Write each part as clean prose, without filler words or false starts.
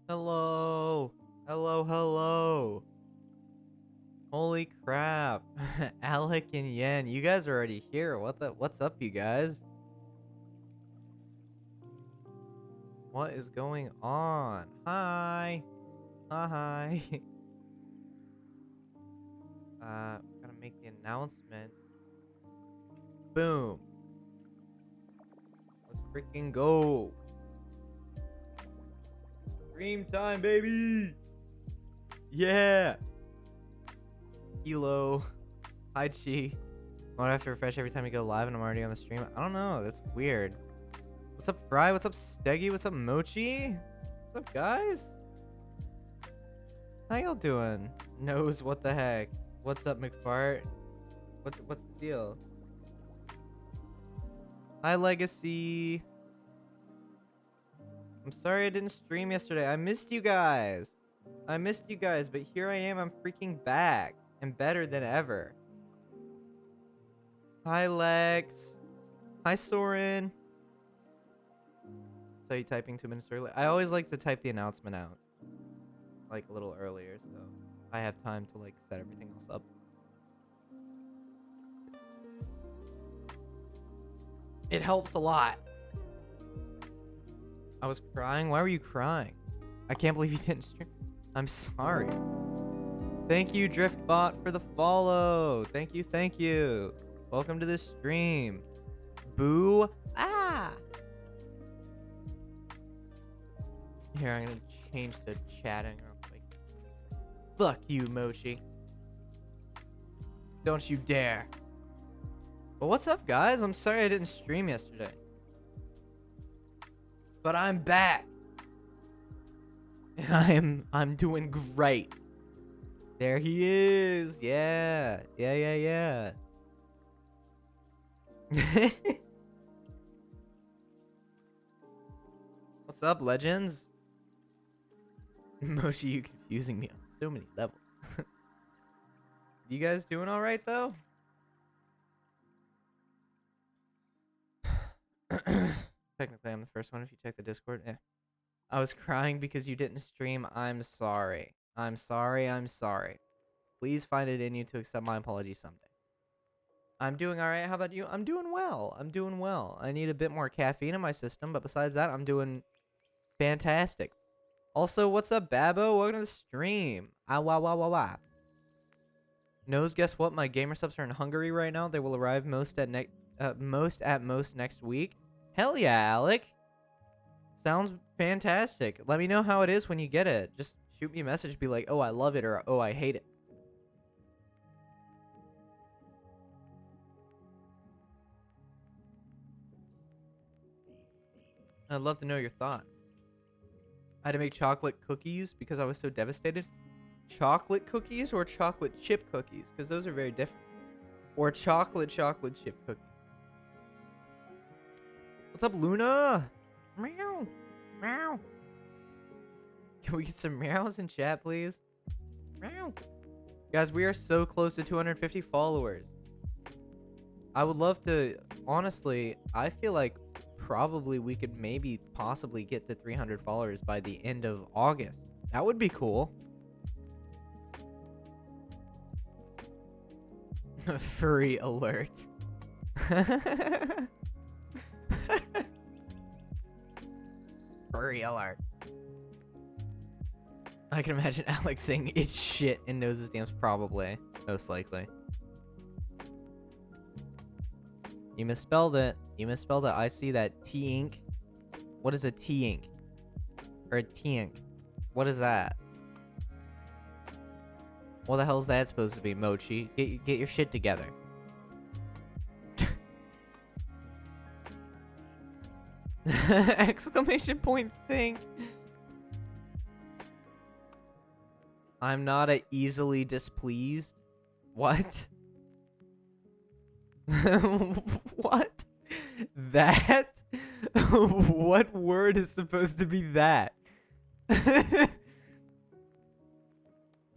Hello. Hello, hello. Holy crap. Alec and Yen, you guys are already here. What's up, you guys? What is going on? Hi. Hi. Gotta make the announcement. Boom. Let's freaking go. Dream time, baby. Yeah. Kilo. Hi, Chi. Why do I have to refresh every time you go live and I'm already on the stream? I don't know. That's weird. What's up, Fry? What's up, Steggy? What's up, Mochi? What's up, guys? How y'all doing? Knows what the heck? What's up, McFart? What's the deal? Hi, Legacy. I'm sorry I didn't stream yesterday. I missed you guys. But here I am. I'm freaking back and better than ever. Hi, Lex. Hi, Soren. Saw you typing 2 minutes early. I always like to type the announcement out like a little earlier, so I have time to like set everything else up. It helps a lot. I was crying. Why were you crying? I can't believe you didn't stream. I'm sorry. Thank you, Driftbot, for the follow. Thank you. Welcome to the stream. Boo. Ah. Here, I'm gonna change to chatting real quick. Fuck you, Mochi. Don't you dare. But what's up, guys? I'm sorry I didn't stream yesterday. But I'm back. And I'm doing great. There he is. Yeah. What's up, legends? Moshi, you confusing me on so many levels. You guys doing all right, though? Technically, I'm the first one if you check the Discord. Eh. I was crying because you didn't stream. I'm sorry. I'm sorry. Please find it in you to accept my apology someday. I'm doing all right. How about you? I'm doing well. I need a bit more caffeine in my system, but besides that, I'm doing fantastic. Also, what's up, Babbo? Welcome to the stream. Ah, wah. Knows, guess what? My gamer subs are in Hungary right now. They will arrive most next week. Hell yeah, Alec. Sounds fantastic. Let me know how it is when you get it. Just shoot me a message. Be like, oh, I love it, or oh, I hate it. I'd love to know your thoughts. I had to make chocolate cookies because I was so devastated. Chocolate cookies or chocolate chip cookies? Because those are very different. Or chocolate chip cookies. What's up, Luna? Meow. Can we get some meows in chat, please? Meow. Guys, we are so close to 250 followers. I would love to, honestly, I feel like probably we could possibly get to 300 followers by the end of August. That would be cool. Furry alert. Furry alert. I can imagine Alex saying it's shit and knows his dance probably. Most likely. You misspelled it. I see that T-ink. What is a T-ink? Or a T-ink? What is that? What the hell is that supposed to be, Mochi? Get your shit together. Exclamation point thing. I'm not a easily displeased. What? What? That? What word is supposed to be that?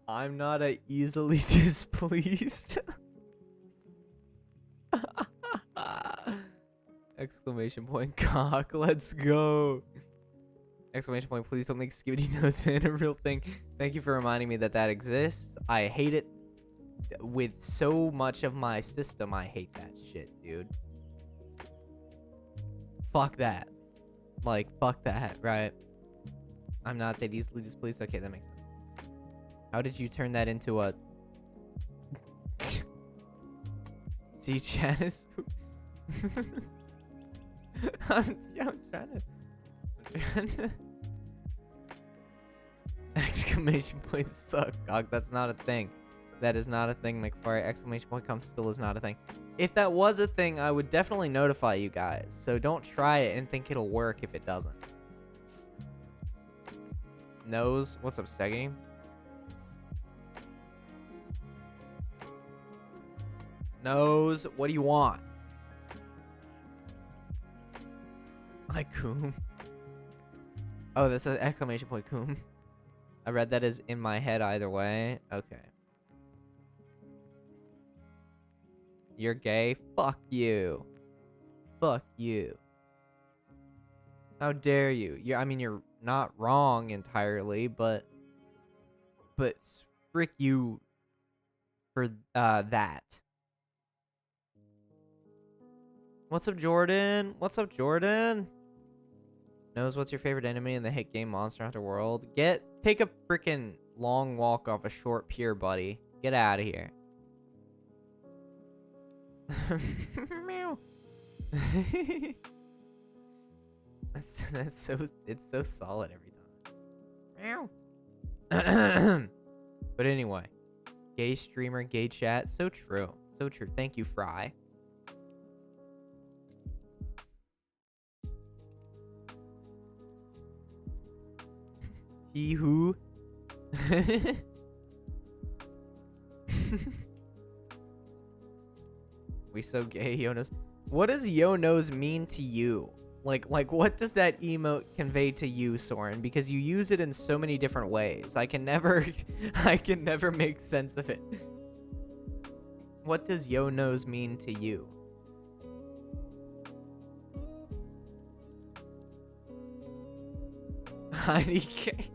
I'm not a easily displeased. Exclamation point cock. Let's go. Exclamation point, please don't make Skibidi Noseband a real thing. Thank you for reminding me that that exists. I hate it with so much of my system. I hate that shit, dude. Fuck that. Like, fuck that, right? I'm not that easily displeased. Okay, that makes sense. How did you turn that into a... See, Janice? I'm trying to... Exclamation point suck, Gog. That's not a thing. That is not a thing, McFarry. Exclamation point come still is not a thing. If that was a thing, I would definitely notify you guys. So don't try it and think it'll work if it doesn't. Nose. What's up, Steggy? Nose. What do you want? Like Coom. Oh, this is exclamation point Coom. I read that as in my head either way. Okay. You're gay? Fuck you. Fuck you. How dare you? I mean, you're not wrong entirely, but frick you for that. What's up, Jordan? What's up, Jordan? Knows what's your favorite enemy in the hit game Monster Hunter World? Take a freaking long walk off a short pier, buddy. Get out of here. Meow. It's so solid every time. Meow. But anyway, gay streamer, gay chat, so true, so true. Thank you, Fry. He who. We so gay, Yonos. What does Yonos mean to you? Like what does that emote convey to you, Soren? Because you use it in so many different ways. I can never make sense of it. What does Yonos mean to you? IDK.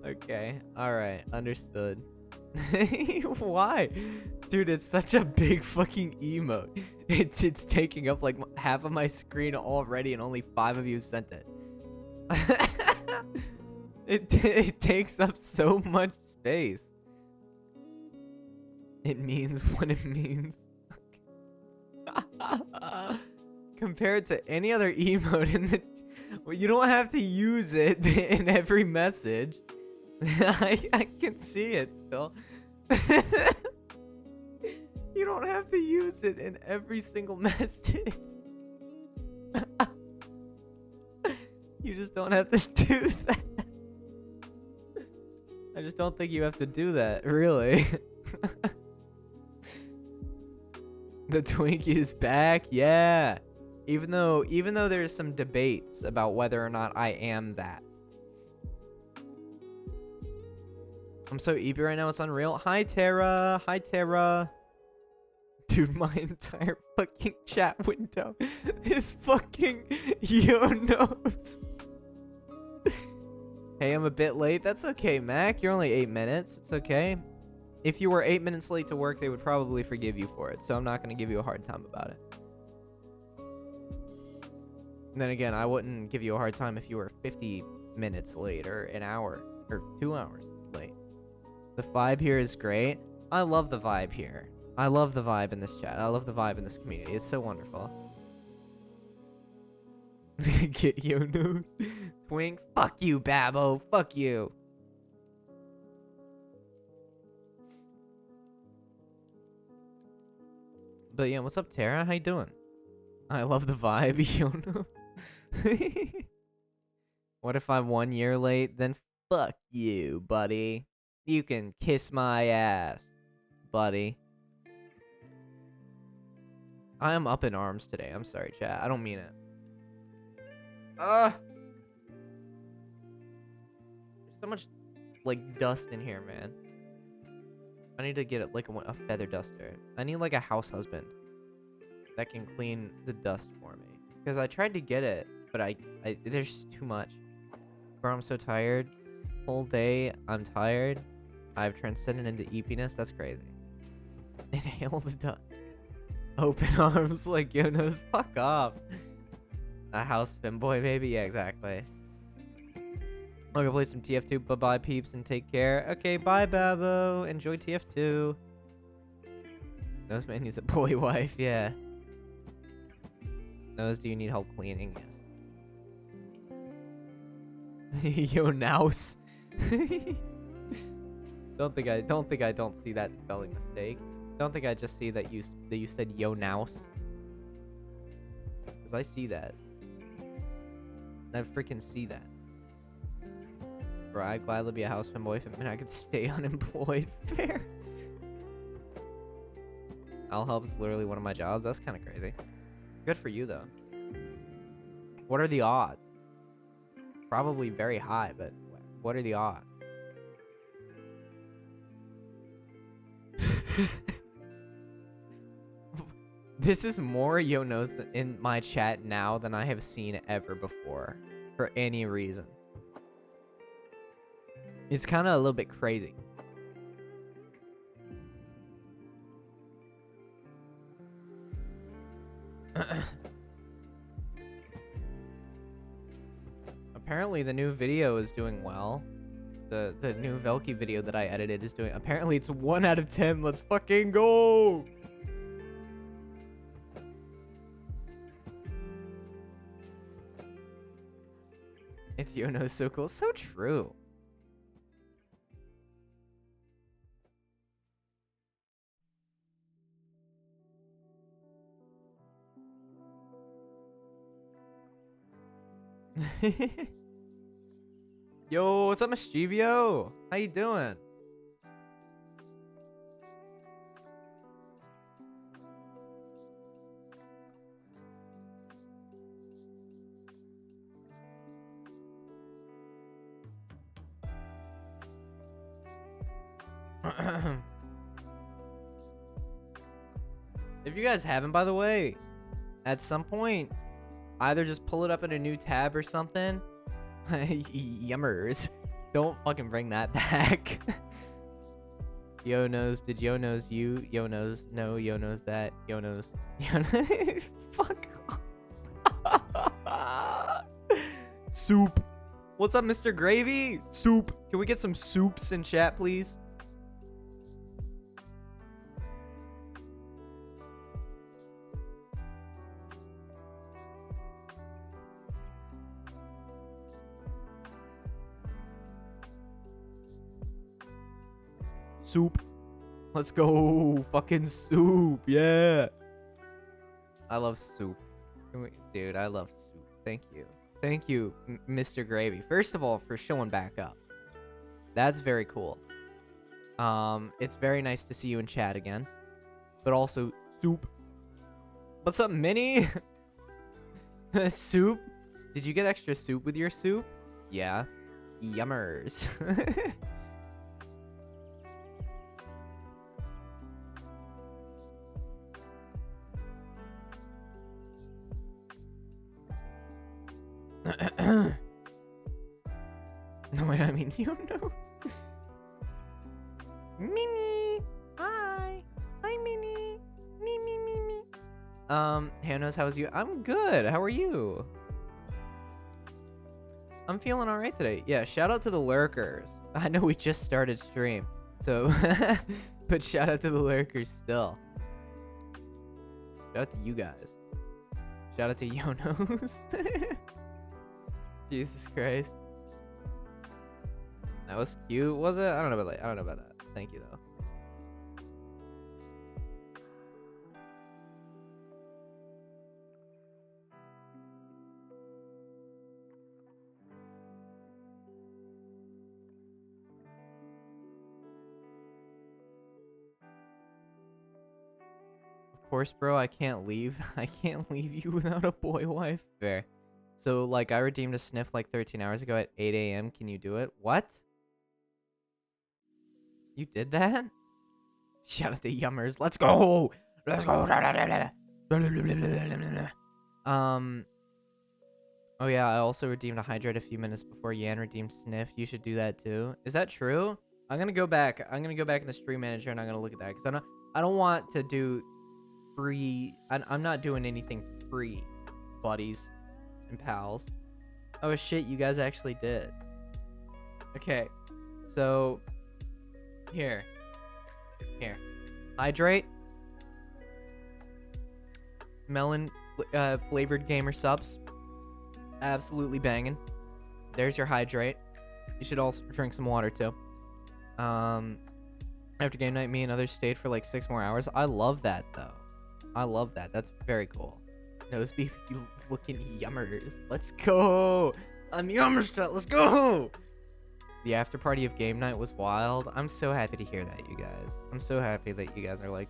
Okay, alright, understood. Why? Dude, it's such a big fucking emote. It's taking up like half of my screen already and only 5 of you sent it. It takes up so much space. It means what it means. Compared to any other emote in the... Well, you don't have to use it in every message. I can see it still. You don't have to use it in every single message. You just don't have to do that. I just don't think you have to do that, really. The Twinkie is back, yeah. Even though there's some debates about whether or not I am that. I'm so eepy right now, it's unreal. Hi, Tara. Hi, Tara. Dude, my entire fucking chat window is fucking Yonos. Hey, I'm a bit late. That's okay, Mac. You're only 8 minutes. It's okay. If you were 8 minutes late to work, they would probably forgive you for it. So I'm not going to give you a hard time about it. And then again, I wouldn't give you a hard time if you were 50 minutes late or an hour or 2 hours late. The vibe here is great. I love the vibe here. I love the vibe in this chat. I love the vibe in this community. It's so wonderful. Get your nose. Twink. Fuck you, Babbo. Fuck you. But yeah, what's up, Tara? How you doing? I love the vibe, Yono. What if I'm 1 year late? Then fuck you, buddy. You can kiss my ass, buddy. I am up in arms today. I'm sorry, chat. I don't mean it. There's so much, like, dust in here, man. I need to get it like a feather duster. I need like a house husband that can clean the dust for me. Because I tried to get it but there's too much. Bro, I'm so tired. Whole day, I'm tired. I've transcended into eepiness. That's crazy. Inhale the dust. Open arms like Yonos. Fuck off. A house femboy, maybe? Yeah, exactly. I'm gonna play some TF2. Bye-bye, peeps, and take care. Okay, bye, Babo. Enjoy TF2. Nose man needs a boy wife, yeah. Nose, do you need help cleaning? Yes. Yo, nouse. Don't think I don't see that spelling mistake. Don't think I just see that you said yo nouse. Cause I see that. I freaking see that. Bro, I'd gladly be a house femboy if it meant I could stay unemployed. Fair. I'll help is literally one of my jobs. That's kind of crazy. Good for you though. What are the odds? Probably very high, but what are the odds? This is more Yonos in my chat now than I have seen ever before, for any reason. It's kind of a little bit crazy. Apparently the new video is doing well. The new Velky video that I edited is doing... Apparently it's 1 out of 10. Let's fucking go! It's Yono so cool. So true. Yo, what's up, Mischivio? How you doing? If you guys haven't, by the way, at some point, either just pull it up in a new tab or something. Yummers. Don't fucking bring that back. Yo knows, did Yo knows you? Yo knows, no, Yo knows that. Yo knows. Fuck off. Soup. What's up, Mr. Gravy? Soup. Can we get some soups in chat, please? Soup. Let's go. Fucking soup. Yeah. I love soup. Dude, I love soup. Thank you. Thank you, Mr. Gravy. First of all, for showing back up. That's very cool. It's very nice to see you in chat again. But also, soup. What's up, Minnie? Soup? Did you get extra soup with your soup? Yeah. Yummers. No, wait, I mean, you know. Minnie. Hi. Hi, Minnie. Me. Hey, knows how's you? I'm good. How are you? I'm feeling all right today. Yeah, shout out to the lurkers. I know we just started stream, so but shout out to the lurkers still. Shout out to you guys. Shout out to Yonos. Jesus Christ. That was cute, was it? I don't know about that. I don't know about that. Thank you though. Of course, bro, I can't leave. I can't leave you without a boy wife. Fair. So, like, I redeemed a sniff like 13 hours ago at 8 a.m. Can you do it? What? You did that? Shout out to Yummers. Let's go! Let's go! Oh yeah, I also redeemed a hydrate a few minutes before Yan redeemed sniff. You should do that too. Is that true? I'm gonna go back. I'm gonna go back in the stream manager and I'm gonna look at that because I don't want to do free. I'm not doing anything free, buddies and pals. Oh shit, you guys actually did. Okay, so here, hydrate, melon flavored gamer subs, absolutely banging. There's your hydrate. You should also drink some water too. After game night, me and others stayed for like 6 more hours. I love that though. I love that. That's very cool. Nose beef looking yummers. Let's go. I'm yummerstrut. Let's go. The after party of game night was wild. I'm so happy to hear that, you guys. I'm so happy that you guys are like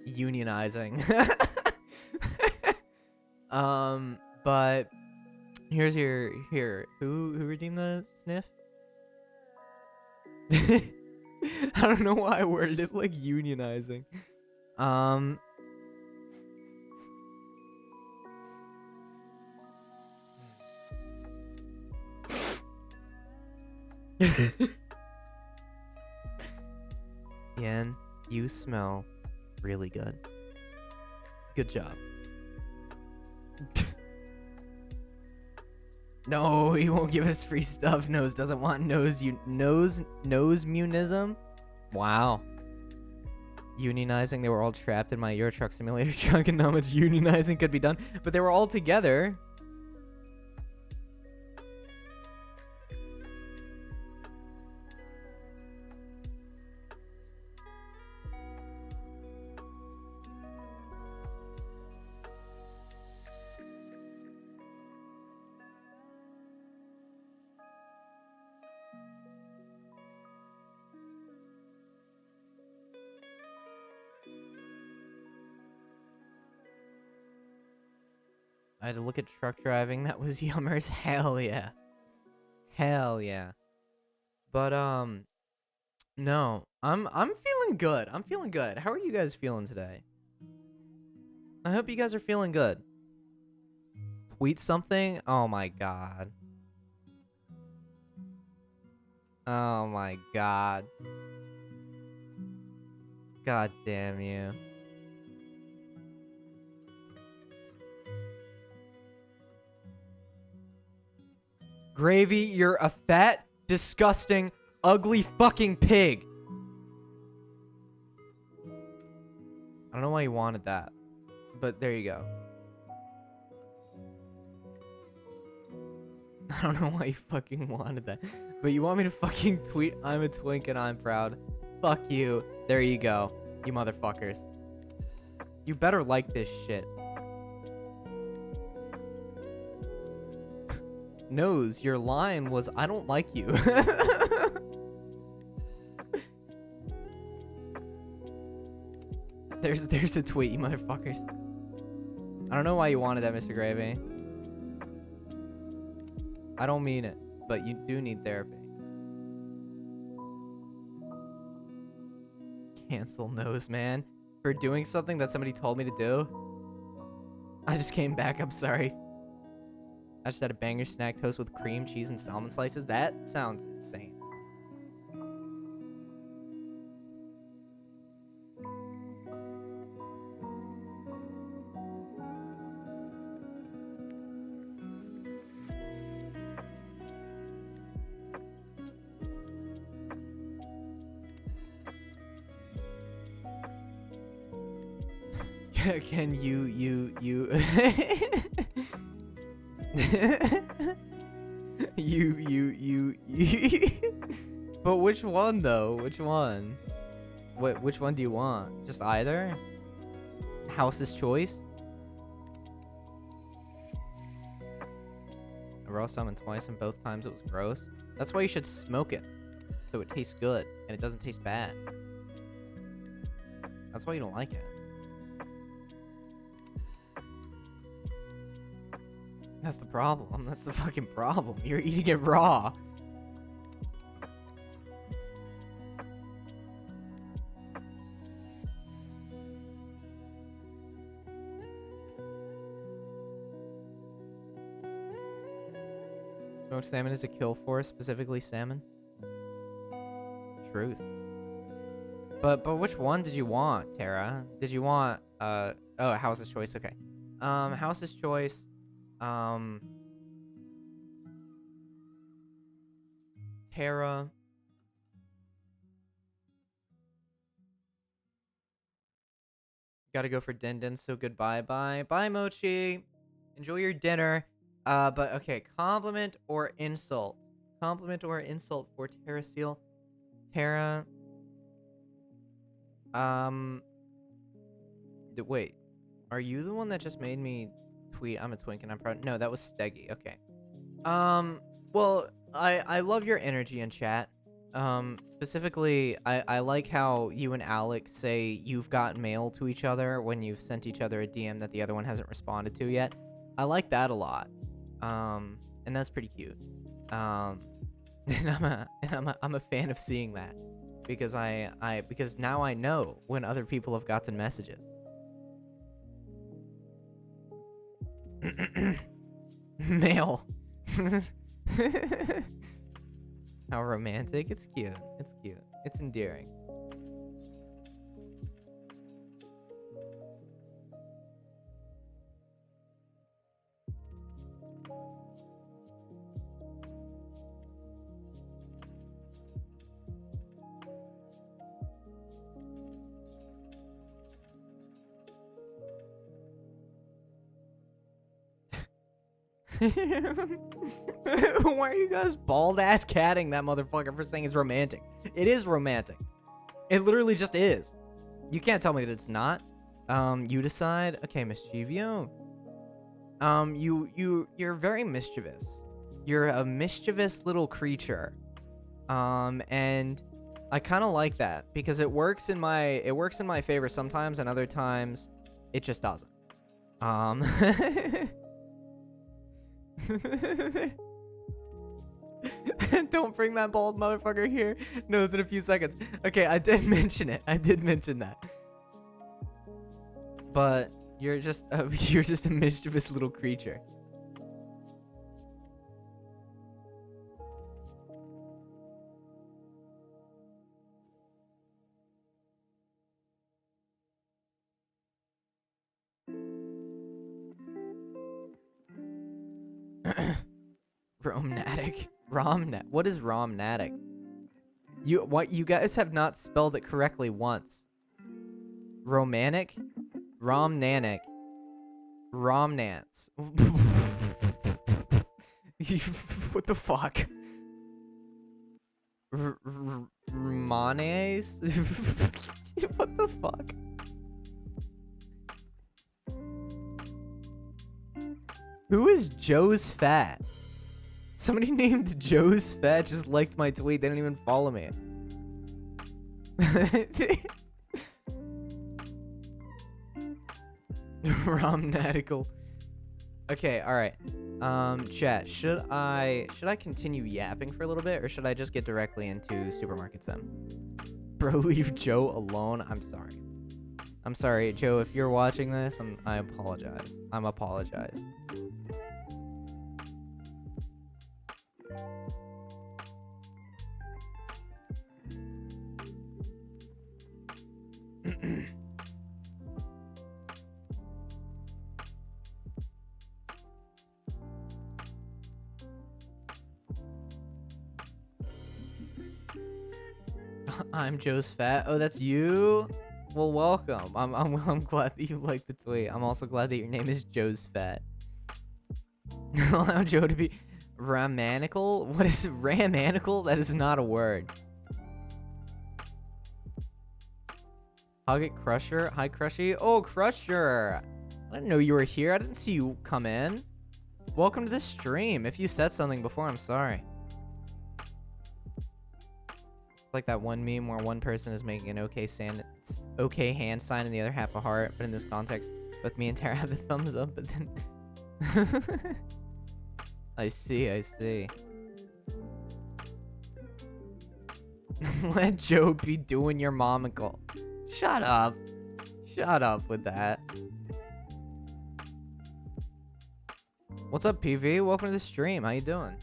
unionizing. But here's your who redeemed the sniff? I don't know why I worded it like unionizing. Yan, you smell really good. Good job. No, he won't give us free stuff. Nose doesn't want nose munism. Wow. Unionizing. They were all trapped in my Euro Truck Simulator truck, and not much unionizing could be done. But they were all together. I had to look at truck driving. That was yummers. Hell yeah. Hell yeah. But no. I'm feeling good. I'm feeling good. How are you guys feeling today? I hope you guys are feeling good. Tweet something? Oh my god. Oh my god. God damn you. Gravy, you're a fat, disgusting, ugly fucking pig. I don't know why you wanted that, but there you go. I don't know why you fucking wanted that, but you want me to fucking tweet, I'm a twink and I'm proud. Fuck you. There you go, you motherfuckers. You better like this shit. Nose, your line was, I don't like you. There's a tweet, you motherfuckers. I don't know why you wanted that, Mr. Gravy. I don't mean it, but you do need therapy. Cancel Nose, man. For doing something that somebody told me to do. I just came back, I'm sorry. I just had a banger snack toast with cream, cheese, and salmon slices. That sounds insane. Can you But which one though? Which one? Which one do you want? Just either? House's choice? I raw salmon twice and both times it was gross. That's why you should smoke it. So it tastes good and it doesn't taste bad. That's why you don't like it. That's the problem. That's the fucking problem. You're eating it raw. Smoked salmon is a kill for, specifically salmon. Truth. But which one did you want, Tara? Did you want oh, house's choice? Okay. House's choice. Tara. Gotta go for Din, so goodbye. Bye. Bye, Mochi. Enjoy your dinner. But okay, compliment or insult? Compliment or insult for Tara Seal? Tara. Wait. Are you the one that just made me tweet I'm a twink and I'm proud? No, that was Steggy. Okay. Well, I love your energy in chat. Specifically, I like how you and Alex say you've got mail to each other when you've sent each other a DM that the other one hasn't responded to yet. I like that a lot. And that's pretty cute. And I'm a fan of seeing that because because now I know when other people have gotten messages. Mail. How romantic. It's cute. It's cute. It's endearing. Why are you guys bald-ass catting that motherfucker for saying it's romantic? It is romantic. It literally just is. You can't tell me that it's not. You decide. Okay, Mischievio. You're very mischievous. You're a mischievous little creature. And I kind of like that because it works in my favor sometimes, and other times it just doesn't. Don't bring that bald motherfucker here. No, it's in a few seconds. Okay, I did mention it. I did mention that. But you're just a mischievous little creature. Romnatic. Romnat. What is Romnatic? You guys have not spelled it correctly once. Romantic? Romnanic. Romnance. What the fuck? Romanes? What the fuck? Who is Joe's Fat? Somebody named Joe's Fat just liked my tweet. They don't even follow me. Romnatical. Okay, alright. Chat, should I continue yapping for a little bit, or should I just get directly into Supermarket Sim? Bro, leave Joe alone. I'm sorry. I'm sorry, Joe, if you're watching this, I apologize. I'm apologize. I'm Joe's Fat. Oh, that's you? Well, welcome. I'm glad that you liked the tweet. I'm also glad that your name is Joe's Fat. Allow Joe to be ramanical? What is ramanical? That is not a word. Hug it, Crusher. Hi, Crushy. Oh, Crusher. I didn't know you were here. I didn't see you come in. Welcome to the stream. If you said something before, I'm sorry. It's like that one meme where one person is making an okay hand sign and the other half a heart, but in this context, both me and Tara have the thumbs up, but then... I see. Let Joe be doing your momical. Shut up. Shut up with that. What's up, PV? Welcome to the stream. How you doing?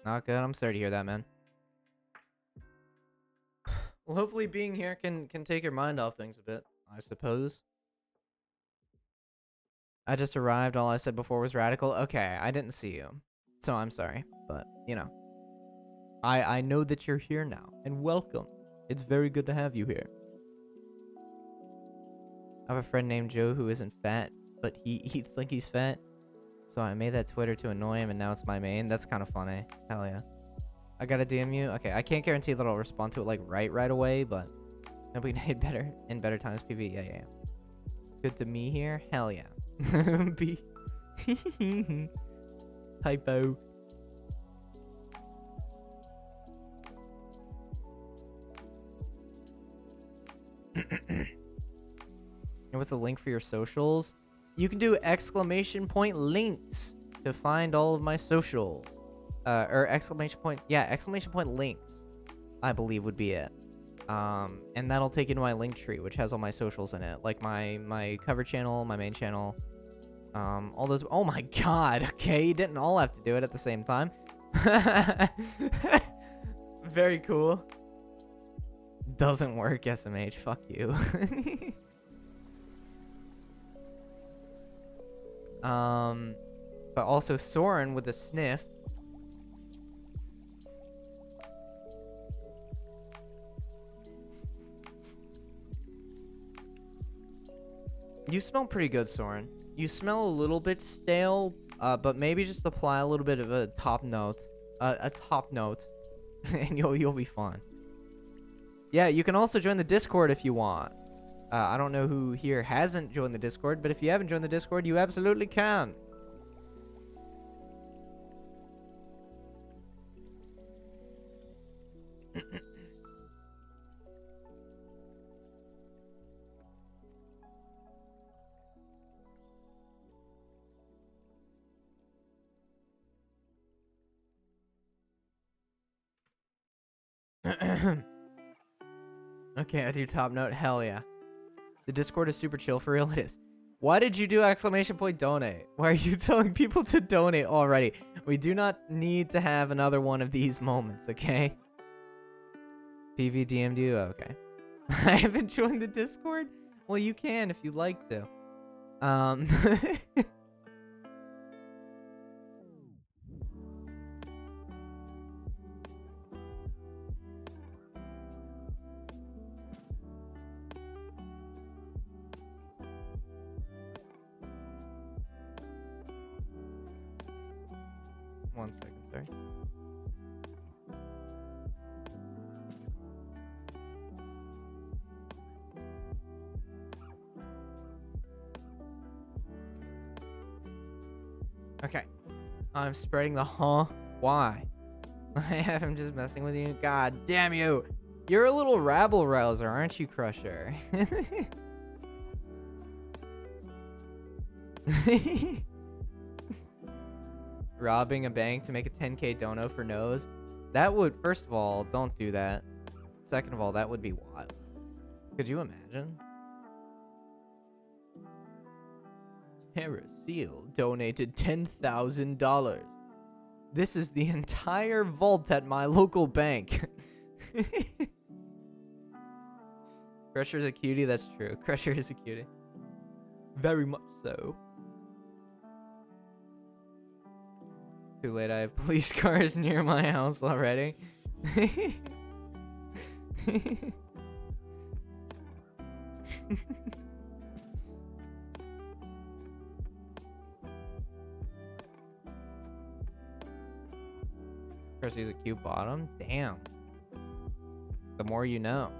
Not good. I'm sorry to hear that, man. Well, hopefully being here can take your mind off things a bit, I suppose. I just arrived. All I said before was radical. Okay, I didn't see you. So I'm sorry. But, you know. I know that you're here now. And welcome. It's very good to have you here. I have a friend named Joe who isn't fat, but he eats like he's fat. So I made that Twitter to annoy him, and now it's my main. That's kind of funny. Hell yeah. I gotta DM you. Okay, I can't guarantee that I'll respond to it like right away, but nobody made better in better times. PV, yeah. Good to me here. Hell yeah. B. Typo. And what's the link for your socials? You can do ! Links to find all of my socials. Or ! Links, I believe would be it. And that'll take you to my link tree, which has all my socials in it. Like my cover channel, my main channel. All those. Oh my god, okay, you didn't all have to do it at the same time. Very cool. Doesn't work, SMH, fuck you. But also Soren with a sniff. You smell pretty good, Soren. You smell a little bit stale, but maybe just apply a little bit of a top note. A top note. And you'll be fine. Yeah, you can also join the Discord if you want. I don't know who here hasn't joined the Discord, but if you haven't joined the Discord, you absolutely can. Okay, I do top note. Hell yeah. The Discord is super chill, for real. It is. Why did you do ! Donate? Why are you telling people to donate already? We do not need to have another one of these moments, okay? PV DM'd you? Okay. I haven't joined the Discord? Well, you can if you'd like to. 1 second, sorry. Okay. I'm spreading the Why? I'm just messing with you. God damn you. You're a little rabble rouser, aren't you, Crusher? Robbing a bank to make a 10k dono for nose. That would, first of all, don't do that. Second of all, that would be wild. Could you imagine? Terra Seal donated $10,000. This is the entire vault at my local bank. Crusher's a cutie, that's true. Crusher is a cutie. Very much so. Too late, I have police cars near my house already. Chris, he's a cute bottom? Damn. The more you know.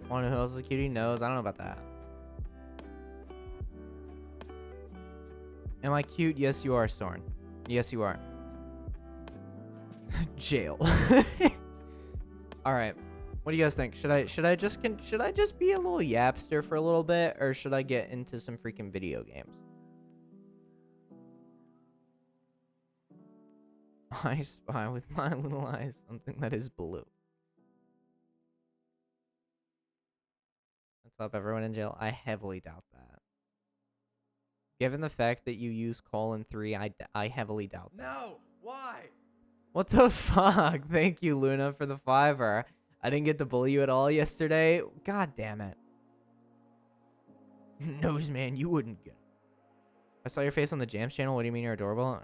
Wanna know who else is a cutie? Knows. I don't know about that. Am I cute? Yes, you are, Soren. Yes, you are. Jail. All right. What do you guys think? Should I just be a little yapster for a little bit, or should I get into some freaking video games? I spy with my little eyes something that is blue. What's up, everyone in jail? I heavily doubt that. Given the fact that you use colon 3, I heavily doubt that. No! Why? What the fuck? Thank you, Luna, for the $5. I didn't get to bully you at all yesterday. God damn it. Nose man, you wouldn't get it. I saw your face on the Jams channel. What do you mean you're adorable?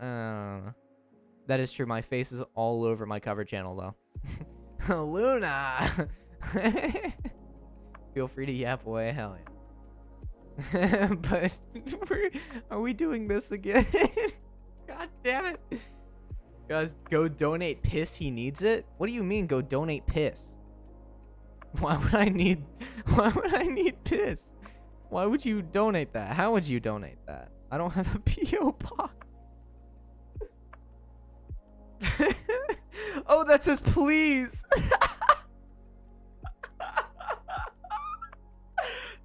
That is true. My face is all over my cover channel, though. Luna! Feel free to yap away. Hell yeah. But are we doing this again? God damn it. Guys, go donate piss. He needs it? What do you mean go donate piss? Why would I need piss? Why would you donate that? How would you donate that? I don't have a P.O. box. Oh, that says please.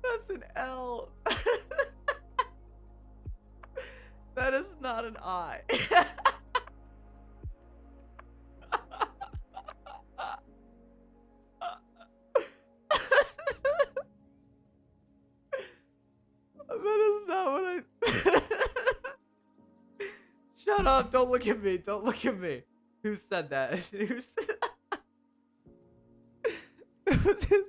That's an L. That is not an I. That is not what I... Shut up. Don't look at me. Don't look at me. Who said that? Who said that? It was his...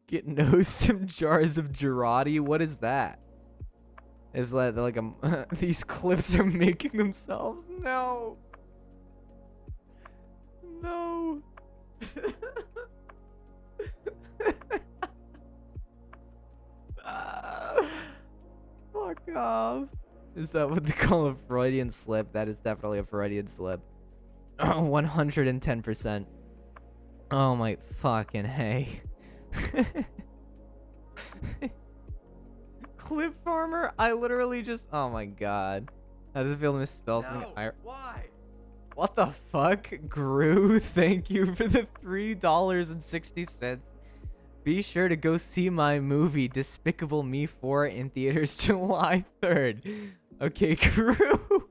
Get nose some jars of Girardi. What is that? Is that like a... these clips are making themselves? No. No. Fuck off. Is that what they call a Freudian slip? That is definitely a Freudian slip. 110%. Oh my fucking hey. Clip farmer? I literally just... Oh my god. How does it feel to misspell something? Why? What the fuck? Gru, thank you for the $3.60. Be sure to go see my movie Despicable Me 4 in theaters July 3rd. Okay, Gru.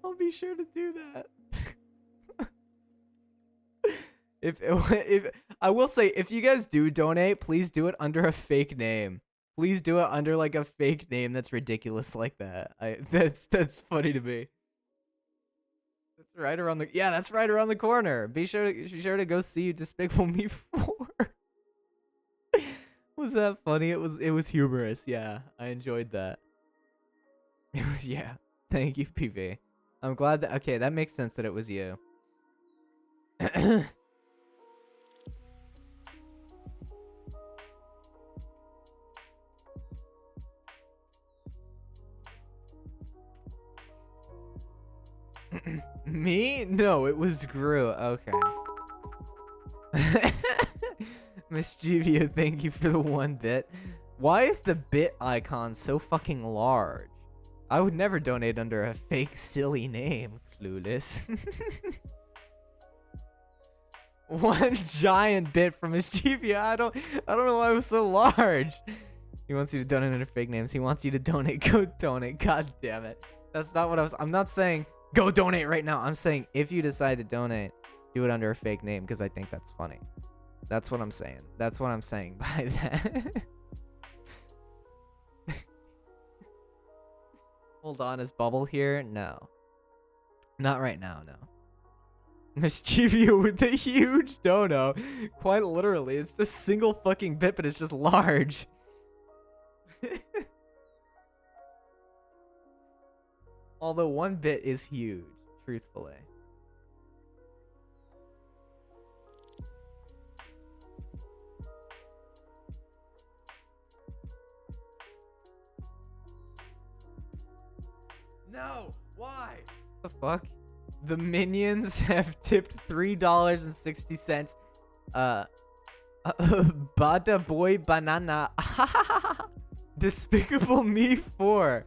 I'll be sure to do that. If I will say, if you guys do donate, please do it under a fake name. Please do it under like a fake name that's ridiculous like that. That's funny to me. That's right around the that's right around the corner. Be sure to go see Despicable Me 4. Was that funny? It was humorous. Yeah, I enjoyed that. It was Thank you, PV. I'm glad that that makes sense that it was you. Me? No, it was Gru. Okay. Mischievio, thank you for the 1 bit. Why is the bit icon so fucking large? I would never donate under a fake silly name, Clueless. 1 giant bit from Mischievio. I don't know why it was so large. He wants you to donate under fake names. He wants you to donate. Go donate. God damn it. That's not what I'm not saying go donate right now. I'm saying if you decide to donate, do it under a fake name because I think that's funny. That's what I'm saying. That's what I'm saying by that. Hold on, is Bubble here? No. Not right now, no. Mischievio with the huge dono. Quite literally, it's a single fucking bit, but it's just large. Although 1 bit is huge, truthfully. No! Why? The fuck? The minions have tipped $3.60. Bada boy banana. Despicable Me 4.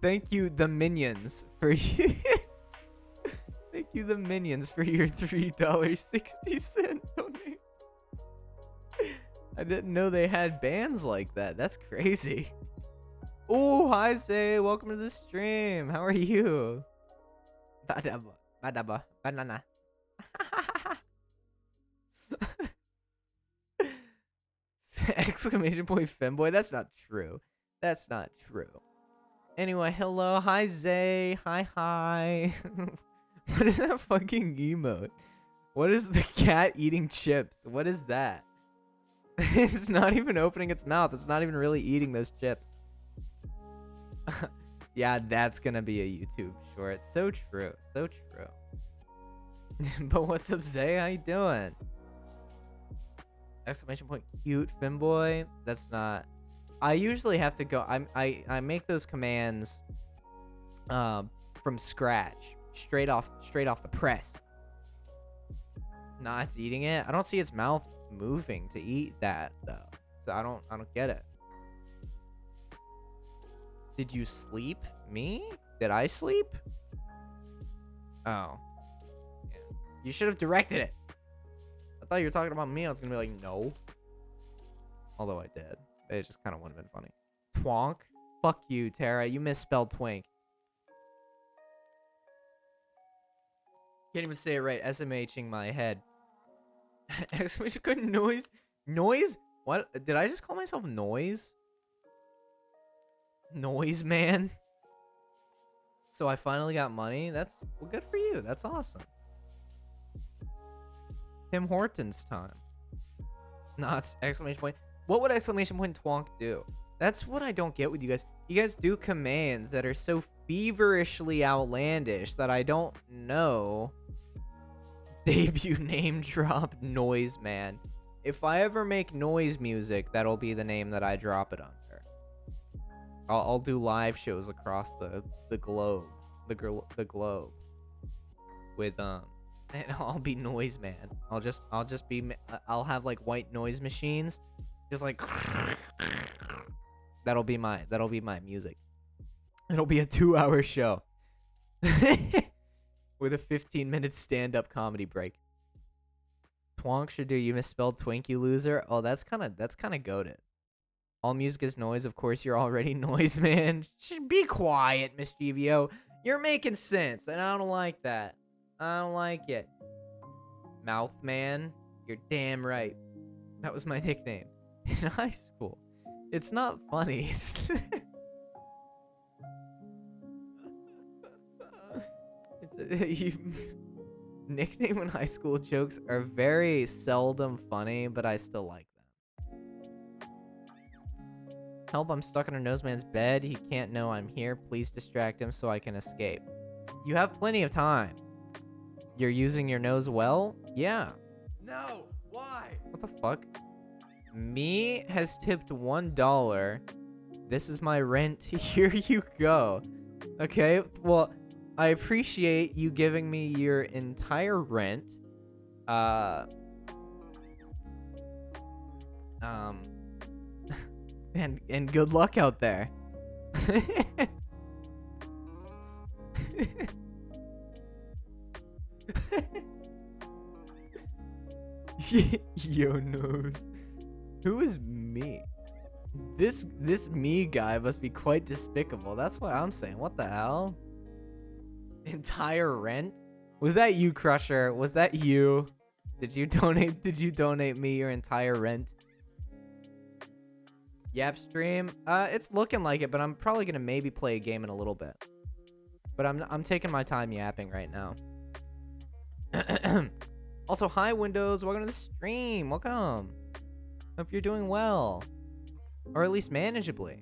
Thank you, the minions, for you. Thank you, the minions, for your $3.60 donation. I didn't know they had bands like that. That's crazy. Oh, hi, Zay. Welcome to the stream. How are you? Badaba, badaba, banana. Exclamation point femboy. That's not true. That's not true. Anyway, hello. Hi, Zay. Hi. What is that fucking emote? What is the cat eating chips? What is that? It's not even opening its mouth. It's not even really eating those chips. Yeah, that's gonna be a YouTube short. So true. So true. But what's up, Zay? How you doing? Exclamation point cute femboy. That's not. I usually have to go. I make those commands from scratch, straight off the press. Nah, it's eating it. I don't see its mouth moving to eat that though. So I don't get it. Did you sleep? Me? Did I sleep? Oh. Yeah. You should have directed it. I thought you were talking about me. I was gonna be like, no. Although I did. It just kind of would have been funny. Twonk? Fuck you, Tara. You misspelled twink. Can't even say it right. SMHing my head. Exclamation point noise? Noise? What? Did I just call myself Noise? Noise man? So I finally got money? That's, well, good for you. That's awesome. Tim Hortons time. Nah, it's exclamation point. What would exclamation point twonk do? That's what I don't get with you guys. You guys do commands that are so feverishly outlandish that I don't know. Debut name drop noise man. If I ever make noise music, that'll be the name that I drop it under. I'll do live shows across the globe, the globe, with and I'll be noise man. I'll have like white noise machines, just like that'll be my music. It'll be a 2-hour show with a 15-minute stand-up comedy break. Twonk should do you misspelled twink, you loser. Oh, that's kind of goated. All music is noise. Of course, you're already noise man. Be quiet, Mischievio. You're making sense, and I don't like that. I don't like it. Mouth man. You're damn right. That was my nickname in high school. It's not funny. Nickname in high school jokes are very seldom funny, but I still like them. Help, I'm stuck in a noseman's bed. He can't know I'm here. Please distract him so I can escape. You have plenty of time. You're using your nose well? Yeah. No, why? What the fuck? Me has tipped $1. This is my rent. Here you go. Okay, well, I appreciate you giving me your entire rent. And good luck out there. Yo knows. Who is me? This me guy must be quite despicable. That's what I'm saying. What the hell? Entire rent? Was that you, Crusher? Was that you? Did you donate me your entire rent? Yap stream? It's looking like it, but I'm probably gonna maybe play a game in a little bit. But I'm taking my time yapping right now. Also, hi Windows, welcome to the stream. Welcome. Hope you're doing well, or at least manageably.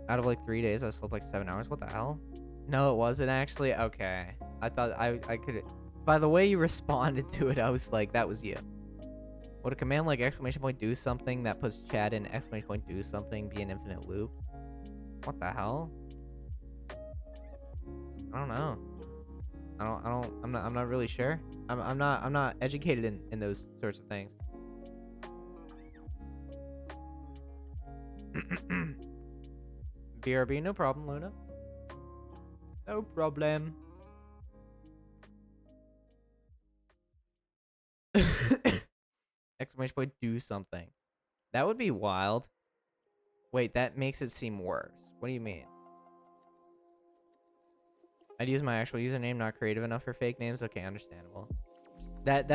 Out of like 3 days, I slept like 7 hours. What the hell? No, it wasn't actually. Okay, I thought I could. By the way you responded to it, I was like, that was you. Would a command like exclamation point do something that puts chat in exclamation point do something be an infinite loop? What the hell? I don't know. I'm not really sure. I'm not educated in those sorts of things. BRB, no problem, Luna. No problem. Exclamation point, do something. That would be wild. Wait, that makes it seem worse. What do you mean? I'd use my actual username, not creative enough for fake names. Okay, understandable. That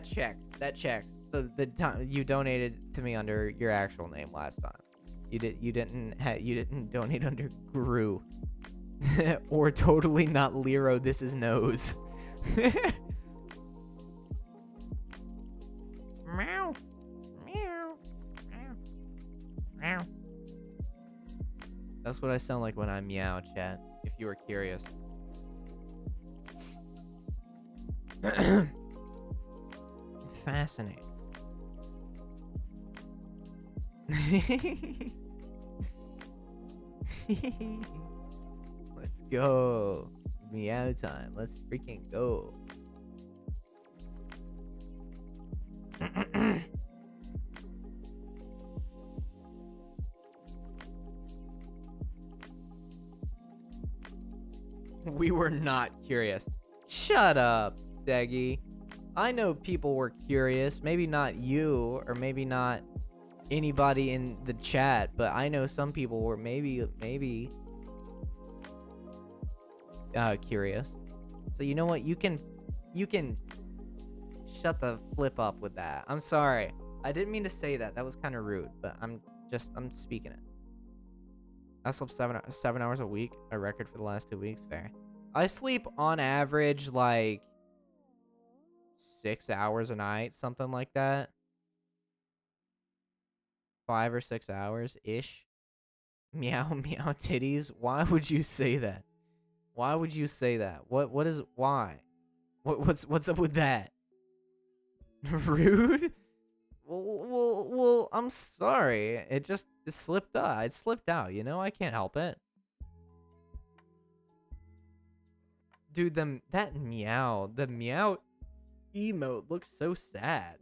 checks. That checks. The time you donated to me under your actual name last time. You didn't donate under Guru. Or totally not Lero, this is Nose. Meow. Meow. Meow. Meow. That's what I sound like when I meow, chat, if you were curious. Fascinating. Let's go. Meow time. Let's freaking go. We were not curious. Shut up, Steggy. I know people were curious. Maybe not you, or maybe not anybody in the chat, but I know some people were maybe curious. So you know what? You can shut the flip up with that. I'm sorry. I didn't mean to say that. That was kind of rude, but I'm speaking it. I slept 7 hours a week, a record for the last 2 weeks. Fair. I sleep on average like 6 hours a night, something like that. 5 or 6 hours ish. Meow meow titties. Why would you say that? Why would you say that? What is why? What's up with that? Rude? Well, I'm sorry. It slipped out. It slipped out, you know? I can't help it. Dude, the meow emote looks so sad.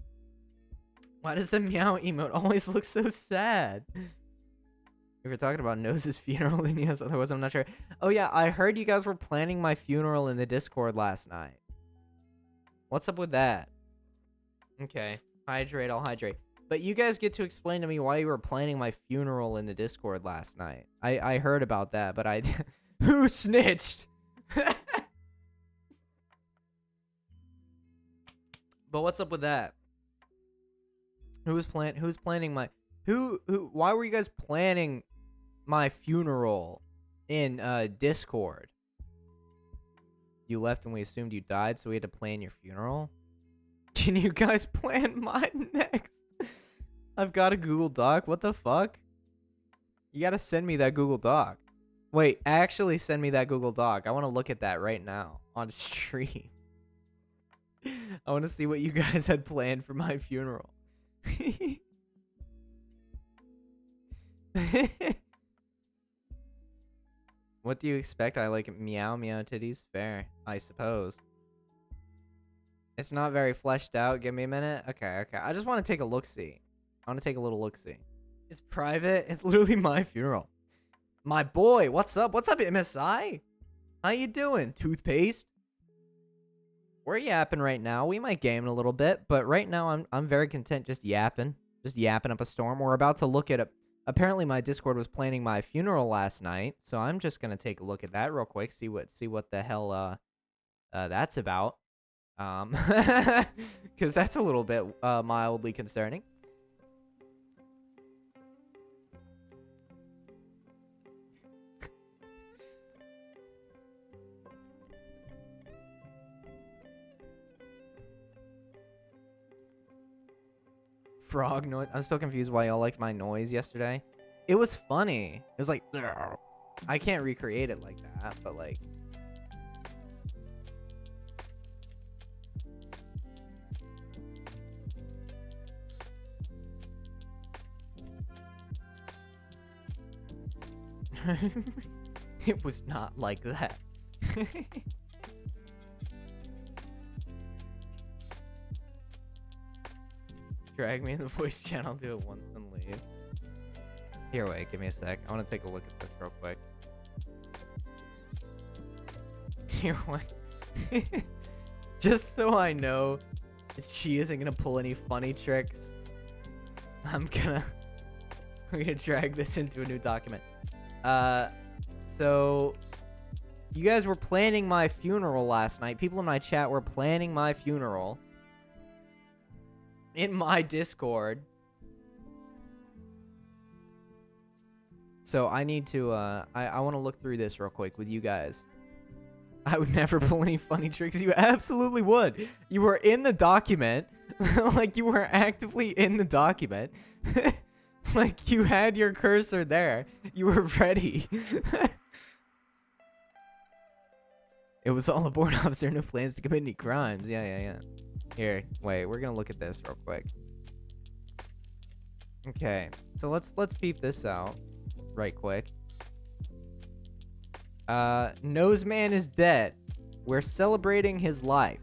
Why does the meow emote always look so sad? If you're talking about Nose's funeral, then yes, otherwise I'm not sure. Oh yeah, I heard you guys were planning my funeral in the Discord last night. What's up with that? Okay. Hydrate, I'll hydrate. But you guys get to explain to me why you were planning my funeral in the Discord last night. I heard about that, but I... Who snitched? But what's up with that? Who's planning my... Why were you guys planning my funeral in Discord? You left and we assumed you died, so we had to plan your funeral? Can you guys plan mine next? I've got a Google Doc. What the fuck? You gotta send me that Google Doc. Wait, actually send me that Google Doc. I want to look at that right now on stream. I want to see what you guys had planned for my funeral. What do you expect? I like meow titties. Fair, I suppose. It's not very fleshed out. Give me a minute. Okay. I just want to take a look-see. I want to take a little look-see. It's private. It's literally my funeral. My boy, what's up? What's up, MSI? How you doing? Toothpaste? We're yapping right now. We might game in a little bit, but right now I'm very content just yapping. Just yapping up a storm. We're about to look at a... Apparently my Discord was planning my funeral last night, so I'm just gonna take a look at that real quick, see what the hell that's about. Because that's a little bit mildly concerning. Frog noise. I'm still confused why y'all liked my noise yesterday. It was funny. It was like, "Grr." I can't recreate it like that, but like. It was not like that. Drag me in the voice channel, do it once, then leave. Here, wait, give me a sec. I want to take a look at this real quick. Here, wait. Just so I know that she isn't gonna pull any funny tricks, I'm gonna drag this into a new document. So you guys were planning my funeral last night. People in my chat were planning my funeral in my Discord. So I need to, I want to look through this real quick with you guys. I would never pull any funny tricks. You absolutely would. You were in the document. Like, you were actively in the document. Like, you had your cursor there. You were ready. It was all aboard, officer. No plans to commit any crimes. Yeah. Here, wait. We're gonna look at this real quick. Okay. So let's peep this out right quick. Noseman is dead. We're celebrating his life.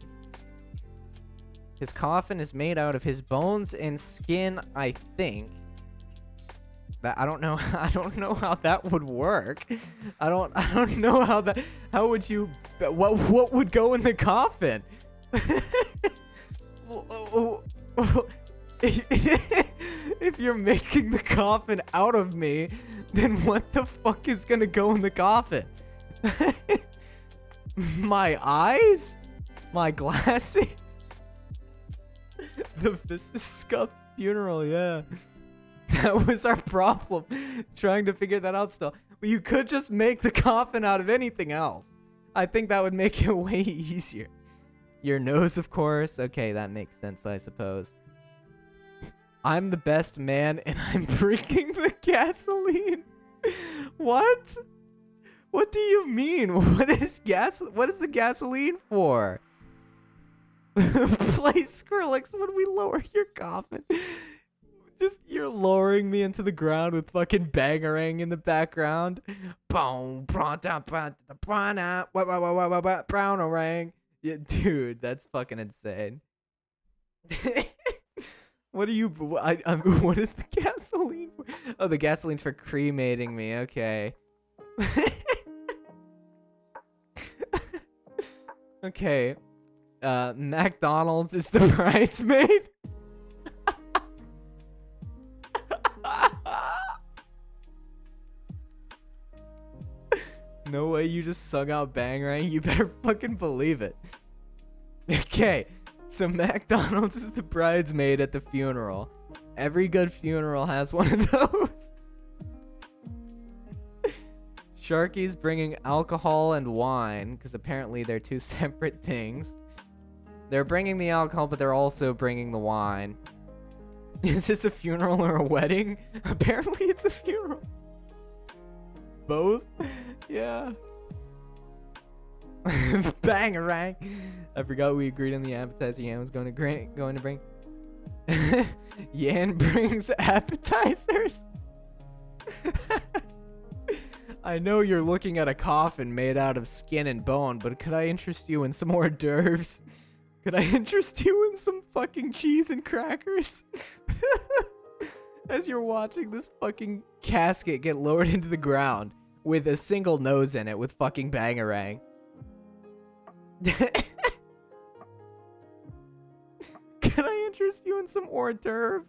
His coffin is made out of his bones and skin, I think. That I don't know how that would work. I don't know how would you what would go in the coffin? If you're making the coffin out of me, then what the fuck is gonna go in the coffin? My eyes? My glasses? This is scuffed funeral, yeah. That was our problem. Trying to figure that out still. But you could just make the coffin out of anything else. I think that would make it way easier. Your nose, of course. Okay, that makes sense, I suppose. I'm the best man and I'm bringing the gasoline. What? What do you mean? What is the gasoline for? Play Skrillex when we lower your coffin. Just you're lowering me into the ground with fucking Bangarang in the background. Boom, Brownerang. Yeah, dude, that's fucking insane. What are you? What is the gasoline for? Oh, the gasoline's for cremating me. Okay. Okay. McDonald's is the bridesmaid. No way you just sung out Bangarang. You better fucking believe it. Okay. So McDonald's is the bridesmaid at the funeral. Every good funeral has one of those. Sharky's bringing alcohol and wine, because apparently they're two separate things. They're bringing the alcohol, but they're also bringing the wine. Is this a funeral or a wedding? Apparently it's a funeral. Both? Yeah. Bangarang. I forgot we agreed on the appetizer Yan was going to bring. Yan brings appetizers. I know you're looking at a coffin made out of skin and bone, but could I interest you in some hors d'oeuvres? Could I interest you in some fucking cheese and crackers? As you're watching this fucking casket get lowered into the ground with a single nose in it with fucking Bangarang. Can I interest you in some hors d'oeuvre?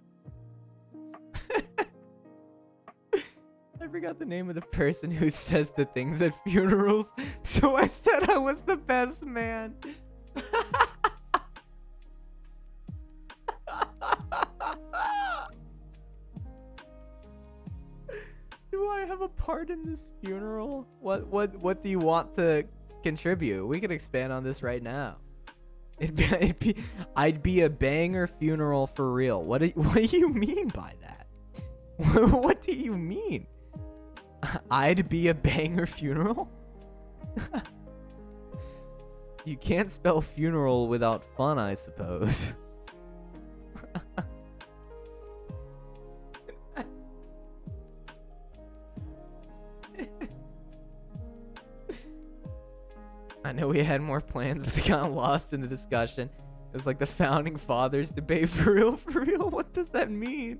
I forgot the name of the person who says the things at funerals, so I said I was the best man. Do I have a part in this funeral? What do you want to contribute? We could expand on this right now. I'd be a banger funeral for real. What do you mean by that? What do you mean? I'd be a banger funeral? You can't spell funeral without fun, I suppose. I know we had more plans, but they got lost in the discussion. It was like the founding fathers debate. For real? What does that mean?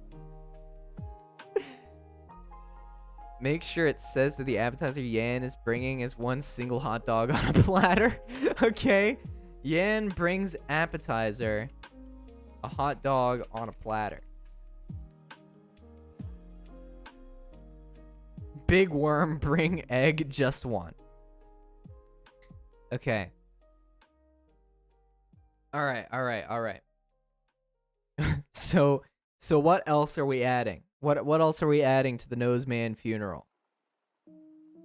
Make sure it says that the appetizer Yan is bringing is one single hot dog on a platter. Okay. Yan brings appetizer, a hot dog on a platter. Big worm, bring egg, just one. Okay. All right. So what else are we adding? What else are we adding to the Noseman funeral?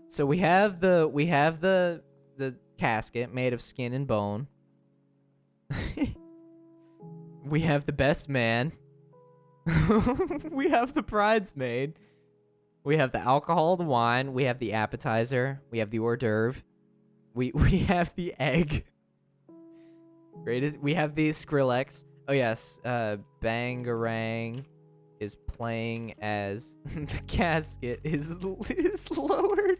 So we have the casket made of skin and bone. We have the best man. We have the bridesmaid. We have the alcohol, the wine. We have the appetizer. We have the hors d'oeuvre. We have the egg. Great. We have the Skrillex. Oh yes, Bangarang is playing as the casket is lowered.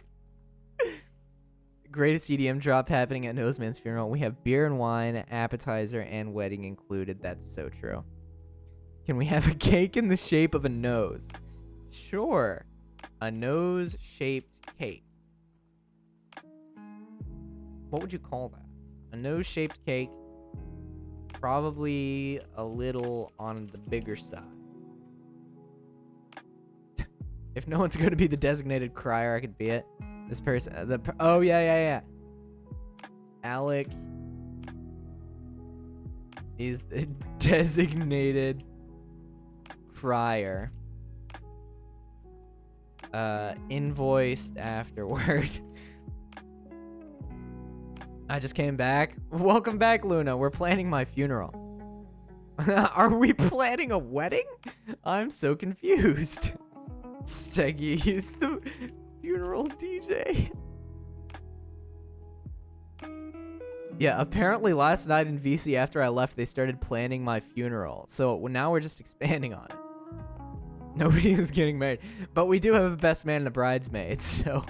Greatest EDM drop happening at Noseman's funeral. We have beer and wine, appetizer, and wedding included. That's so true. Can we have a cake in the shape of a nose? Sure. A nose-shaped cake. What would you call that? A nose-shaped cake. Probably a little on the bigger side. If no one's going to be the designated crier, I could be it. This person, oh yeah. Alec is the designated crier. Invoiced afterward. I just came back. Welcome back, Luna. We're planning my funeral. Are we planning a wedding? I'm so confused. Steggy is the funeral DJ. Yeah, apparently last night in VC after I left, they started planning my funeral. So now we're just expanding on it. Nobody is getting married. But we do have a best man and a bridesmaid, so...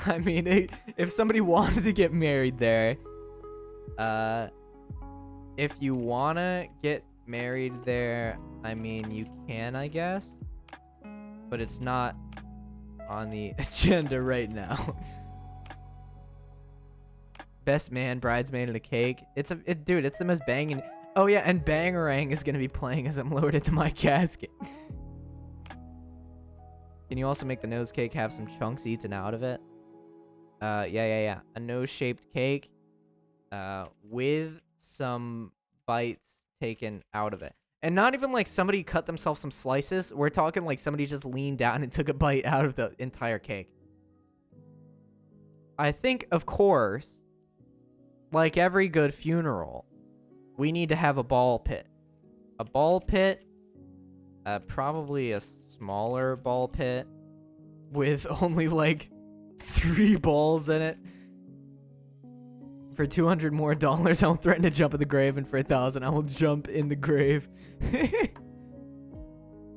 I mean, if somebody wanted to get married there... if you wanna get married there, I mean, you can, I guess. But it's not on the agenda right now. Best man, bridesmaid, and a cake. Dude, it's the most banging... Oh yeah, and Bangarang is gonna be playing as I'm lowered into my casket. Can you also make the nose cake have some chunks eaten out of it? Yeah. A nose-shaped cake, with some bites taken out of it. And not even like somebody cut themselves some slices. We're talking like somebody just leaned down and took a bite out of the entire cake. I think, of course, like every good funeral, we need to have a ball pit. A ball pit, probably a smaller ball pit with only like 3 balls in it. For $200 more, I'll threaten to jump in the grave, and for 1,000, I will jump in the grave.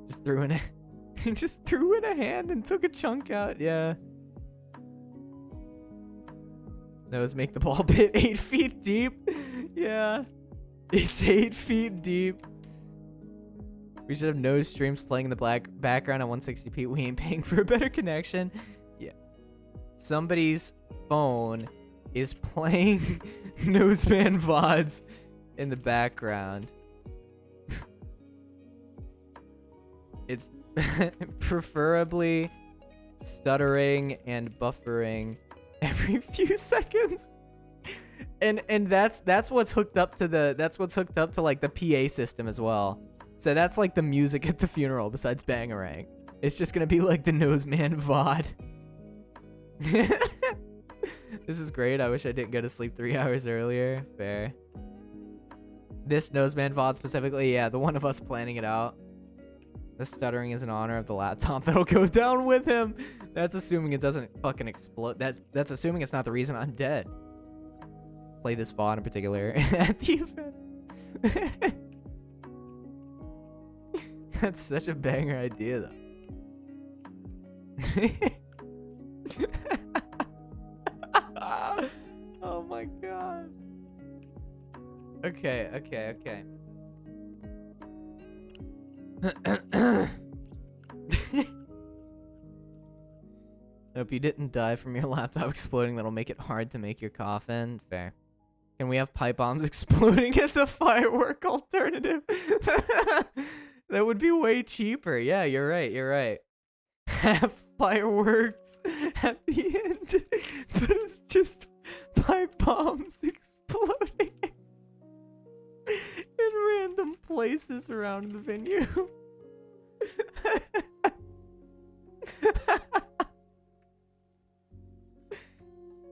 Just threw in a hand and took a chunk out. Yeah. Nose make the ball pit 8 feet deep. Yeah. It's 8 feet deep. We should have nose streams playing in the black background at 160p. We ain't paying for a better connection. Yeah. Somebody's phone is playing Noseman VODs in the background. It's preferably stuttering and buffering every few seconds. And that's what's hooked up to like the PA system as well. So that's like the music at the funeral besides Bangarang. It's just gonna be like the Noseman VOD. This is great. I wish I didn't go to sleep 3 hours earlier. Fair. This Noseman VOD specifically, yeah, the one of us planning it out. The stuttering is in honor of the laptop that'll go down with him. That's assuming it doesn't fucking explode. That's assuming it's not the reason I'm dead. Play this VOD in particular at the event. That's such a banger idea, though. Oh my god. Okay. Hope you didn't die from your laptop exploding. That'll make it hard to make your coffin. Fair. Can we have pipe bombs exploding as a firework alternative? That would be way cheaper. Yeah, you're right. You're right. Have fireworks at the end, but it's just pipe bombs exploding in random places around the venue.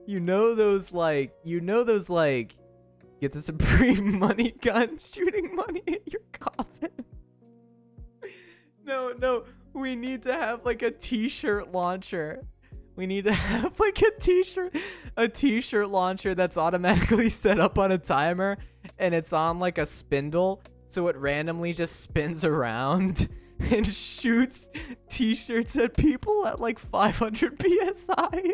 You know those get the Supreme money gun shooting money at your coffin. No, we need to have like a t-shirt launcher. We need to have like a t-shirt launcher that's automatically set up on a timer and it's on like a spindle, so it randomly just spins around and shoots t-shirts at people at like 500 psi.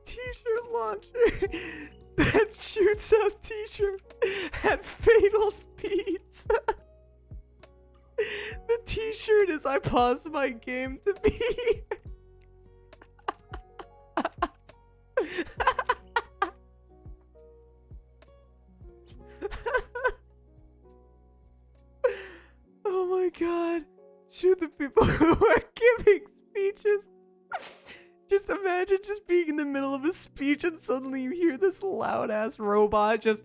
T-shirt launcher that shoots out t-shirts at fatal speeds. The t-shirt is I paused my game to be here. Oh my god. Shoot the people who are giving speeches. Just imagine just being in the middle of a speech and suddenly you hear this loud ass robot just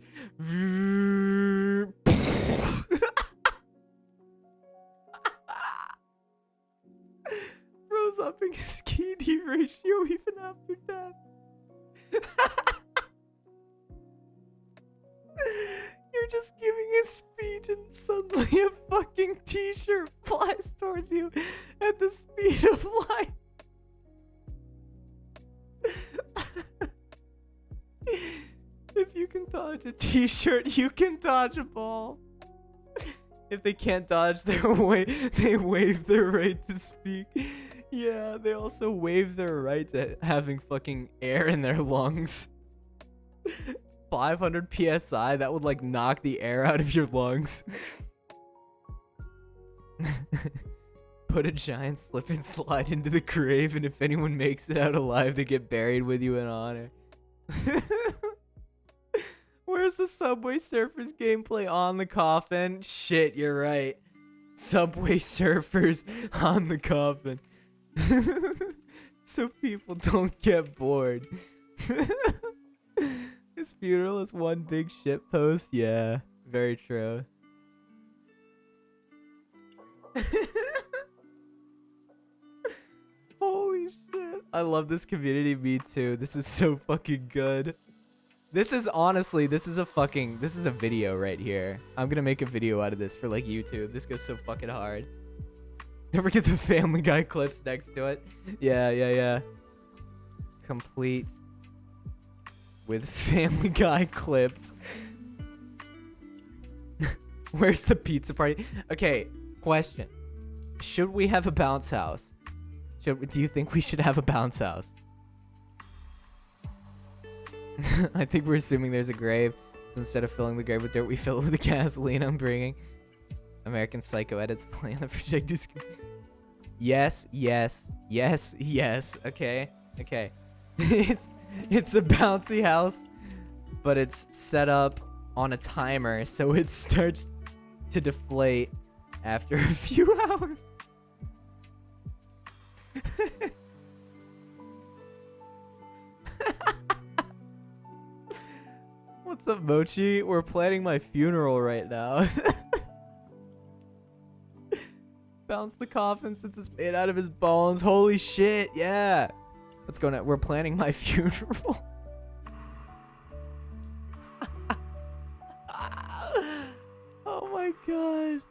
throws up in his KD ratio even after death. You're just giving a speech and suddenly a fucking t-shirt flies towards you at the speed of light. If you can dodge a t-shirt, you can dodge a ball. If they can't dodge their way, they waive their right to speak. Yeah, they also waive their right to having fucking air in their lungs. 500 psi, that would like knock the air out of your lungs. Put a giant slip and slide into the grave, and if anyone makes it out alive, they get buried with you in honor. Where's the Subway Surfers gameplay on the coffin? Shit, you're right. Subway Surfers on the coffin. So people don't get bored. His funeral is one big shit post. Yeah, very true. Holy shit. I love this community, me too. This is so fucking good. This is honestly, this is a video right here. I'm gonna make a video out of this for like YouTube. This goes so fucking hard. Don't forget the Family Guy clips next to it. Yeah. Complete with Family Guy clips. Where's the pizza party? Okay, question. Should we have a bounce house? Do you think we should have a bounce house? I think we're assuming there's a grave. So instead of filling the grave with dirt, we fill it with the gasoline I'm bringing. American Psycho edits play on the projector screen. Yes. Okay. It's a bouncy house, but it's set up on a timer, so it starts to deflate after a few hours. What's up, Mochi? We're planning my funeral right now. Bounce the coffin since it's made out of his bones. Holy shit, yeah. What's going on? We're planning my funeral. Oh my god.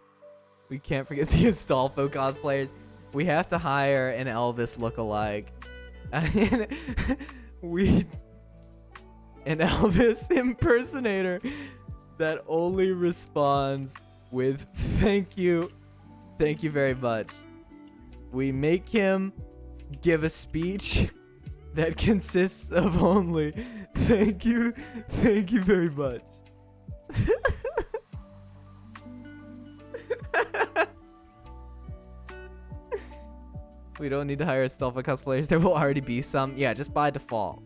We can't forget the Astolfo cosplayers. We have to hire an Elvis lookalike. An Elvis impersonator that only responds with thank you very much. We make him give a speech that consists of only. Thank you very much. We don't need to hire Stolfa cosplayers. There will already be some. Yeah, just by default.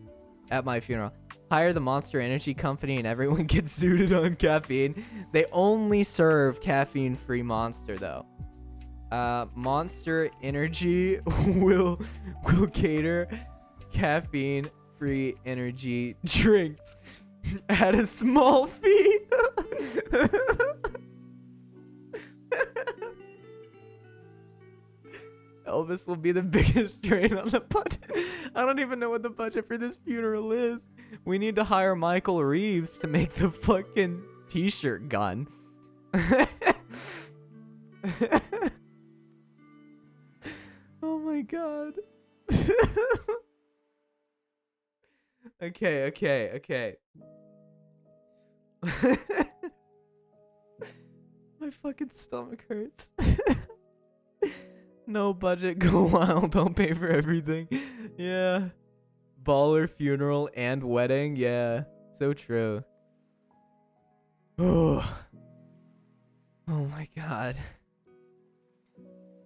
At my funeral. Hire the Monster Energy Company and everyone gets zooted on caffeine. They only serve caffeine-free Monster, though. Monster Energy will cater caffeine-free energy drinks at a small fee. Elvis will be the biggest drain on the budget. I don't even know what the budget for this funeral is. We need to hire Michael Reeves to make the fucking t-shirt gun. Oh my god. Okay. My fucking stomach hurts. No budget, go wild, I'll pay for everything. Yeah. Baller funeral and wedding, yeah. So true. Oh my god.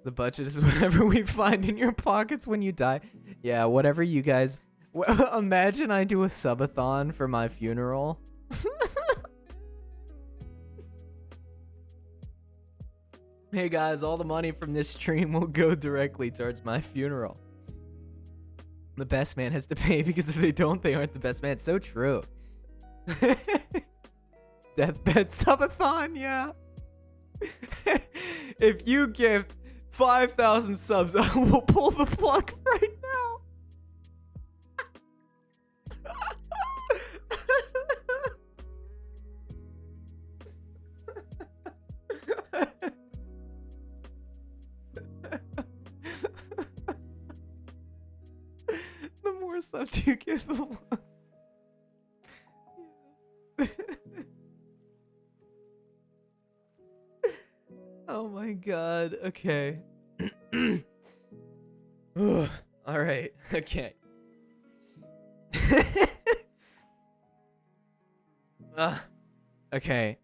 The budget is whatever we find in your pockets when you die. Yeah, whatever you guys... Imagine I do a subathon for my funeral. Hey guys, all the money from this stream will go directly towards my funeral. The best man has to pay because if they don't, they aren't the best man. So true. Deathbed subathon, yeah. If you gift 5,000 subs, I will pull the plug right now. The more subs you give, the more. Yeah. Oh my god. Okay. All right. Okay. Okay.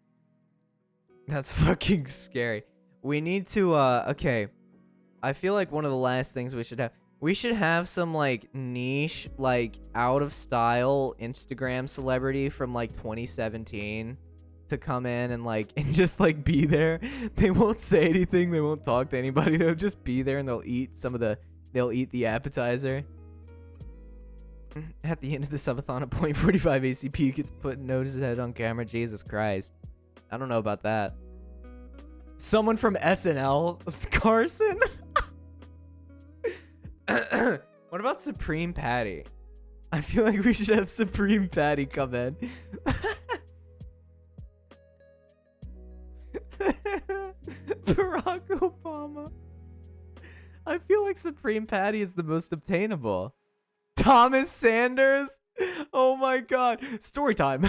That's fucking scary. We need to okay. I feel like one of the last things we should have some like niche, like out of style Instagram celebrity from like 2017 to come in and like and just like be there. They won't say anything, they won't talk to anybody, they'll just be there and they'll eat the appetizer. At the end of the subathon, a .45 ACP gets put in Notice's head on camera. Jesus Christ. I don't know about that. Someone from SNL? Carson? What about Supreme Patty? I feel like we should have Supreme Patty come in. Barack Obama. I feel like Supreme Patty is the most obtainable. Thomas Sanders? Oh my god. Story time.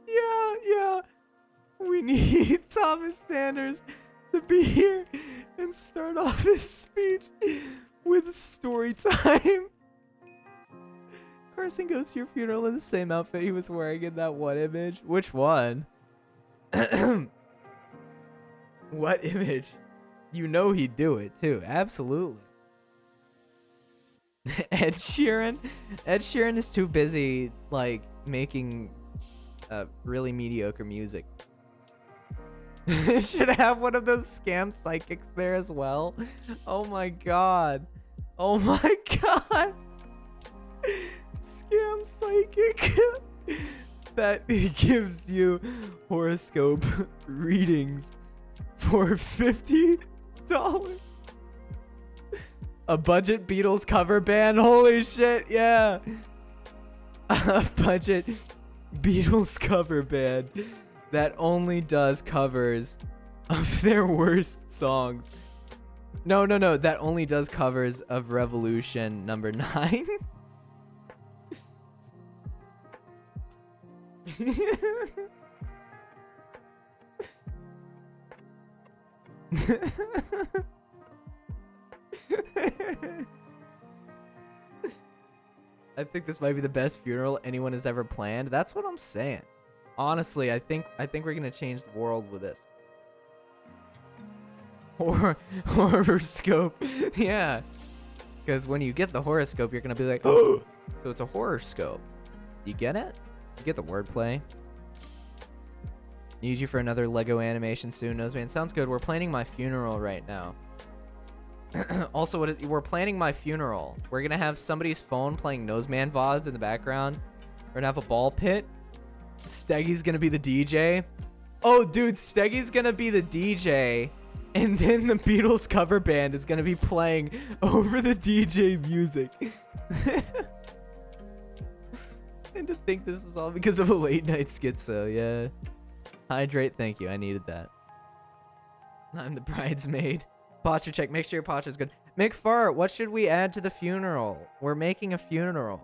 Yeah. We need Thomas Sanders to be here and start off his speech with story time. Carson goes to your funeral in the same outfit he was wearing in that one image. Which one? What image? You know he'd do it too. Absolutely. Ed Sheeran is too busy like making really mediocre music. Should have one of those scam psychics there as well. Oh my god. Oh my god. Scam psychic. That gives you horoscope readings for $50. A budget Beatles cover band. Holy shit, yeah. A budget Beatles cover band that only does covers of their worst songs. No, that only does covers of Revolution number 9. I think this might be the best funeral anyone has ever planned. That's what I'm saying. Honestly, I think we're gonna change the world with this. Horoscope. Yeah. Because when you get the horoscope, you're gonna be like, oh, so it's a horoscope. You get it? You get the wordplay? Need you for another Lego animation soon, Noseman. Sounds good. We're planning my funeral right now. Also, we're planning my funeral. We're gonna have somebody's phone playing Noseman VODs in the background. We're gonna have a ball pit. Steggy's gonna be the DJ. Oh, dude, Steggy's gonna be the DJ. And then the Beatles cover band is gonna be playing over the DJ music. And to think this was all because of a late night schizo, yeah. Hydrate, thank you. I needed that. I'm the bridesmaid. Posture check. Make sure your posture is good. McFart, what should we add to the funeral? We're making a funeral.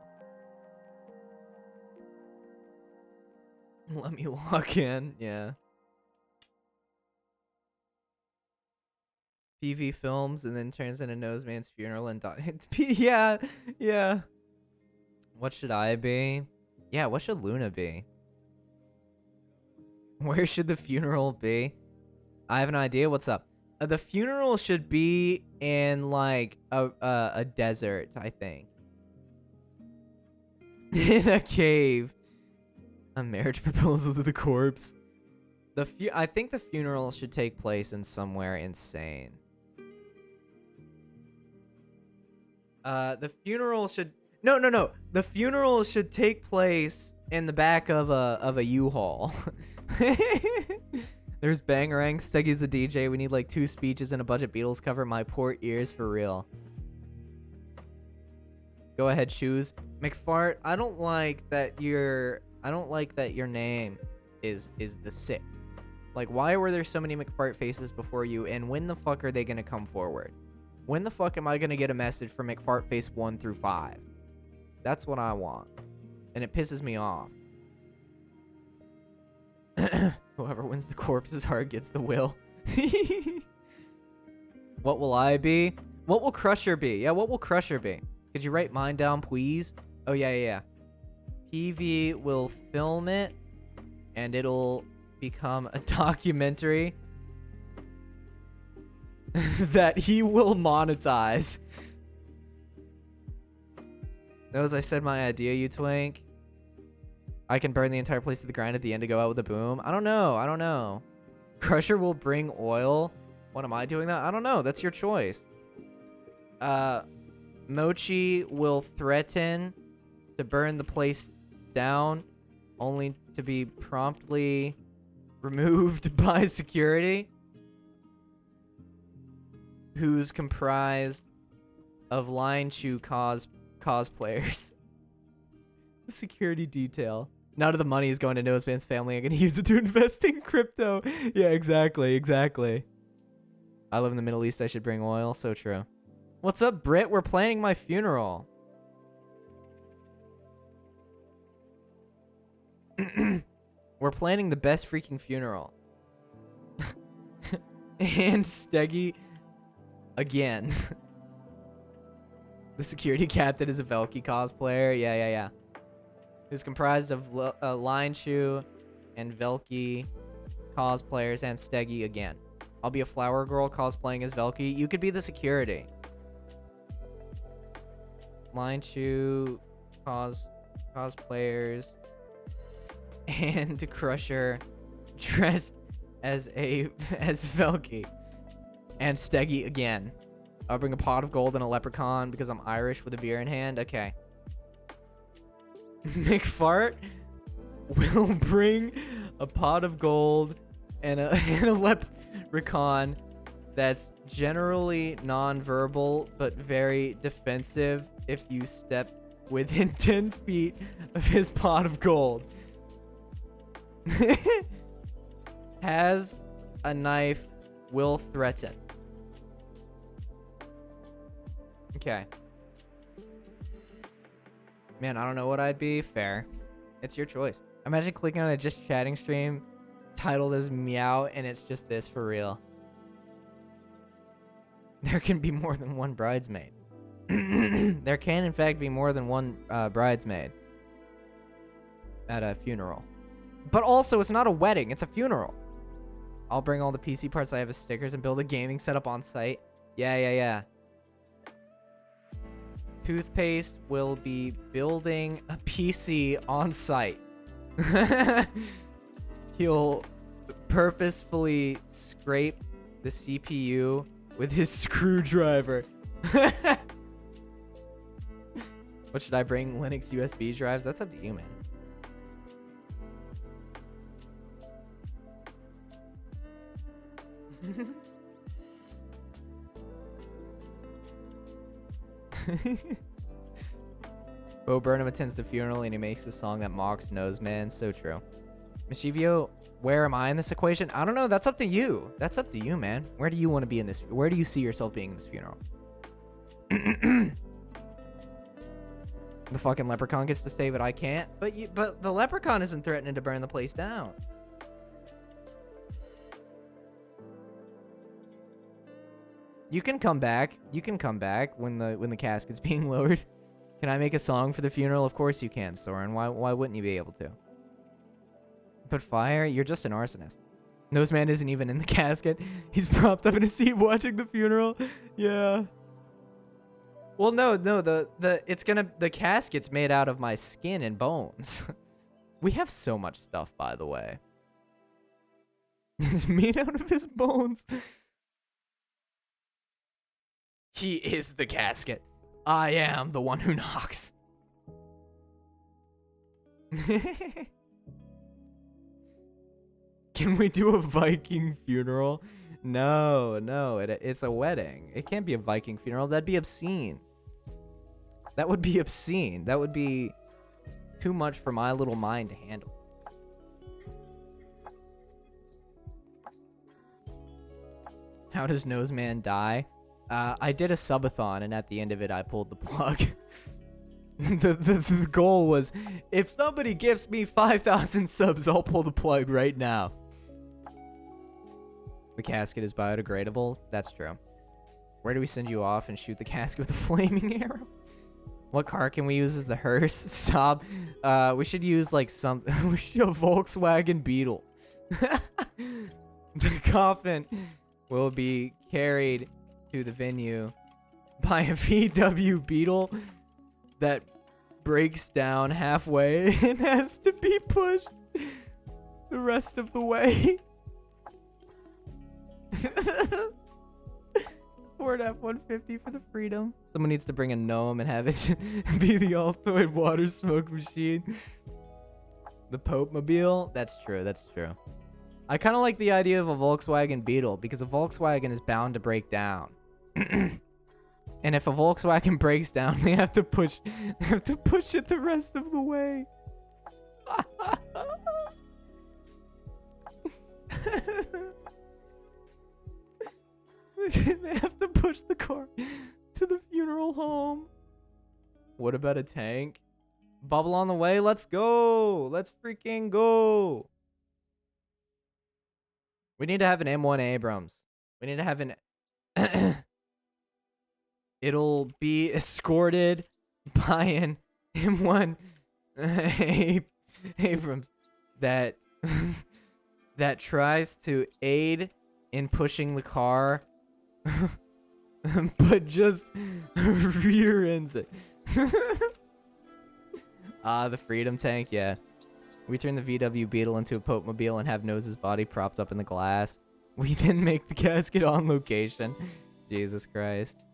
Let me lock in. Yeah. PV films and then turns into Noseman's funeral and yeah, yeah. What should I be? Yeah, what should Luna be? Where should the funeral be? I have an idea. What's up? The funeral should be in like a desert, I think. In a cave. A marriage proposal to the corpse. I think the funeral should take place in somewhere insane. The funeral should no. The funeral should take place in the back of a U-Haul. There's Bangarang. Steggy's a DJ. We need like 2 speeches and a budget Beatles cover. My poor ears for real. Go ahead, choose. McFart, I don't like that your name is the 6th. Like, why were there so many McFart faces before you, and when the fuck are they gonna come forward? When the fuck am I gonna get a message from McFart face 1 through 5? That's what I want. And it pisses me off. Whoever wins the corpse's heart gets the will. What will I be? What will Crusher be? Yeah, what will Crusher be? Could you write mine down, please? Oh, yeah. PV will film it, and it'll become a documentary that he will monetize. Knows I said my idea, you twink. I can burn the entire place to the ground at the end to go out with a boom. I don't know. Crusher will bring oil. What am I doing that? I don't know. That's your choice. Mochi will threaten to burn the place down, only to be promptly removed by security, who's comprised of Lion Chew cosplayers. The security detail. None of the money is going to Noseman's family. I'm going to use it to invest in crypto. Yeah, exactly. I live in the Middle East. I should bring oil. So true. What's up, Britt? We're planning my funeral. We're planning the best freaking funeral. And Steggy again. The security captain is a Velky cosplayer. Yeah. Who's comprised of Lion Chew and Velky cosplayers and Steggy again. I'll be a flower girl cosplaying as Velky. You could be the security. Lion Chew cosplayers and Crusher dressed as Velky and Steggy again. I'll bring a pot of gold and a leprechaun because I'm Irish with a beer in hand. Okay. McFart will bring a pot of gold and a leprechaun that's generally non-verbal but very defensive if you step within 10 feet of his pot of gold. Has a knife, will threaten. Okay. Man, I don't know what I'd be. Fair. It's your choice. Imagine clicking on a just chatting stream titled as MEOW and it's just this for real. There can be more than one bridesmaid. There can, in fact, be more than one bridesmaid at a funeral. But also, it's not a wedding. It's a funeral. I'll bring all the PC parts I have as stickers and build a gaming setup on site. Yeah. Toothpaste will be building a PC on site. He'll purposefully scrape the CPU with his screwdriver. What should I bring? Linux USB drives? That's up to you, man. Bo Burnham attends the funeral and he makes a song that mocks Noseman. So true. Mischivio, where am I in this equation? I don't know. That's up to you. That's up to you, man. Where do you want to be in this? Where do you see yourself being in this funeral? The fucking leprechaun gets to stay, but I can't. But the leprechaun isn't threatening to burn the place down. You can come back. You can come back when the casket's being lowered. Can I make a song for the funeral? Of course you can, Soren. Why wouldn't you be able to? But fire, you're just an arsonist. Noseman isn't even in the casket. He's propped up in a seat watching the funeral. Yeah. Well, no, the casket's made out of my skin and bones. We have so much stuff, by the way. It's made out of his bones. He is the casket. I am the one who knocks. Can we do a Viking funeral? No, it's a wedding. It can't be a Viking funeral. That'd be obscene. That would be obscene. That would be too much for my little mind to handle. How does Noseman die? I did a subathon, and at the end of it, I pulled the plug. The goal was, if somebody gives me 5,000 subs, I'll pull the plug right now. The casket is biodegradable. That's true. Where do we send you off and shoot the casket with a flaming arrow? What car can we use as the hearse? Sob. We should use like something. We should a Volkswagen Beetle. The coffin will be carried to the venue by a VW Beetle that breaks down halfway and has to be pushed the rest of the way. Ford F-150 for the freedom. Someone needs to bring a gnome and have it be the Altoid water smoke machine. The Pope Mobile. That's true. That's true. I kind of like the idea of a Volkswagen Beetle because a Volkswagen is bound to break down. And if a Volkswagen breaks down, they have to push it the rest of the way. They have to push the car to the funeral home. What about a tank? Bubble on the way. Let's go. Let's freaking go. We need to have an M1 Abrams. We need to have an... It'll be escorted by an M1 Abrams that that tries to aid in pushing the car, but just rear ends it. The Freedom Tank, yeah. We turn the VW Beetle into a Pope Mobile and have Nose's body propped up in the glass. We then make the casket on location. Jesus Christ.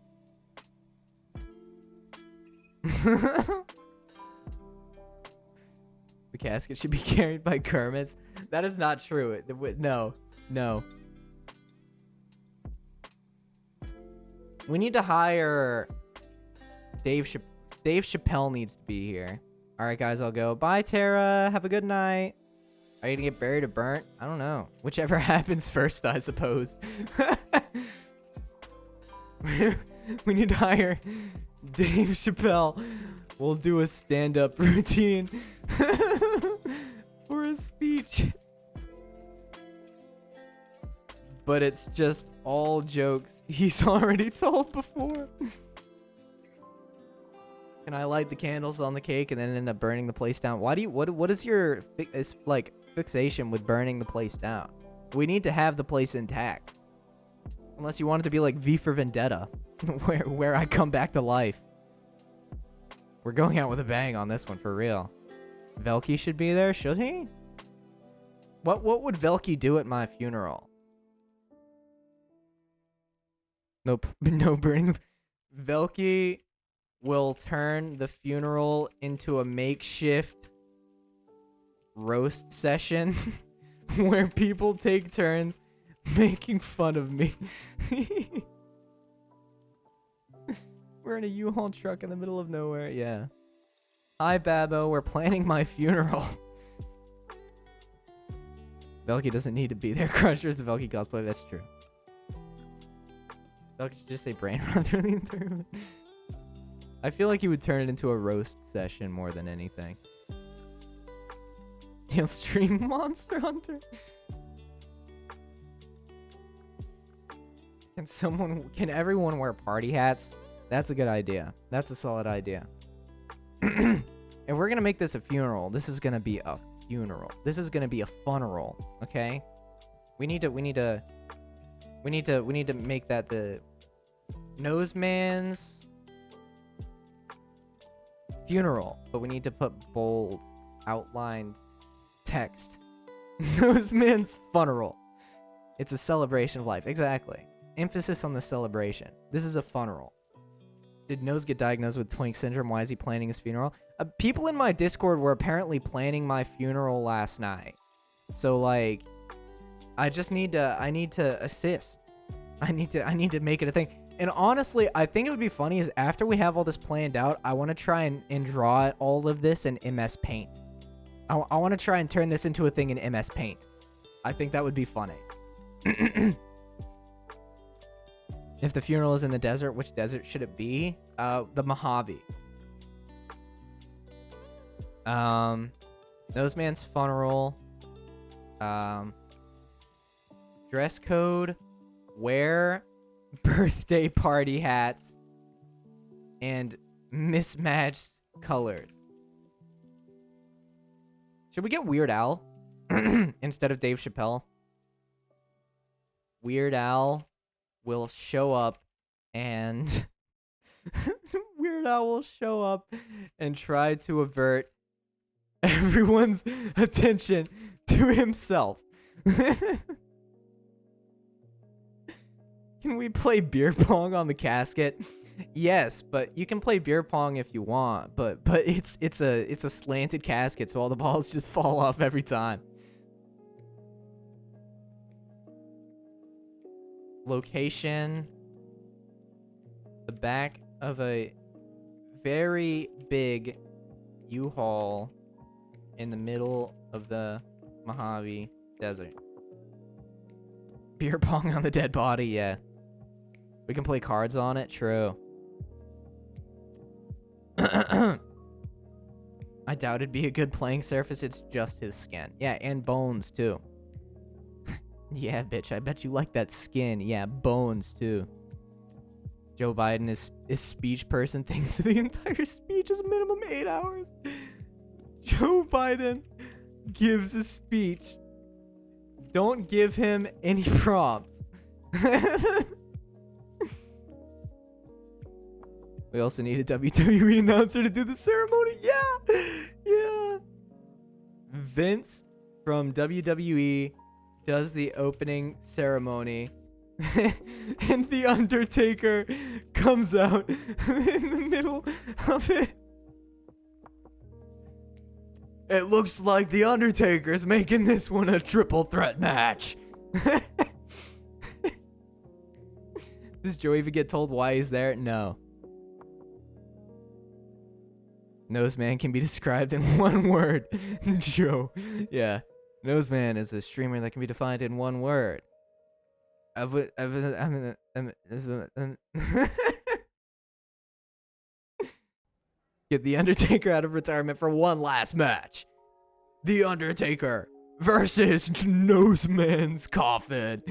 The casket should be carried by Kermits. That is not true. No. We need to hire Dave Chappelle needs to be here. All right, guys, I'll go. Bye, Tara. Have a good night. Are you gonna get buried or burnt? I don't know. Whichever happens first, I suppose. We need to hire Dave Chappelle. We'll do a stand-up routine for a speech. but it's just all jokes he's already told before. Can I light the candles on the cake and then end up burning the place down? Why do you what is your fixation with burning the place down? We need to have the place intact. Unless you want it to be like V for Vendetta, where I come back to life. We're going out with a bang on this one for real. Velky should be there, should he? What would Velky do at my funeral? No burning. Velky will turn the funeral into a makeshift roast session where people take turns making fun of me. We're in a U-Haul truck in the middle of nowhere. Yeah. Hi, Babbo. We're planning my funeral. Velky doesn't need to be there. Crusher's the Velky cosplay. That's true. Velky should just say brain run through the entire. I feel like he would turn it into a roast session more than anything. He'll stream Monster Hunter. Can everyone wear party hats? That's a good idea. That's a solid idea. If we're gonna make this a funeral, this is gonna be a funeral. This is gonna be a funeral, okay? We need to make that the Noseman's funeral, but we need to put bold, outlined text. Noseman's funeral. It's a celebration of life. Exactly. Emphasis on the celebration. This is a funeral. Did Nose get diagnosed with Twink syndrome? Why is he planning his funeral? People in my Discord were apparently planning my funeral last night. So like, I need to assist. I need to make it a thing. And honestly, I think it would be funny is after we have all this planned out, I want to try and draw all of this in MS Paint. I want to try and turn this into a thing in MS Paint. I think that would be funny. If the funeral is in the desert, which desert should it be? The Mojave. Noseman's funeral. Dress code. Wear birthday party hats. And mismatched colors. Should we get Weird Al instead of Dave Chappelle? Weird Al will show up and Weird Al will show up and try to avert everyone's attention to himself. Can we play beer pong on the casket? Yes, but you can play beer pong if you want, but it's a slanted casket, so all the balls just fall off every time. Location: the back of a very big U-Haul in the middle of the Mojave Desert. Beer pong on the dead body, yeah. We can play cards on it, true. I doubt it'd be a good playing surface, it's just his skin. Yeah, and bones, too. Yeah, bitch, I bet you like that skin. Yeah, bones, too. Joe Biden is speech person thinks the entire speech is minimum 8 hours. Joe Biden gives a speech. Don't give him any prompts. We also need a WWE announcer to do the ceremony. Yeah. Yeah. Vince from WWE does the opening ceremony. And the Undertaker comes out in the middle of it. It looks like the Undertaker's making this one a triple threat match. Does Joe even get told why he's there? No. Noseman can be described in one word. Joe. Yeah. Noseman is a streamer that can be defined in one word. Get The Undertaker out of retirement for one last match. The Undertaker versus Noseman's coffin.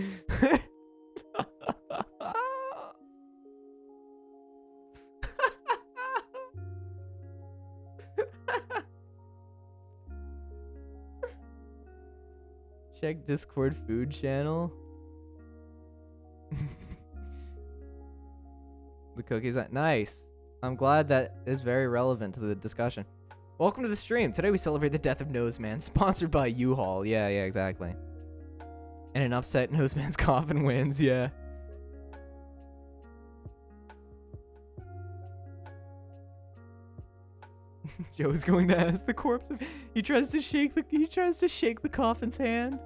Check Discord food channel. The cookies. Nice. I'm glad that is very relevant to the discussion. Welcome to the stream. Today we celebrate the death of Noseman, sponsored by U-Haul. Yeah, exactly. And an upset Noseman's coffin wins, yeah. Joe's going to ask the corpse if he tries to shake the coffin's hand.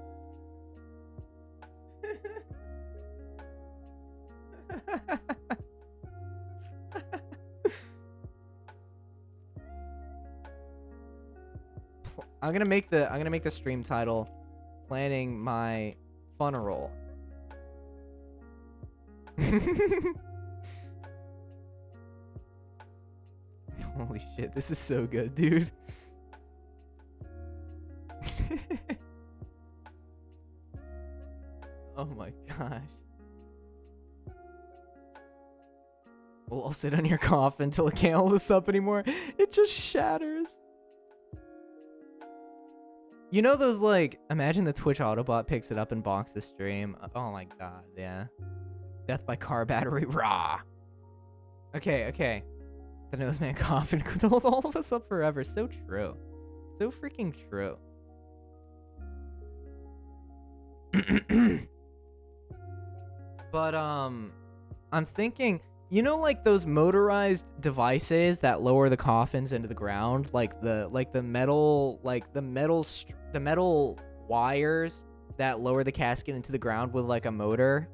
I'm gonna make the stream title planning my funeral. Holy shit, this is so good, dude. Oh my gosh. Well, I'll sit on your coffin until it can't hold us up anymore. It just shatters. You know those, like, imagine the Twitch Autobot picks it up and bonks the stream. Oh my god, yeah. Death by car battery, raw. Okay. The Noseman coffin could hold all of us up forever. So true. So freaking true. But, I'm thinking, you know, like those motorized devices that lower the coffins into the ground, like the metal wires that lower the casket into the ground with like a motor.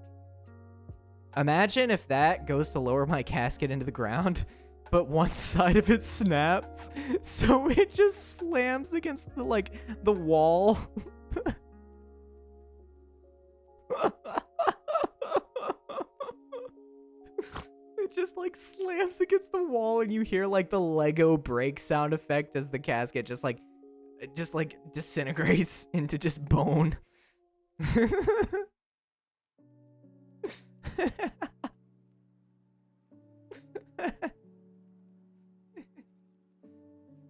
Imagine if that goes to lower my casket into the ground, but one side of it snaps, so it just slams against the wall. It just like slams against the wall, and you hear like the Lego break sound effect as the casket just disintegrates into just bone.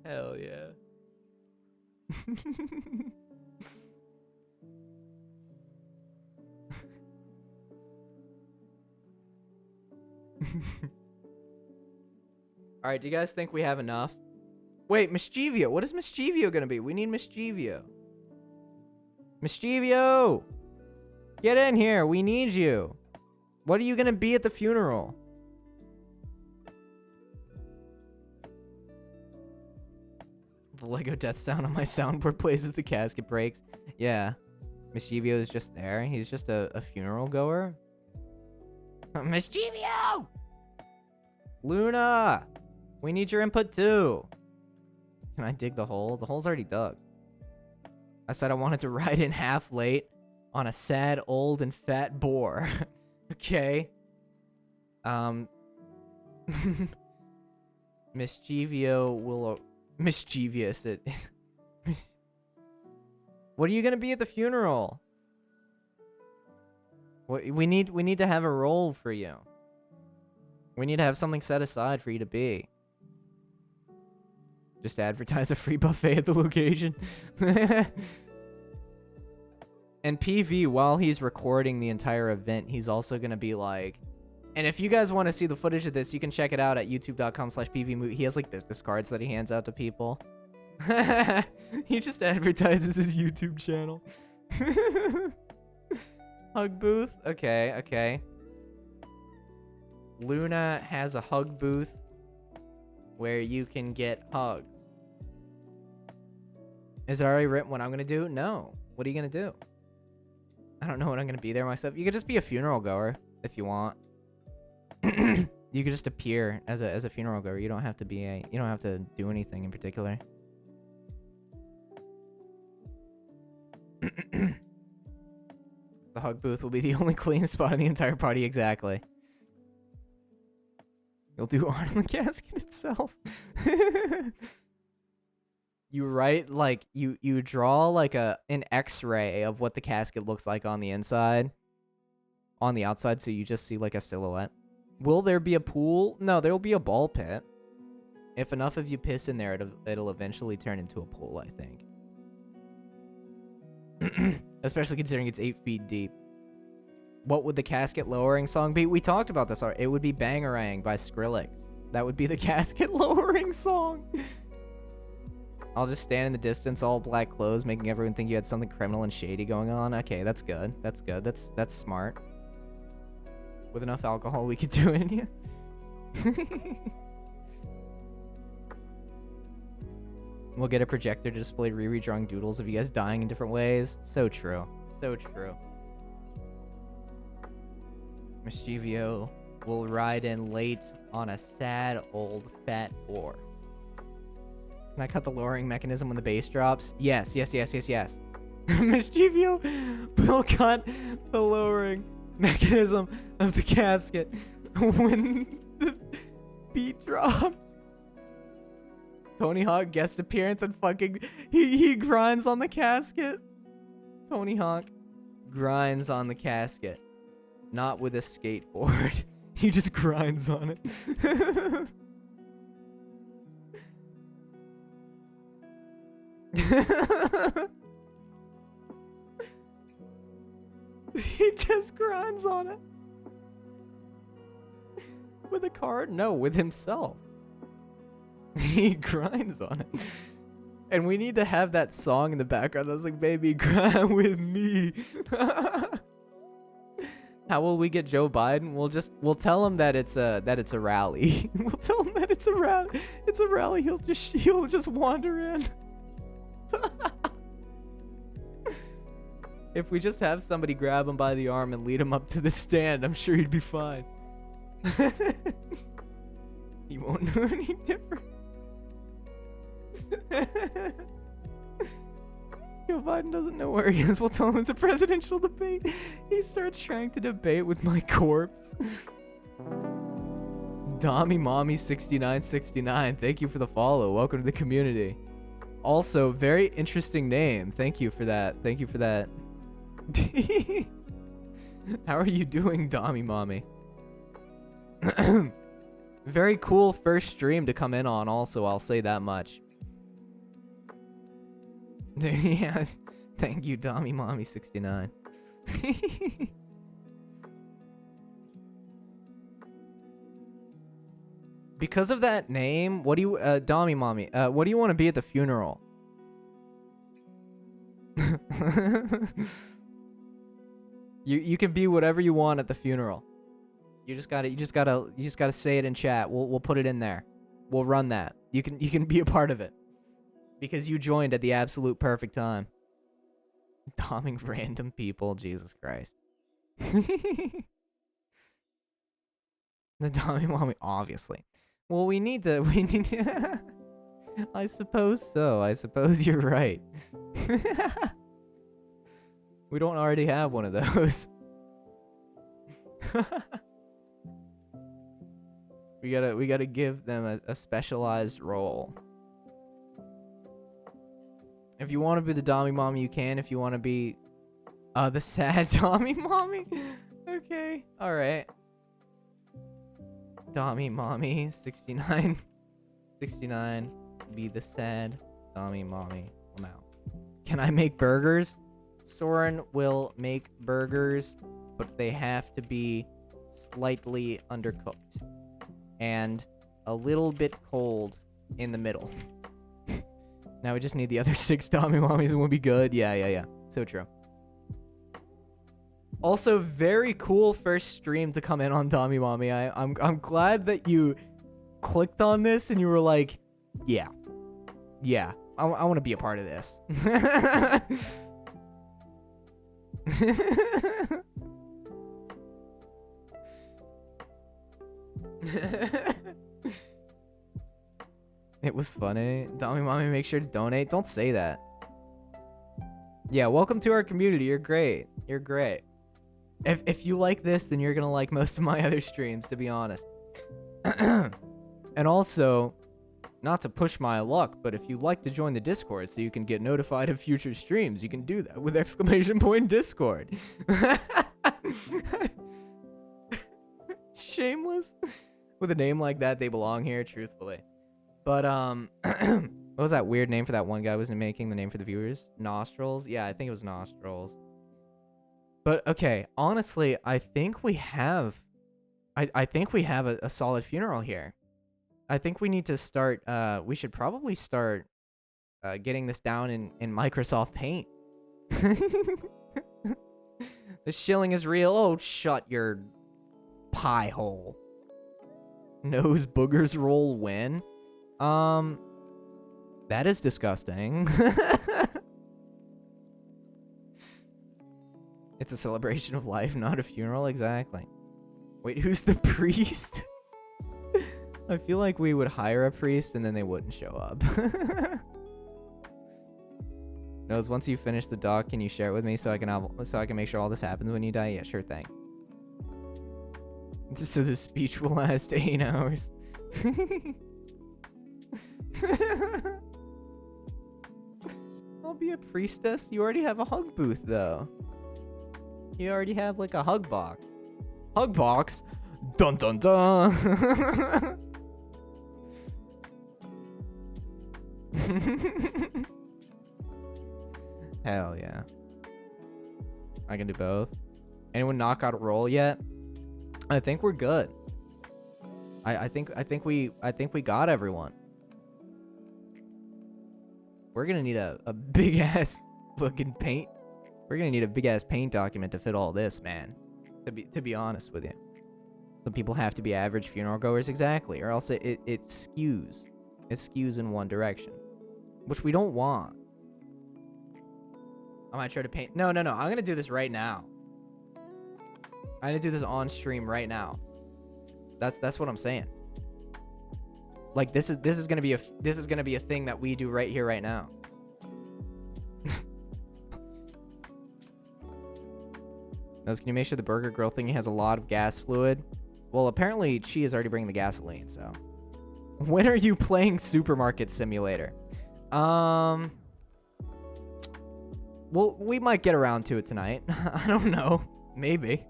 Hell yeah. Alright, do you guys think we have enough? Wait, Mischievio. What is Mischievio gonna be? We need Mischievio. Mischievio! Get in here. We need you. What are you gonna be at the funeral? The Lego death sound on my soundboard plays as the casket breaks. Yeah. Mischievio is just there. He's just a funeral goer. Mischievio! Luna! We need your input too. Can I dig the hole? The hole's already dug. I said I wanted to ride in half late on a sad, old, and fat boar. Okay. Mischievio will... Mischievous. What are you gonna be at the funeral? We need to have a role for you. We need to have something set aside for you to be. Just advertise a free buffet at the location. And PV, while he's recording the entire event, he's also gonna be like... And if you guys want to see the footage of this, you can check it out at youtube.com/pvmovie. He has like business cards that he hands out to people. He just advertises his YouTube channel. Hug booth? Okay. Luna has a hug booth where you can get hugs. Is it already written what I'm gonna do? No. What are you gonna do? I don't know what I'm gonna be there myself. You could just be a funeral goer if you want. You could just appear as a funeral goer. You don't have to do anything in particular. The hug booth will be the only clean spot in the entire party. Exactly. You'll do art on the casket itself. You write like you draw like an X-ray of what the casket looks like on the inside, on the outside, so you just see like a silhouette. Will there be a pool? No, there will be a ball pit. If enough of you piss in there, it'll eventually turn into a pool, I think. Especially considering it's 8 feet deep. What would the casket lowering song be? We talked about this already. It would be Bangarang by Skrillex. That would be the casket lowering song. I'll just stand in the distance, all black clothes, making everyone think you had something criminal and shady going on. Okay, that's good. That's good. That's smart. With enough alcohol, we could do it. Yeah. We'll get a projector to display Riri drawing doodles of you guys dying in different ways. So true. So true. Mischievio will ride in late on a sad old fat whore. Can I cut the lowering mechanism when the bass drops? Yes. Mischievio will cut the lowering mechanism of the casket when the beat drops. Tony Hawk guest appearance and fucking he grinds on the casket. Tony Hawk grinds on the casket. Not with a skateboard. He just grinds on it. He just grinds on it. With a card? No, with himself. He grinds on it. And we need to have that song in the background that's like, baby, grind with me. How will we get Joe Biden? We'll tell him that it's a rally. We'll tell him that it's a rally. It's a rally. He'll just wander in. If we just have somebody grab him by the arm and lead him up to the stand, I'm sure he'd be fine. He won't know any different. Joe Biden doesn't know where he is. We'll tell him it's a presidential debate. He starts trying to debate with my corpse. Dommy Mommy 6969. Thank you for the follow. Welcome to the community. Also, very interesting name. Thank you for that. Thank you for that. How are you doing, Dommy Mommy? Very cool first stream to come in on also, I'll say that much. Yeah, thank you, Dommy Mommy 69. Because of that name, what do you, Dommy Mommy, what do you want to be at the funeral? You can be whatever you want at the funeral. You just gotta say it in chat. We'll put it in there. We'll run that. You can be a part of it. Because you joined at the absolute perfect time. Doming random people, Jesus Christ. The Dommy Mommy, obviously. Well, we need to. I suppose so. I suppose you're right. We don't already have one of those. We gotta give them a specialized role. If you want to be the Dommy Mommy, you can. If you want to be the sad Dommy Mommy, okay, all right. Dommy Mommy 69, be the sad Dommy Mommy. I'm out. Can I make burgers? Soren will make burgers, but they have to be slightly undercooked and a little bit cold in the middle. Now we just need the other 6 Dommy Mommies and we'll be good. Yeah. So true. Also, very cool first stream to come in on Dommy Mommy. I'm glad that you clicked on this and you were like, yeah. I want to be a part of this. It was funny. Dommy Mommy, make sure to donate. Don't say that. Yeah, welcome to our community. You're great. You're great. If you like this, then you're gonna like most of my other streams, to be honest. And also, not to push my luck, but if you'd like to join the Discord so you can get notified of future streams, you can do that with !Discord. Shameless. With a name like that, they belong here, truthfully. But, What was that weird name for that one guy was making the name for the viewers? Nostrils? Yeah, I think it was Nostrils. But okay, honestly, I think we have I think we have a solid funeral here. I think we need to start we should probably start getting this down in Microsoft Paint. The shilling is real. Oh, shut your pie hole. Nose boogers roll when? That is disgusting. It's a celebration of life, not a funeral. Exactly. Wait, who's the priest? I feel like we would hire a priest and then they wouldn't show up. Nose, once you finish the doc, can you share it with me so I can make sure all this happens when you die? Yeah, sure thing. So the speech will last 8 hours. I'll be a priestess. You already have a hug booth, though. You already have, like, a hug box. Hug box? Dun dun dun! Hell yeah. I can do both. Anyone knock out a roll yet? I think we're good. I think we got everyone. We're gonna need a big ass fucking paint. We're gonna need a big ass paint document to fit all this, man. To be honest with you. Some people have to be average funeral goers, exactly, or else it skews. It skews in one direction, which we don't want. I might try to paint. No. I'm gonna do this right now. I'm gonna do this on stream right now. That's what I'm saying. Like this is gonna be a thing that we do right here, right now. Nose, can you make sure the burger grill thingy has a lot of gas fluid? Well, apparently she is already bringing the gasoline, so. When are you playing Supermarket Simulator? Well, we might get around to it tonight. I don't know. Maybe.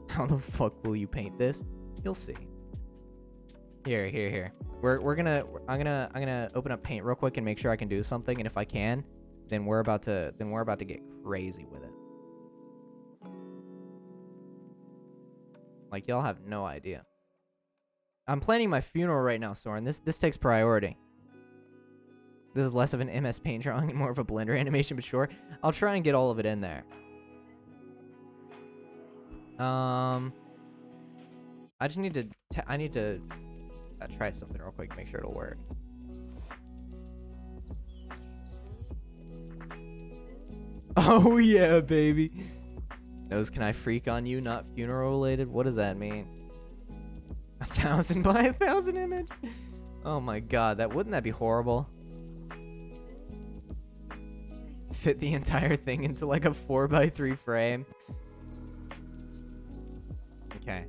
How the fuck will you paint this? You'll see. Here. I'm gonna open up paint real quick and make sure I can do something, and if I can, then we're about to get crazy with it. Like, y'all have no idea. I'm planning my funeral right now, Soren. This takes priority. This is less of an MS Paint drawing and more of a Blender animation, but sure. I'll try and get all of it in there. I just need to try something real quick to make sure it'll work. Oh yeah, baby. Nose, can I freak on you? Not funeral related? What does that mean? 1,000 by 1,000 image? Oh my god, wouldn't that be horrible? Fit the entire thing into like a 4x3 frame. Okay.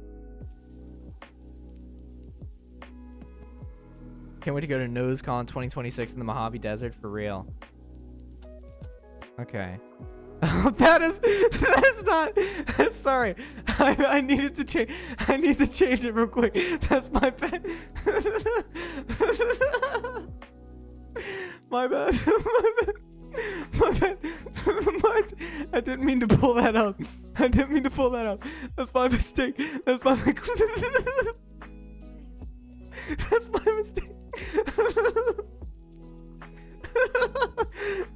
Can't wait to go to NoseCon 2026 in the Mojave Desert for real. Okay. that is not. Sorry, I needed to change. I need to change it real quick. That's my bad. My bad. My bad. I didn't mean to pull that up. That's my mistake. That's my mistake.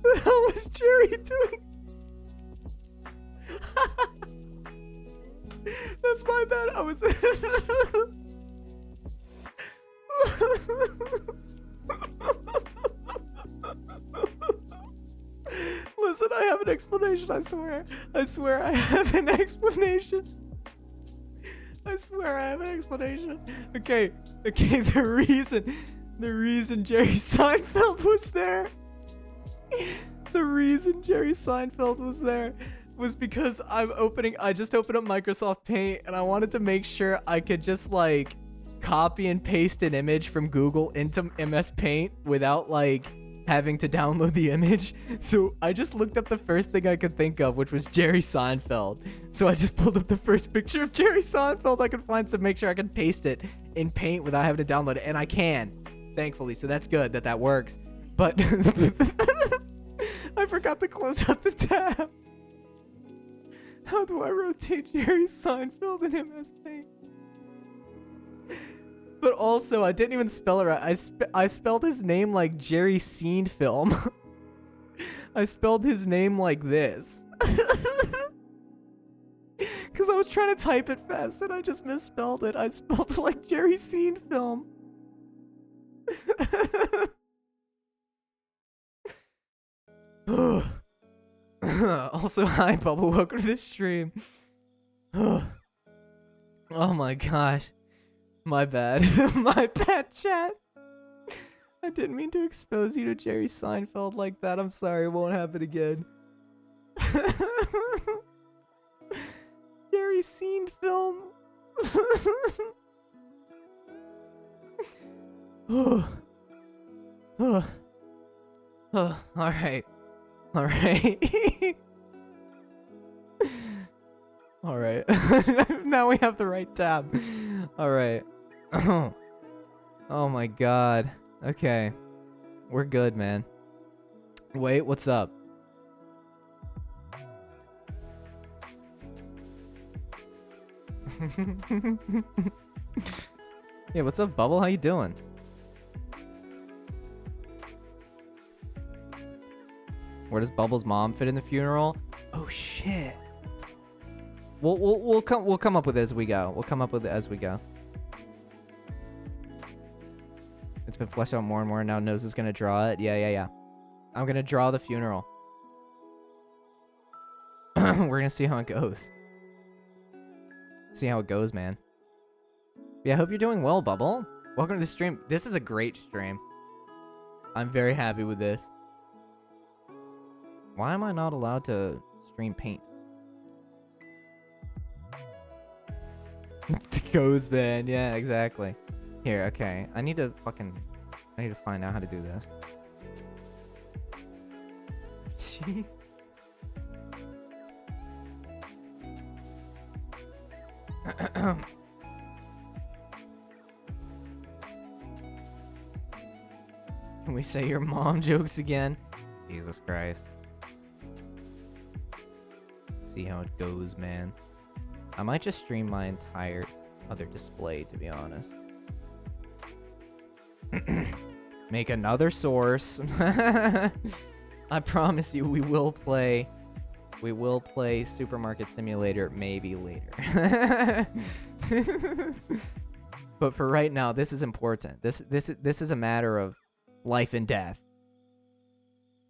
The hell was Jerry doing? That's my bad. I was. Listen, I have an explanation. I swear I have an explanation. Okay. The reason Jerry Seinfeld was there. Was because I just opened up Microsoft Paint and I wanted to make sure I could just like copy and paste an image from Google into MS Paint without like having to download the image. So I just looked up the first thing I could think of, which was Jerry Seinfeld. So I just pulled up the first picture of Jerry Seinfeld I could find to make sure I could paste it in Paint without having to download it. And I can. Thankfully, so that's good that that works. But I forgot to close out the tab. How do I rotate Jerry Seinfeld and him as Payne? But also, I didn't even spell it right. I spelled his name like Jerry Seinfeld. I spelled his name like this. Because I was trying to type it fast and I just misspelled it. I spelled it like Jerry Seinfeld. Also, hi, Bubble. Welcome to the stream. Oh my gosh. My bad. My bad, chat. I didn't mean to expose you to Jerry Seinfeld like that. I'm sorry. It won't happen again. Jerry Seinfeld. Alright. Alright. Alright. Now we have the right tab. Alright. Oh my god. Okay. We're good, man. Wait, what's up? Yeah, what's up, Bubble? How you doing? Where does Bubble's mom fit in the funeral? Oh shit. We'll come up with it as we go. We'll come up with it as we go. It's been fleshed out more and more, and now Nose is gonna draw it. Yeah. I'm gonna draw the funeral. We're gonna see how it goes. See how it goes, man. Yeah, I hope you're doing well, Bubble. Welcome to the stream. This is a great stream. I'm very happy with this. Why am I not allowed to stream paint? It goes, man. Yeah, exactly. Here, okay. I need to find out how to do this. Can we say your mom jokes again? Jesus Christ. See how it goes, man. I might just stream my entire other display, to be honest. Make another source. I promise you we will play Supermarket Simulator maybe later. But for right now, this is important. This is a matter of life and death.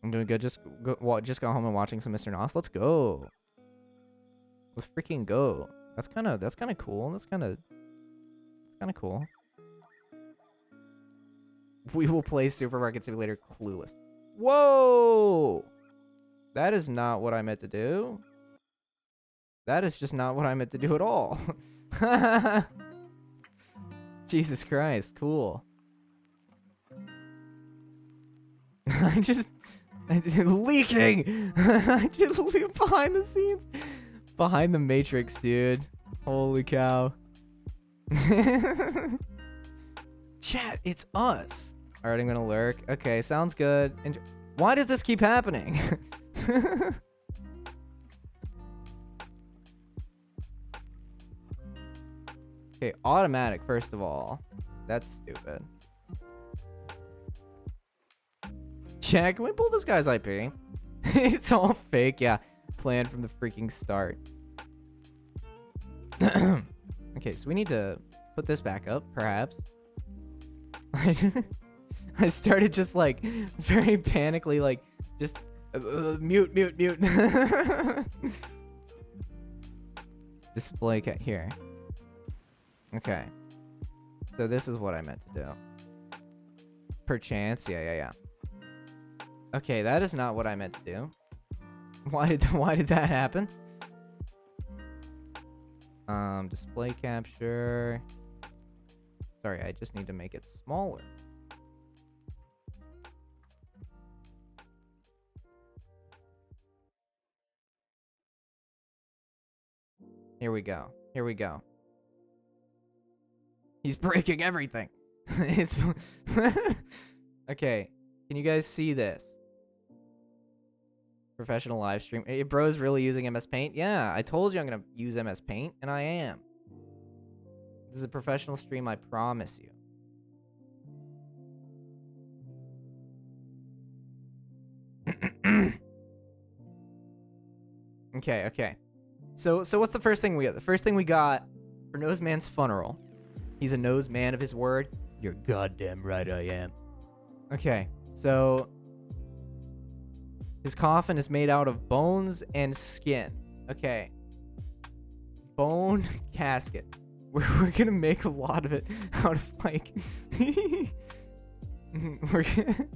I'm doing good. Just go home and watching some Mr. Nos. Let's go. Let's freaking go. That's kind of cool. That's kind of cool. We will play Supermarket Simulator clueless. Whoa! That is not what I meant to do. That is just not what I meant to do at all. Jesus Christ, cool. I just leaking. I just leak behind the scenes. Behind the Matrix, dude. Holy cow. Chat, it's us. Alright, I'm gonna lurk. Okay, sounds good. Why does this keep happening? Okay, automatic, first of all. That's stupid. Chat, can we pull this guy's IP? It's all fake, yeah. Planned from the freaking start. Okay, so we need to put this back up, perhaps. I started just like very panically, like just mute. Display cat here. Okay, so this is what I meant to do. Perchance, yeah. Okay, that is not what I meant to do. Why did that happen? Display capture. Sorry, I just need to make it smaller. Here we go. He's breaking everything. It's okay. Can you guys see this? Professional live stream. Hey, bro's really using MS Paint? Yeah, I told you I'm gonna use MS Paint, and I am. This is a professional stream, I promise you. Okay. So what's the first thing we got? The first thing we got for Noseman's funeral. He's a nose man of his word. You're goddamn right I am. Okay, so his coffin is made out of bones and skin. Okay. Bone casket. We're gonna make a lot of it out of like we're gonna...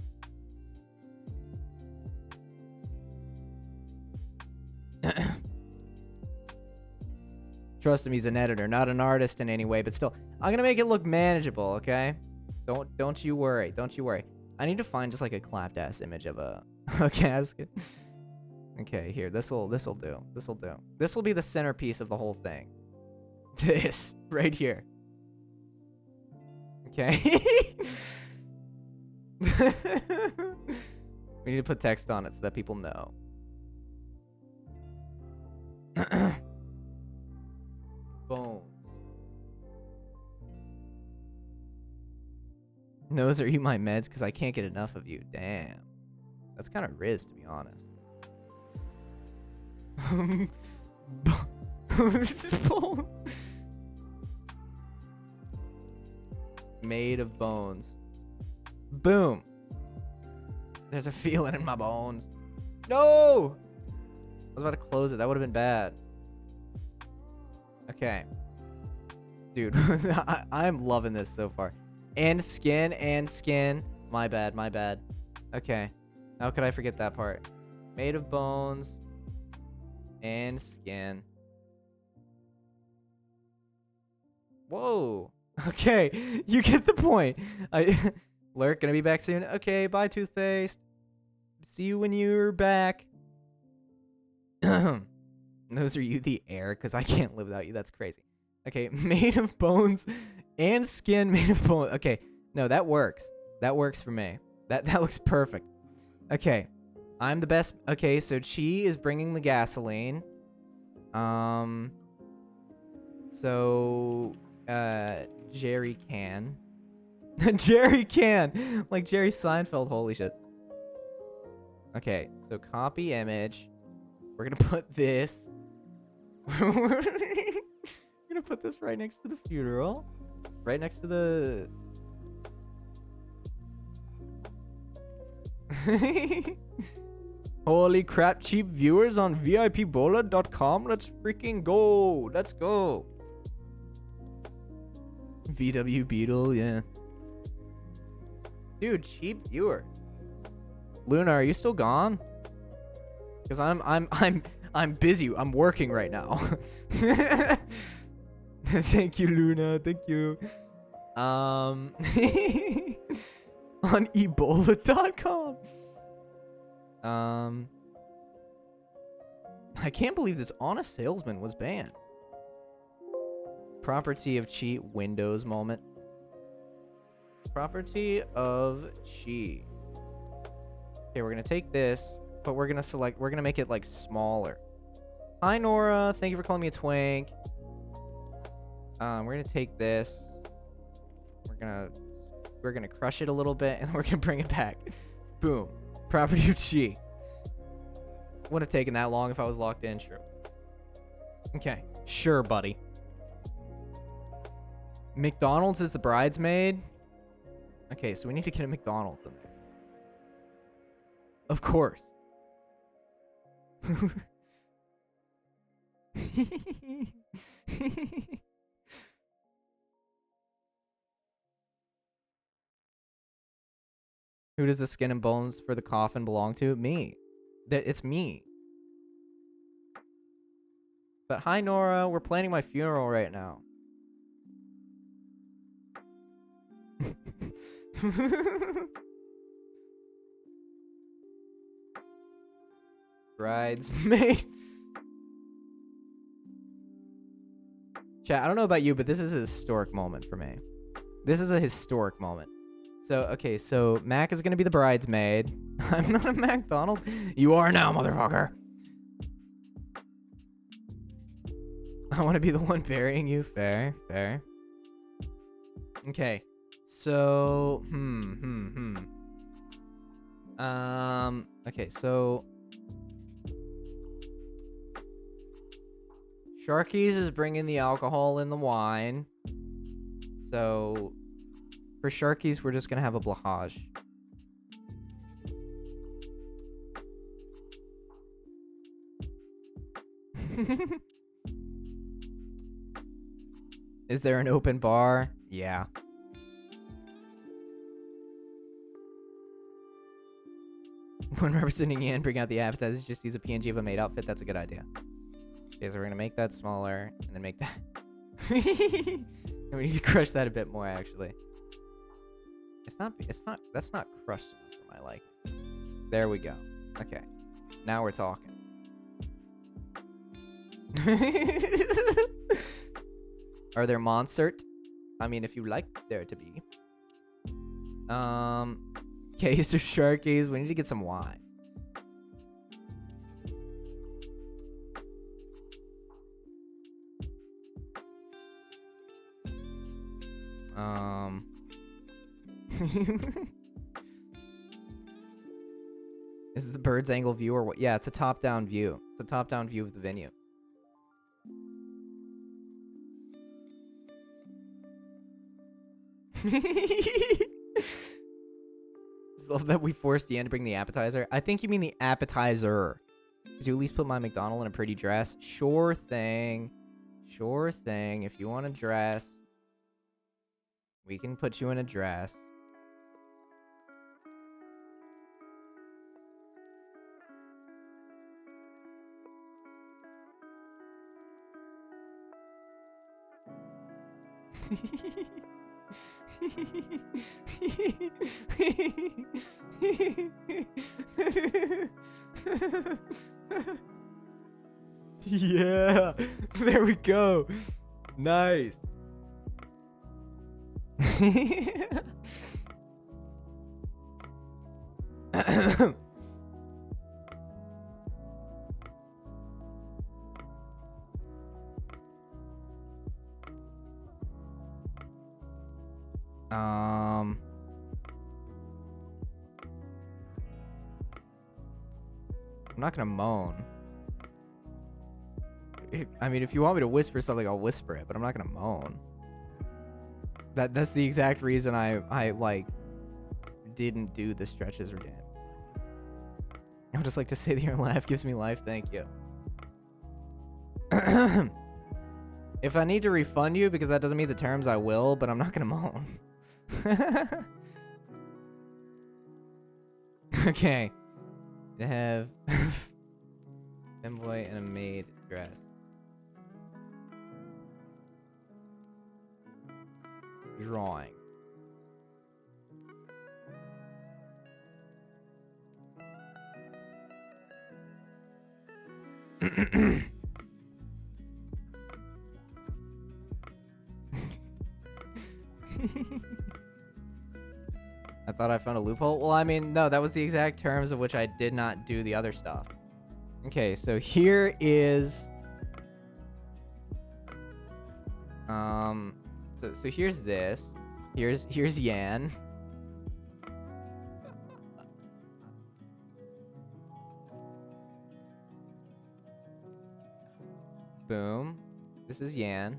Trust him, he's an editor, not an artist in any way, but still, I'm gonna make it look manageable, okay? Don't you worry, don't you worry. I need to find just like a clapped ass image of a casket. Okay, here, this'll do. This will be the centerpiece of the whole thing. This right here. Okay. We need to put text on it so that people know. Bones. Nose, are you my meds? Because I can't get enough of you. Damn. That's kind of Riz, to be honest. Bones. Made of bones. Boom. There's a feeling in my bones. No! I was about to close it. That would have been bad. Okay. Dude, I'm loving this so far. And skin. My bad. Okay. How could I forget that part? Made of bones and skin. Whoa. Okay. You get the point. Lurk, gonna be back soon. Okay, bye, toothpaste. See you when you're back. Those are you the air, because I can't live without you. That's crazy. Okay, made of bones and skin made of bone. Okay, no, that works. That works for me. That looks perfect. Okay, I'm the best. Okay, so Chi is bringing the gasoline. So, Jerry can. Jerry can! Like Jerry Seinfeld, holy shit. Okay, so copy image. We're gonna put this. We're gonna put this right next to the funeral. Right next to the... Holy crap, cheap viewers on VIPBola.com. Let's freaking go. Let's go. VW Beetle, yeah. Dude, cheap viewer. Luna, are you still gone? Because I'm busy. I'm working right now. Thank you, Luna. Thank you. On ebola.com. I can't believe this honest salesman was banned. Property of Chi Windows moment. Property of Chi. Okay, we're gonna take this, but we're gonna make it like smaller. Hi Nora, thank you for calling me a twink. We're gonna take this. We're gonna crush it a little bit, and we're gonna bring it back. Boom. Property of Chi. Wouldn't have taken that long if I was locked in, sure. Okay, sure, buddy. McDonald's is the bridesmaid. Okay, so we need to get a McDonald's in there. Of course. Who does the skin and bones for the coffin belong to? Me. It's me. But hi, Nora. We're planning my funeral right now. Bridesmaid. Chat, I don't know about you, but this is a historic moment for me. This is a historic moment. So, okay, so Mac is gonna be the bridesmaid. I'm not a McDonald. You are now, motherfucker. I want to be the one burying you. Fair, fair. Okay, so, okay, so Sharky's is bringing the alcohol and the wine. So for Sharky's, we're just gonna have a blahage. Is there an open bar? Yeah. When representing Yan, bring out the appetizers. Just use a PNG of a maid outfit. That's a good idea. Okay, so we're gonna make that smaller and then make that. And we need to crush that a bit more, actually. That's not crushed enough for my liking. There we go. Okay. Now we're talking. Are there Monsert? I mean, if you like there to be. Case of Sharkies. We need to get some wine. Is this the bird's angle view or what? Yeah, it's a top-down view. It's a top-down view of the venue. Just love that we forced Yan to bring the appetizer. I think you mean the appetizer. Could you at least put my McDonald in a pretty dress? Sure thing. Sure thing. If you want a dress, we can put you in a dress. Yeah, there we go. Nice. I'm not gonna moan. I mean, if you want me to whisper something, I'll whisper it, but I'm not gonna moan. That's the exact reason I like didn't do the stretches again. I would just like to say that your laugh gives me life. Thank you. If I need to refund you because that doesn't meet the terms, I will, but I'm not gonna moan. Okay. To have envoy and a maid dress. Drawing. I thought I found a loophole. Well, I mean, no, that was the exact terms of which I did not do the other stuff. Okay, so here is so here's this. Here's Yan. Boom. This is Yan.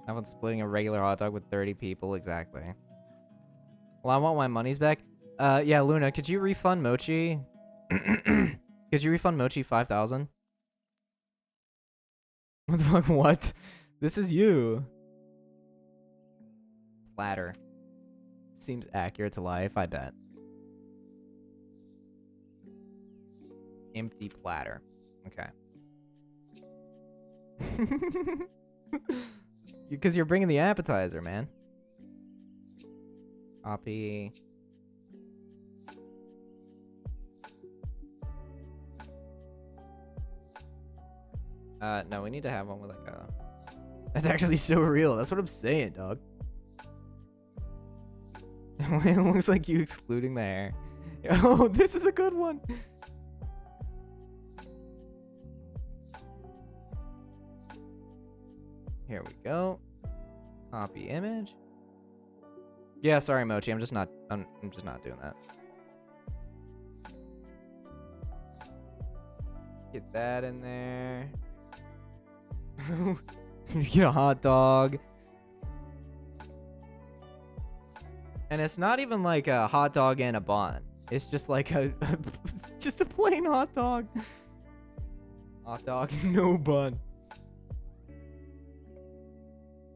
How about splitting a regular hot dog with 30 people? Exactly. Well, I want my monies back. Yeah, Luna, could you refund Mochi? Could you refund Mochi 5,000? What the fuck? What? This is you. Platter. Seems accurate to life, I bet. Empty platter. Okay. Because you're bringing the appetizer, man. Copy. No, we need to have one with like a... That's actually so real. That's what I'm saying, dog. It looks like you excluding the hair. Oh, this is a good one. Here we go. Copy image. Yeah, sorry, Mochi. I'm just not doing that. Get that in there. Get a hot dog. And it's not even like a hot dog and a bun. It's just like just a plain hot dog. Hot dog, no bun.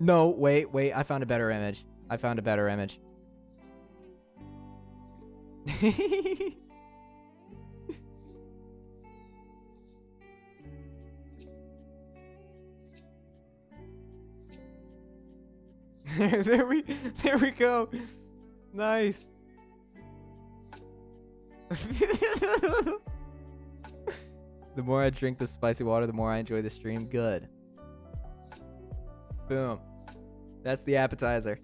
No, wait. I found a better image. There we go. Nice. The more I drink the spicy water, the more I enjoy the stream. Good. Boom. That's the appetizer.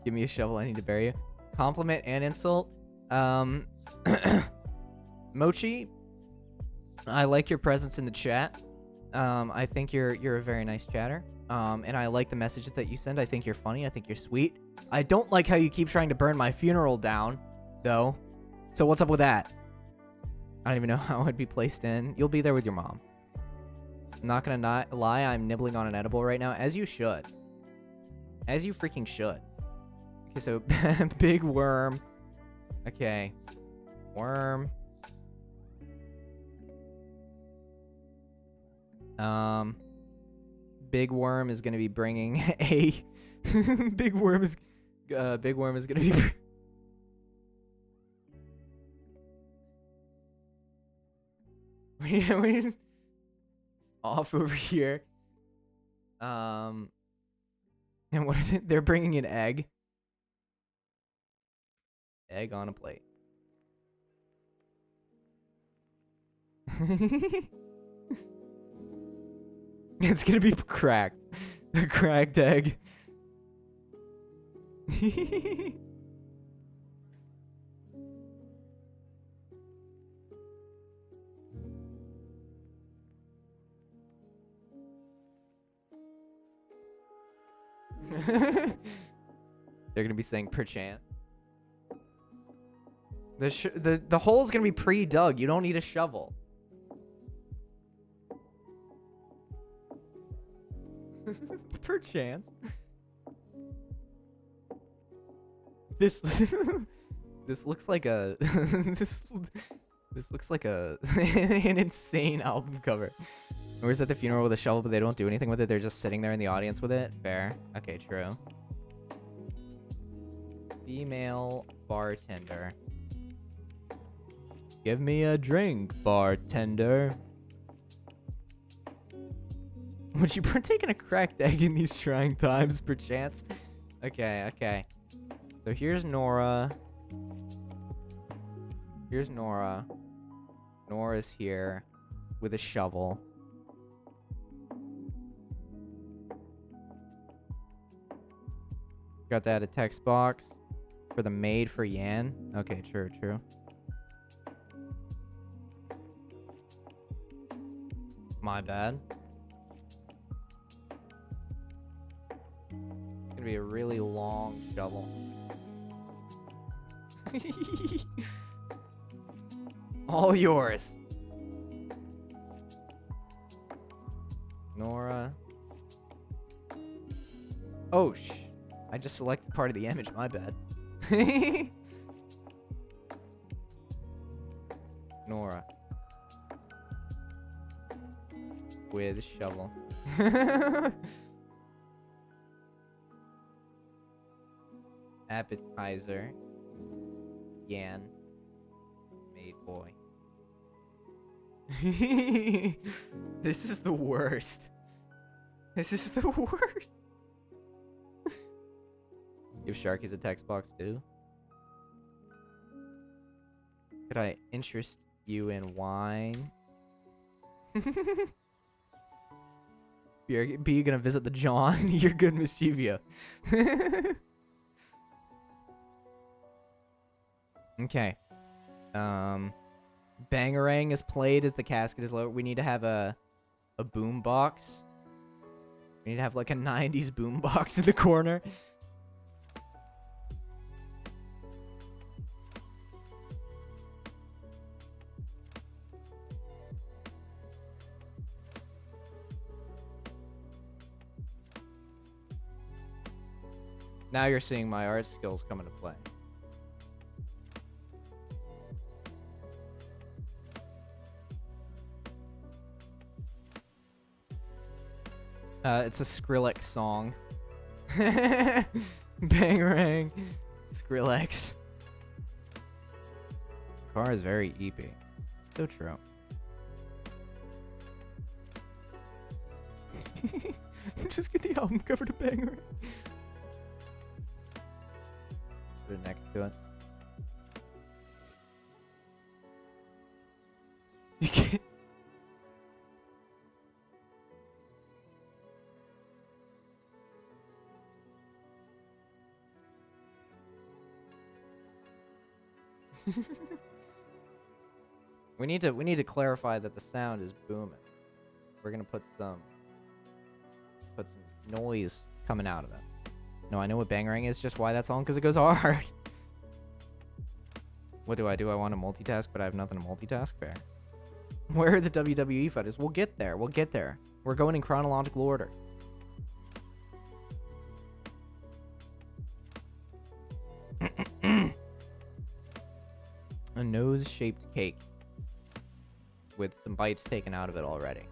Give me a shovel, I need to bury you. Compliment and insult. Mochi, I like your presence in the chat. I think you're a very nice chatter. And I like the messages that you send. I think you're funny. I think you're sweet. I don't like how you keep trying to burn my funeral down, though. So what's up with that? I don't even know how I'd be placed in. You'll be there with your mom. I'm not gonna lie, I'm nibbling on an edible right now, as you should. As you freaking should. Okay, so big worm. Okay. Worm. Big worm is gonna be bringing a big worm is gonna be we off over here. And what are they? They're bringing an egg. Egg on a plate. It's gonna be cracked. A cracked egg. They're gonna be saying perchance. The hole's gonna be pre-dug. You don't need a shovel. Perchance. This this looks like a this looks like a an insane album cover. Where's at the funeral with a shovel, but they don't do anything with it. They're just sitting there in the audience with it. Fair. Okay, true. Female bartender. Give me a drink, bartender. Would you partake in a cracked egg in these trying times, perchance? Okay. So here's Nora. Here's Nora. Nora's here with a shovel. Got that a text box for the maid for Yan. Okay, true. My bad. It's gonna be a really long shovel. All yours. Nora. Oh, I just selected part of the image, my bad. Nora. With shovel. Appetizer. Yan. Maid boy. This is the worst. This is the worst. Give Sharky's a text box too. Could I interest you in wine? Be you gonna visit the John? You're good, Mischievia. Okay. Bangarang is played as the casket is lowered. We need to have a boom box. We need to have like a 90s boom box in the corner. Now you're seeing my art skills come into play. It's a Skrillex song. Bangarang. Skrillex. Car is very EP. So true. Just get the album cover to Bangarang. Put it next to it. You can't. We need to clarify that the sound is booming. We're gonna put some noise coming out of it. No, I know what Bangarang is, just why that's on, because it goes hard. What do? I want to multitask, but I have nothing to multitask? Fair. Where are the WWE fighters? We'll get there. We'll get there. We're going in chronological order. A nose-shaped cake with some bites taken out of it already.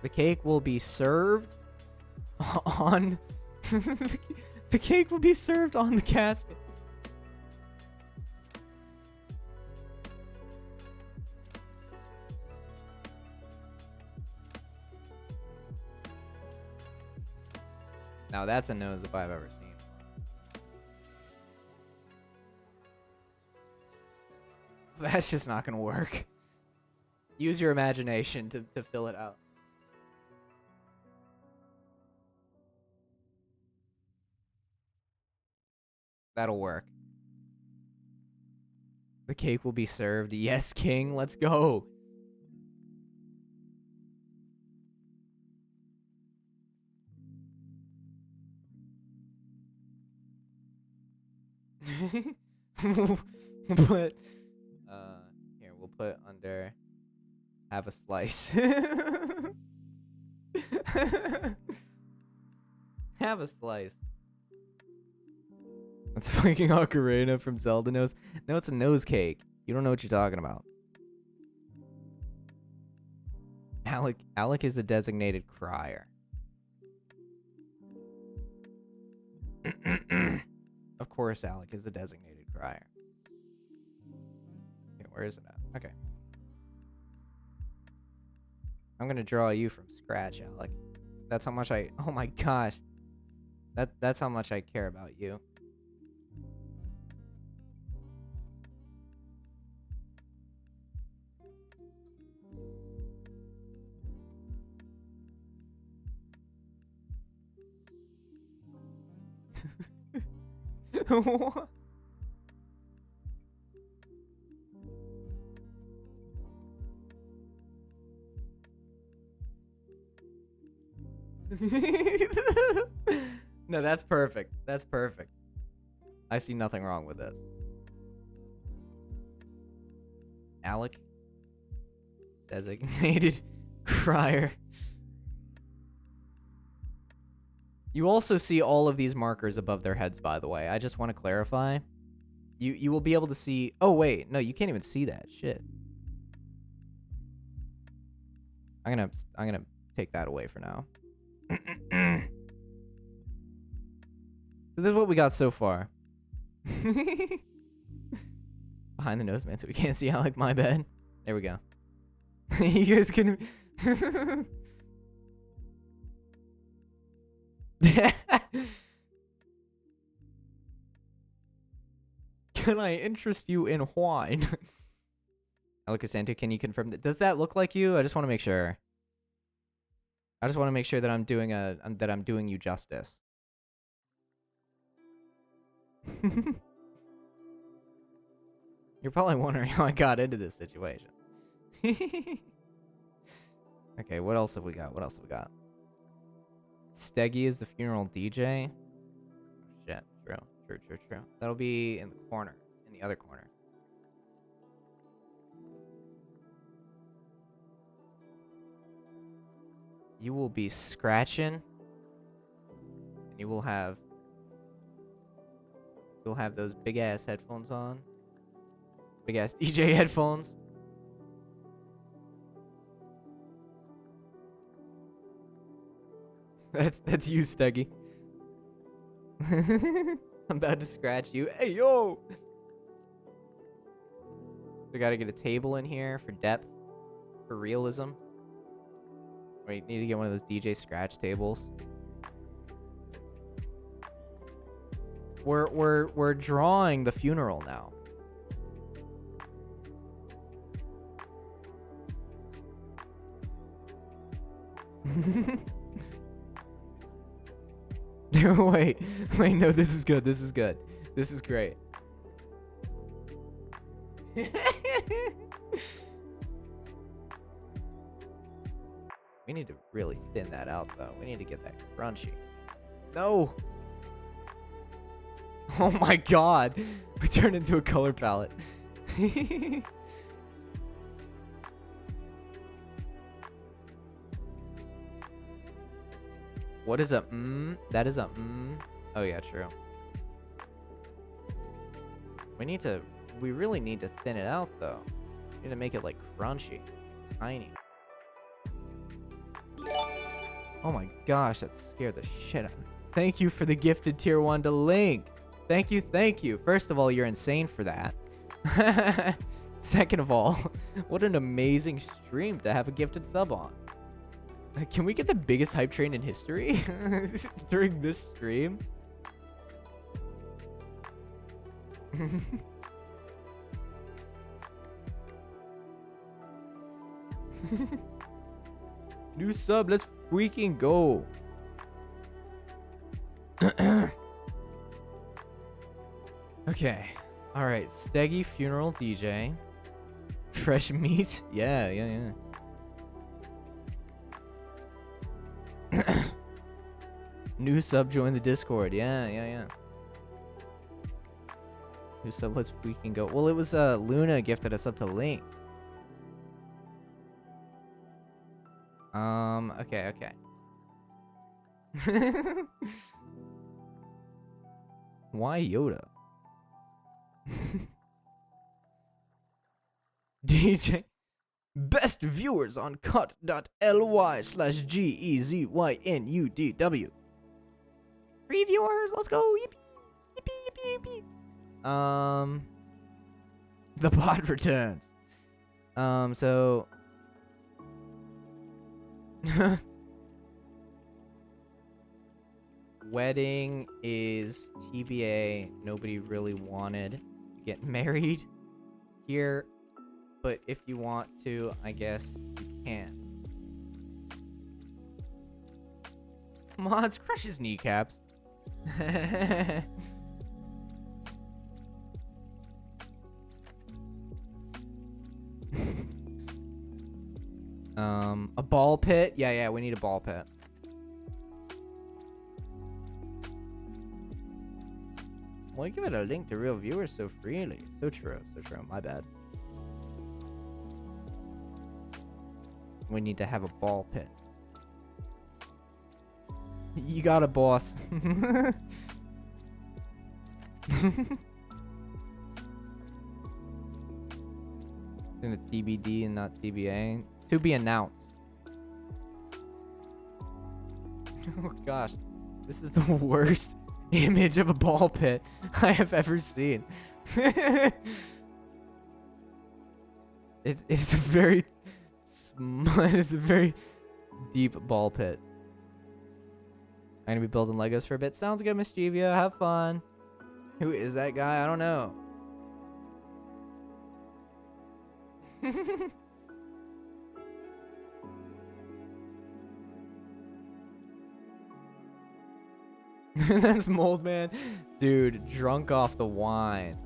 The cake will be served on... the cake will be served on the casket. Now that's a nose if I've ever seen. That's just not gonna work. Use your imagination to fill it out. That'll work. The cake will be served. Yes, King. Let's go. But here we'll put under have a slice. Have a slice. That's fucking Ocarina from Zelda nose. No, it's a nose cake. You don't know what you're talking about. Alec is a designated crier. Of course, Alec is the designated crier. Okay, where is it at? Okay. I'm gonna draw you from scratch, Alec. That's how much oh my gosh. That's how much I care about you. What? No, that's perfect. That's perfect. I see nothing wrong with this. Alec, designated crier. You also see all of these markers above their heads, by the way. I just want to clarify. You will be able to see... Oh, wait. No, you can't even see that. Shit. I'm gonna take that away for now. So this is what we got so far. Behind the nose, man, so we can't see Alec, my bad. There we go. You guys can... Can I interest you in wine? Santu, can you confirm that? Does that look like you? I just want to make sure. I just want to make sure that I'm doing you justice. You're probably wondering how I got into this situation. Okay, what else have we got? What else have we got? Steggy is the funeral DJ. Oh, shit. True. That'll be in the corner. In the other corner. You will be scratching. And you'll have those big ass headphones on. Big ass DJ headphones. That's you, Steggy. I'm about to scratch you. Hey, yo! We gotta get a table in here for depth, for realism. We need to get one of those DJ scratch tables. We're drawing the funeral now. wait, no, this is good. This is good. This is great. We need to really thin that out, though. We need to get that crunchy. No! Oh my god! We turned into a color palette. What is a That is a Oh yeah, true. We really need to thin it out, though. We need to make it, like, crunchy. Tiny. Oh my gosh, that scared the shit out of me. Thank you for the gifted tier 1 to Link. Thank you. First of all, you're insane for that. Second of all, what an amazing stream to have a gifted sub on. Can we get the biggest hype train in history during this stream? New sub, let's freaking go. Okay. All right. Steggy funeral DJ. Fresh meat. Yeah. New sub, join the Discord. Yeah. New sub, let's freaking go. Well, it was Luna gifted us up to Link. Okay. Why Yoda? DJ best viewers on cut.ly/GEZYNUDW. Free viewers, let's go. Yippee. The bot returns. So wedding is TBA. Nobody really wanted to get married here, but if you want to, I guess you can. Mods, crush his kneecaps. A ball pit? Yeah, we need a ball pit. Why give it a link to real viewers so freely? So true. My bad. We need to have a ball pit. You got a boss. In a TBD and not TBA. To be announced. Oh gosh. This is the worst image of a ball pit I have ever seen. It's a very it's a very deep ball pit. I'm gonna be building Legos for a bit. Sounds good, Mischievia. Have fun. Who is that guy? I don't know. That's Mold Man. Dude, drunk off the wine.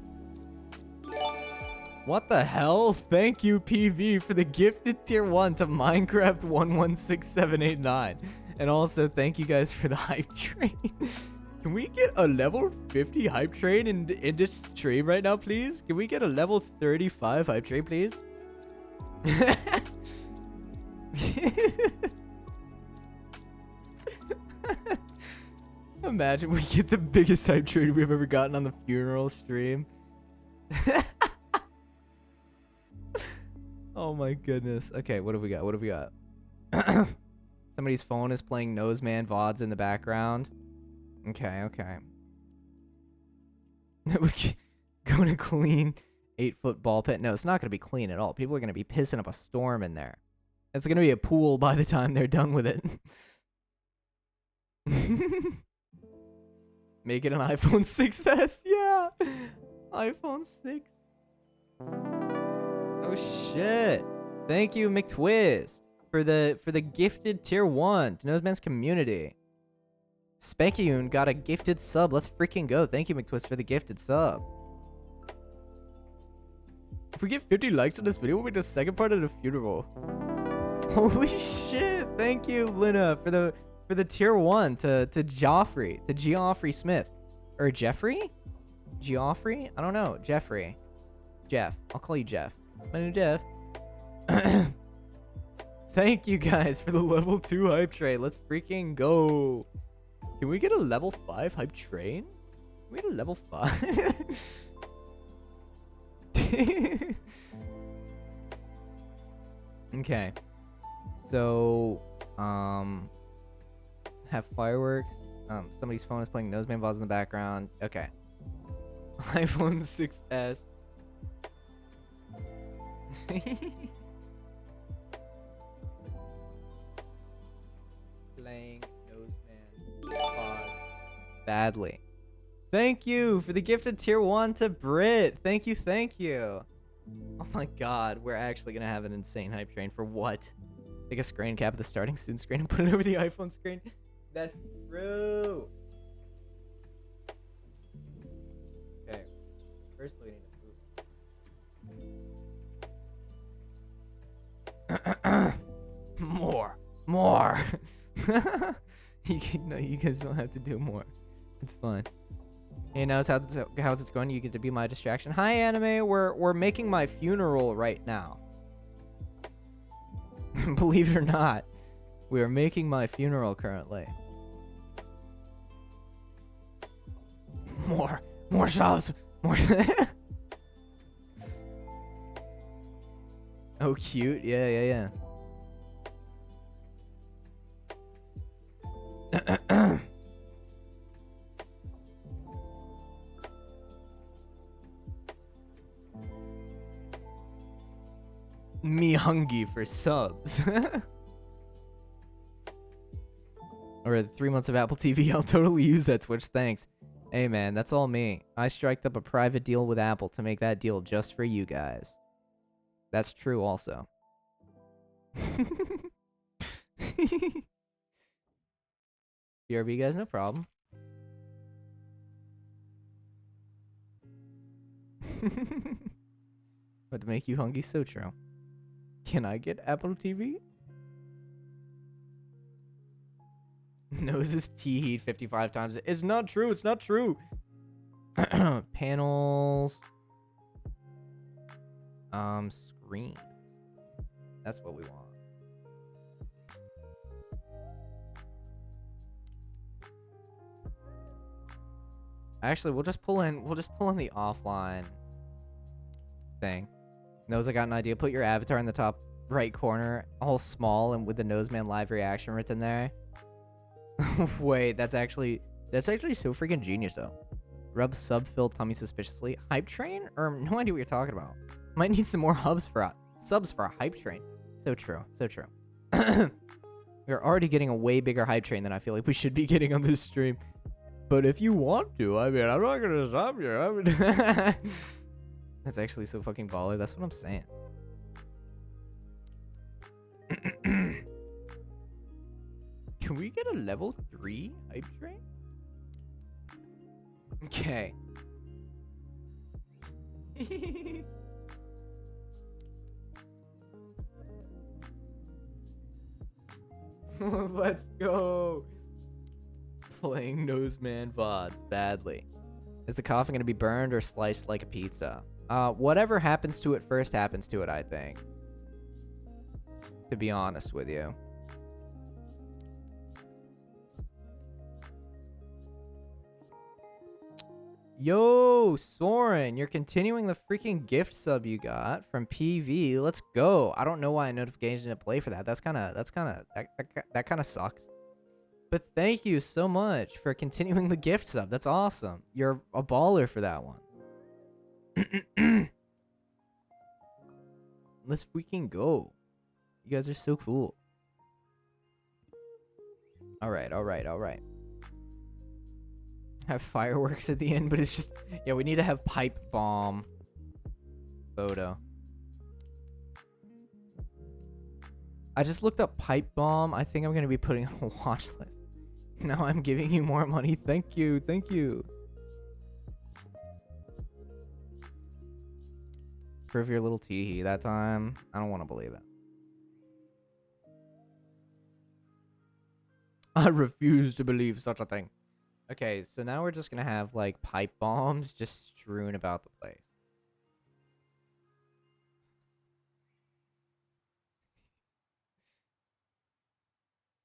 What the hell? Thank you, PV, for the gifted tier 1 to Minecraft 116789. And also, thank you guys for the hype train. Can we get a level 50 hype train in this stream right now, please? Can we get a level 35 hype train, please? Imagine we get the biggest hype train we've ever gotten on the funeral stream. Oh my goodness. Okay, what have we got? What have we got? Somebody's phone is playing Noseman VODs in the background. Okay, okay. Going to clean 8-foot ball pit. No, it's not going to be clean at all. People are going to be pissing up a storm in there. It's going to be a pool by the time they're done with it. Make it an iPhone 6s. Yeah. iPhone 6. Oh shit. Thank you, McTwist, for the gifted tier 1 to Noseman's community. Spankyun got a gifted sub. Let's freaking go. Thank you, McTwist, for the gifted sub. If we get 50 likes on this video, we'll make the second part of the funeral. Holy shit. Thank you, Luna, for the tier 1 to Joffrey, to Geoffrey Smith. Or Jeffrey? Geoffrey? I don't know. Jeffrey. Jeff. I'll call you Jeff. My new Jeff. Thank you guys for the level 2 hype train. Let's freaking go. Can we get a level 5 hype train? Can we get a level 5? Okay. So, have fireworks. Somebody's phone is playing Noseman VODs in the background. Okay. iPhone 6s. Playing Noseman VODs badly. Thank you for the gifted tier 1 to Brit. Thank you, thank you. Oh my god, we're actually gonna have an insane hype train for what? Take a screen cap of the starting student screen and put it over the iPhone screen. That's true. Okay. First we need to more. You guys don't have to do more. It's fine. Hey, knows how's it going? You get to be my distraction. Hi, anime. We're making my funeral right now. Believe it or not, we are making my funeral currently. More shops. More. Oh, cute. Yeah. Me hungry for subs. Or 3 months of Apple TV. I'll totally use that, Twitch. Thanks. Hey, man, that's all me. I striked up a private deal with Apple to make that deal just for you guys. That's true also. BRB, guys, no problem. But to make you hungry, so true. Can I get Apple TV? Noses T-heat 55 times. It's not true. It's not true. Panels. Screens. That's what we want. Actually, we'll just pull in the offline thing. Nose, I got an idea. Put your avatar in the top right corner, all small and with the Noseman live reaction written there. Wait, that's actually so freaking genius though. Rub sub-fill tummy suspiciously. Hype train? Or no idea what you're talking about. Might need some more subs for a hype train. So true. So true. We're already getting a way bigger hype train than I feel like we should be getting on this stream. But if you want to, I mean, I'm not gonna stop you. I mean, that's actually so fucking baller. That's what I'm saying. Can we get a level 3 hype train? Okay. Let's go. Playing Noseman VODs badly. Is the coffin going to be burned or sliced like a pizza? Whatever happens to it first happens to it, I think. To be honest with you. Yo, Soren, you're continuing the freaking gift sub you got from PV. Let's go. I don't know why a notification didn't play for that. That kind of sucks. But thank you so much for continuing the gift sub. That's awesome. You're a baller for that one. Let's freaking go. You guys are so cool. All right. Have fireworks at the end, but it's just... Yeah, we need to have pipe bomb photo. I just looked up pipe bomb. I think I'm going to be putting on a watch list. Now I'm giving you more money. Thank you. Thank you. Prove your little teehee that time. I don't want to believe it. I refuse to believe such a thing. Okay, so now we're just gonna have, like, pipe bombs just strewn about the place.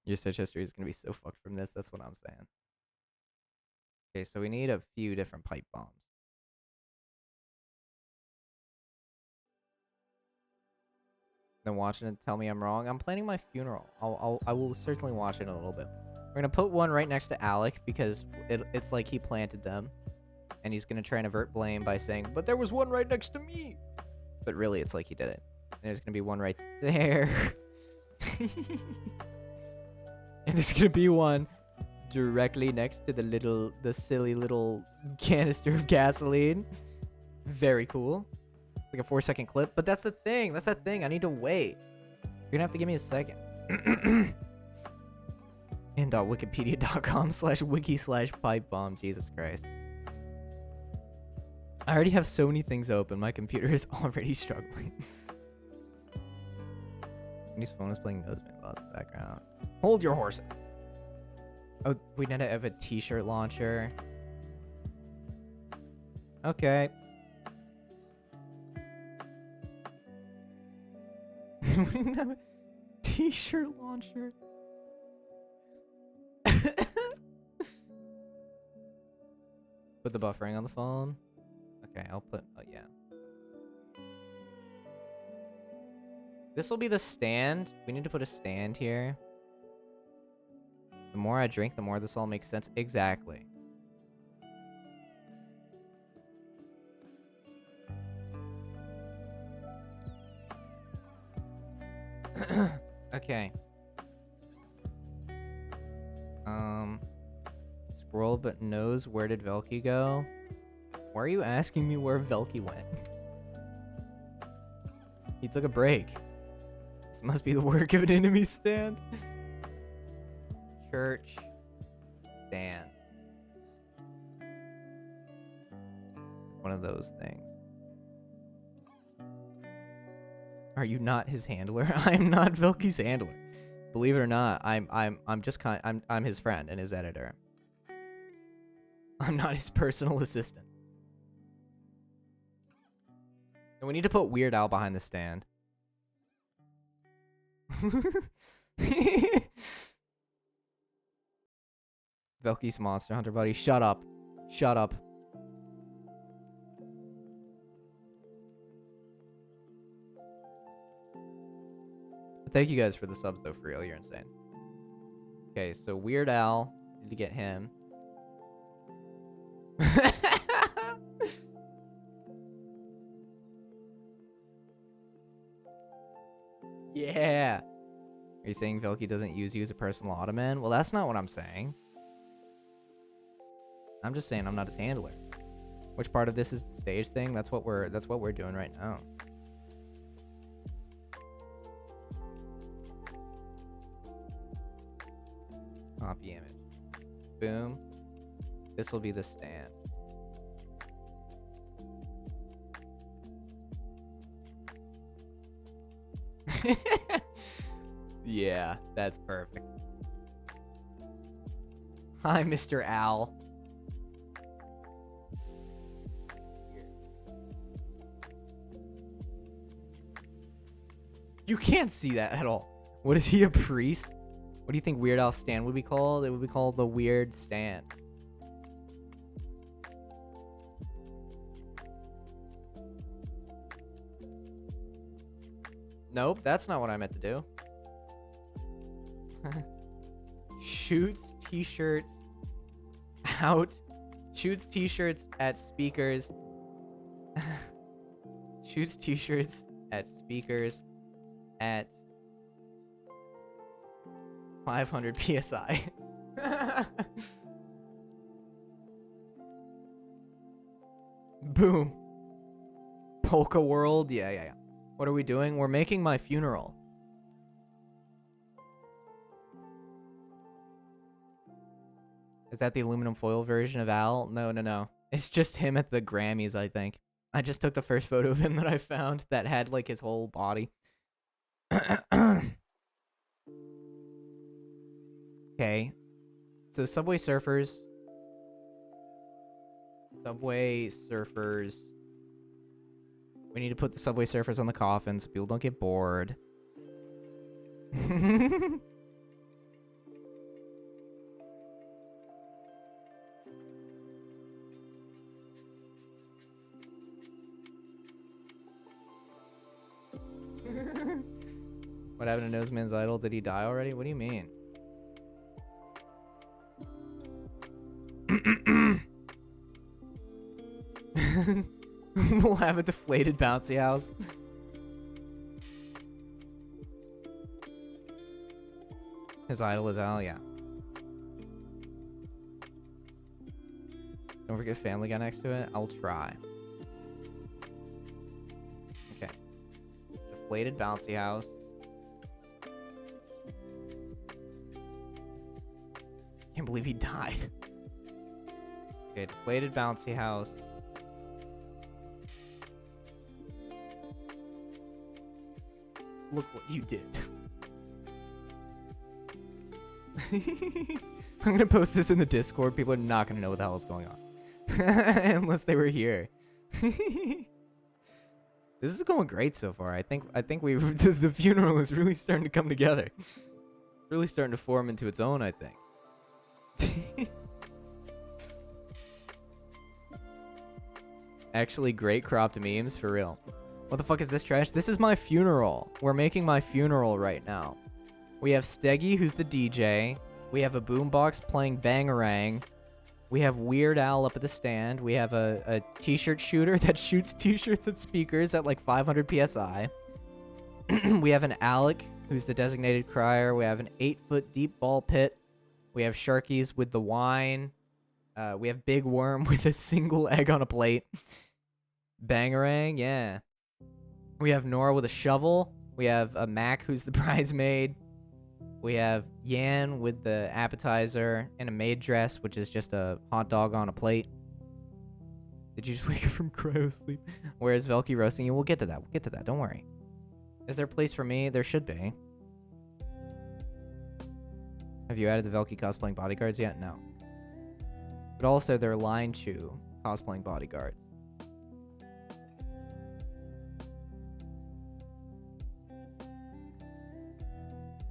Your search history is gonna be so fucked from this, that's what I'm saying. Okay, so we need a few different pipe bombs. Then watching it tell me I'm wrong. I'm planning my funeral. I will certainly watch it in a little bit. We're gonna put one right next to Alec because it's like he planted them. And he's gonna try and avert blame by saying, but there was one right next to me. But really, it's like he did it. And there's gonna be one right there. And there's gonna be one directly next to the silly little canister of gasoline. Very cool. Like a 4-second clip. But that's the thing. That's that thing. I need to wait. You're gonna have to give me a second. In wikipedia.com/wiki/pipebomb. Jesus Christ. I already have so many things open. My computer is already struggling. His phone is playing Noseman Bots in the background. Hold your horses. Oh, we need to have a t-shirt launcher. Okay. We need to have a t-shirt launcher. Put the buffering on the phone. Okay, I'll put... Oh, yeah. This will be the stand. We need to put a stand here. The more I drink, the more this all makes sense. Exactly. Okay. Squirrel but knows where did Velky go? Why are you asking me where Velky went? He took a break. This must be the work of an enemy stand. Church stand. One of those things. Are you not his handler? I'm not Velky's handler. Believe it or not, I'm his friend and his editor. I'm not his personal assistant. And we need to put Weird Al behind the stand. Velky's Monster Hunter buddy. Shut up. Shut up. Thank you guys for the subs though, for real. You're insane. Okay, so Weird Al. Need to get him. Yeah. Are you saying Velky doesn't use you as a personal ottoman? Well, that's not what I'm saying. I'm just saying I'm not his handler. Which part of this is the stage thing? That's what we're doing right now. Copy image. Boom. This will be the stand. Yeah, that's perfect. Hi, Mr. Owl. You can't see that at all. What is he, a priest? What do you think Weird Al stand would be called? It would be called the Weird Stand. Nope, that's not what I meant to do. Shoots t-shirts out. Shoots t-shirts at speakers. Shoots t-shirts at speakers at 500 psi. Boom. Polka World. Yeah. What are we doing? We're making my funeral. Is that the aluminum foil version of Al? No. It's just him at the Grammys, I think. I just took the first photo of him that I found that had like his whole body. Okay. So Subway Surfers. We need to put the Subway Surfers on the coffin so people don't get bored. What happened to Noseman's Idol? Did he die already? What do you mean? We'll have a deflated bouncy house. His idol is Al, yeah. Don't forget Family Guy next to it. I'll try. Okay. Deflated bouncy house. Can't believe he died. Okay, deflated bouncy house. Look what you did. I'm gonna post this in the Discord. People are not gonna know what the hell is going on. Unless they were here. This is going great so far. I think we the funeral is really starting to come together. Really starting to form into its own, I think. Actually, great cropped memes, for real. What the fuck is this trash? This is my funeral. We're making my funeral right now. We have Steggy, who's the DJ. We have a boombox playing Bangarang. We have Weird Al up at the stand. We have a t-shirt shooter that shoots t-shirts at speakers at like 500 psi. We have an Alec, who's the designated crier. We have an 8-foot deep ball pit. We have Sharkies with the wine. We have Big Worm with a single egg on a plate. Bangarang, yeah. We have Nora with a shovel. We have a Mac, who's the bridesmaid. We have Yan with the appetizer and a maid dress, which is just a hot dog on a plate. Did you just wake up from cryo sleep? Where is Velky roasting you? We'll get to that. Don't worry. Is there a place for me? There should be. Have you added the Velky cosplaying bodyguards yet? No. But also, they're Line Chew cosplaying bodyguards.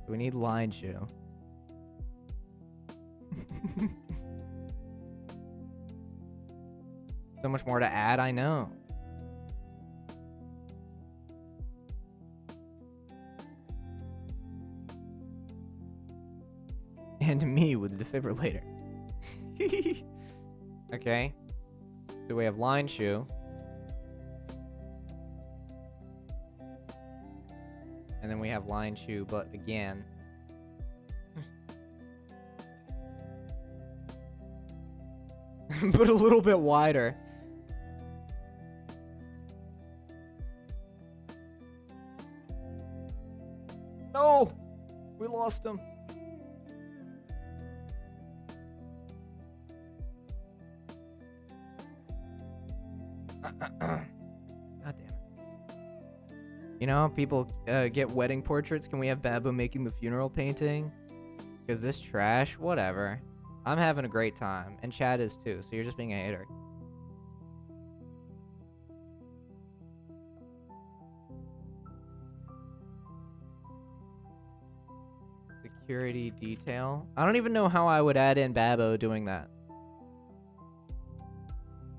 We need Line Chew. So much more to add, I know. And me with the defibrillator. Okay. So we have Line Chew. And then we have Line Chew, but again. But a little bit wider. No! We lost him. God damn it. You know how people get wedding portraits? Can we have Babu making the funeral painting? Because this trash? Whatever. I'm having a great time. And Chad is too, so you're just being a hater. Security detail. I don't even know how I would add in Babbo doing that.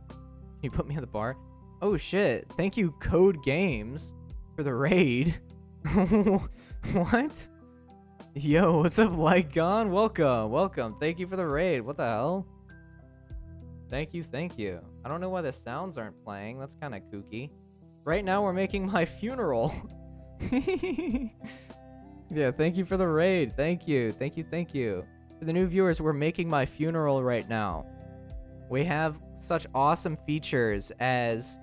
Can you put me on the bar? Oh shit. Thank you, Code Games, for the raid. What? Yo, what's up, Lygon? Welcome, welcome. Thank you for the raid. What the hell? Thank you, thank you. I don't know why the sounds aren't playing. That's kind of kooky. Right now, we're making my funeral. Yeah, thank you for the raid. Thank you, thank you, thank you. For the new viewers, we're making my funeral right now. We have such awesome features as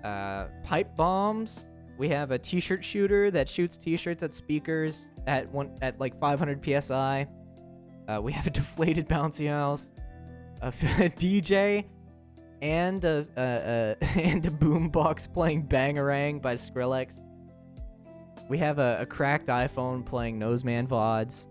pipe bombs. We have a t-shirt shooter that shoots t-shirts at speakers at like 500 psi. We have a deflated bouncy house, a DJ, and a boombox playing Bangarang by Skrillex. We have a cracked iPhone playing Noseman VODs.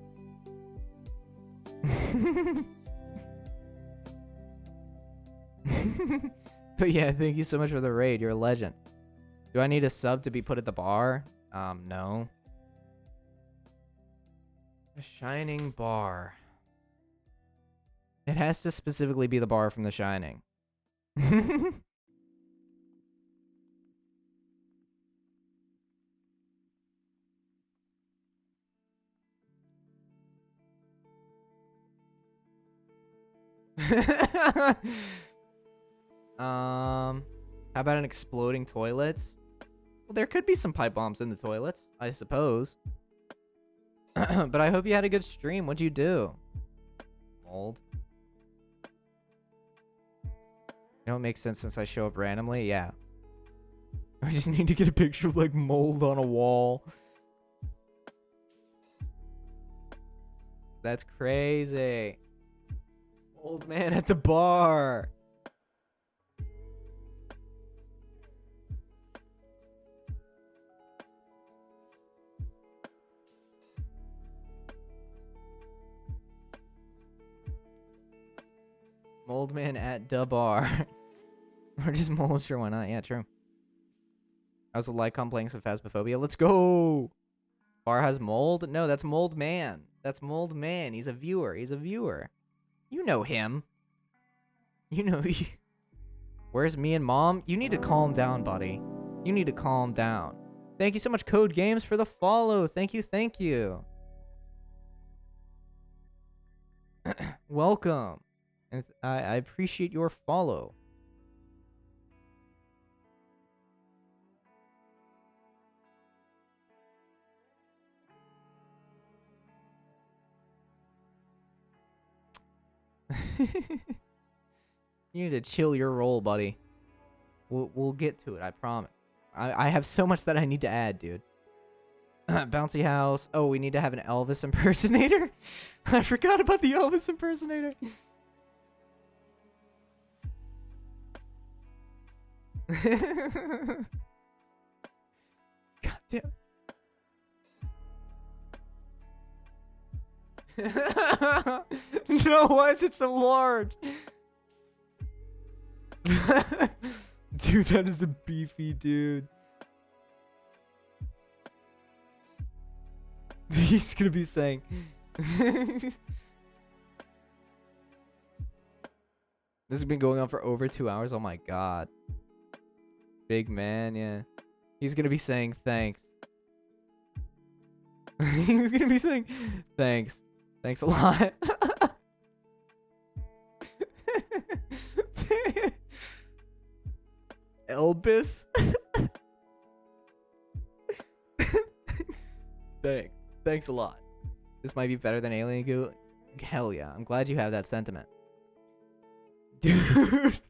But yeah, thank you so much for the raid. You're a legend. Do I need a sub to be put at the bar? No. The Shining bar. It has to specifically be the bar from The Shining. How about an exploding toilets? Well, there could be some pipe bombs in the toilets, I suppose. But I hope you had a good stream. What'd you do? Mold. You know, it makes sense since I show up randomly. Yeah. I just need to get a picture of like mold on a wall. That's crazy. Old man at the bar. Mold man at the bar. Or just mold, sure, why not? Yeah, true. I was with Lycon playing some Phasmophobia. Let's go! Bar has mold? No, that's Mold Man. That's Mold Man. He's a viewer. He's a viewer. You know him. You know Where's me and mom? You need to calm down, buddy. You need to calm down. Thank you so much, Code Games, for the follow. Thank you, thank you. Welcome. And I appreciate your follow. You need to chill your roll, buddy. We'll get to it, I promise. I have so much that I need to add, dude. Bouncy house. Oh, we need to have an Elvis impersonator? I forgot about the Elvis impersonator. God damn. No, why is it so large? Dude, that is a beefy dude. He's gonna be saying this has been going on for over 2 hours. Oh my god. Big man, yeah. He's gonna be saying thanks. He's gonna be saying thanks. Thanks a lot. Elvis. Thanks. Thanks a lot. This might be better than Alien Goo. Hell yeah. I'm glad you have that sentiment. Dude.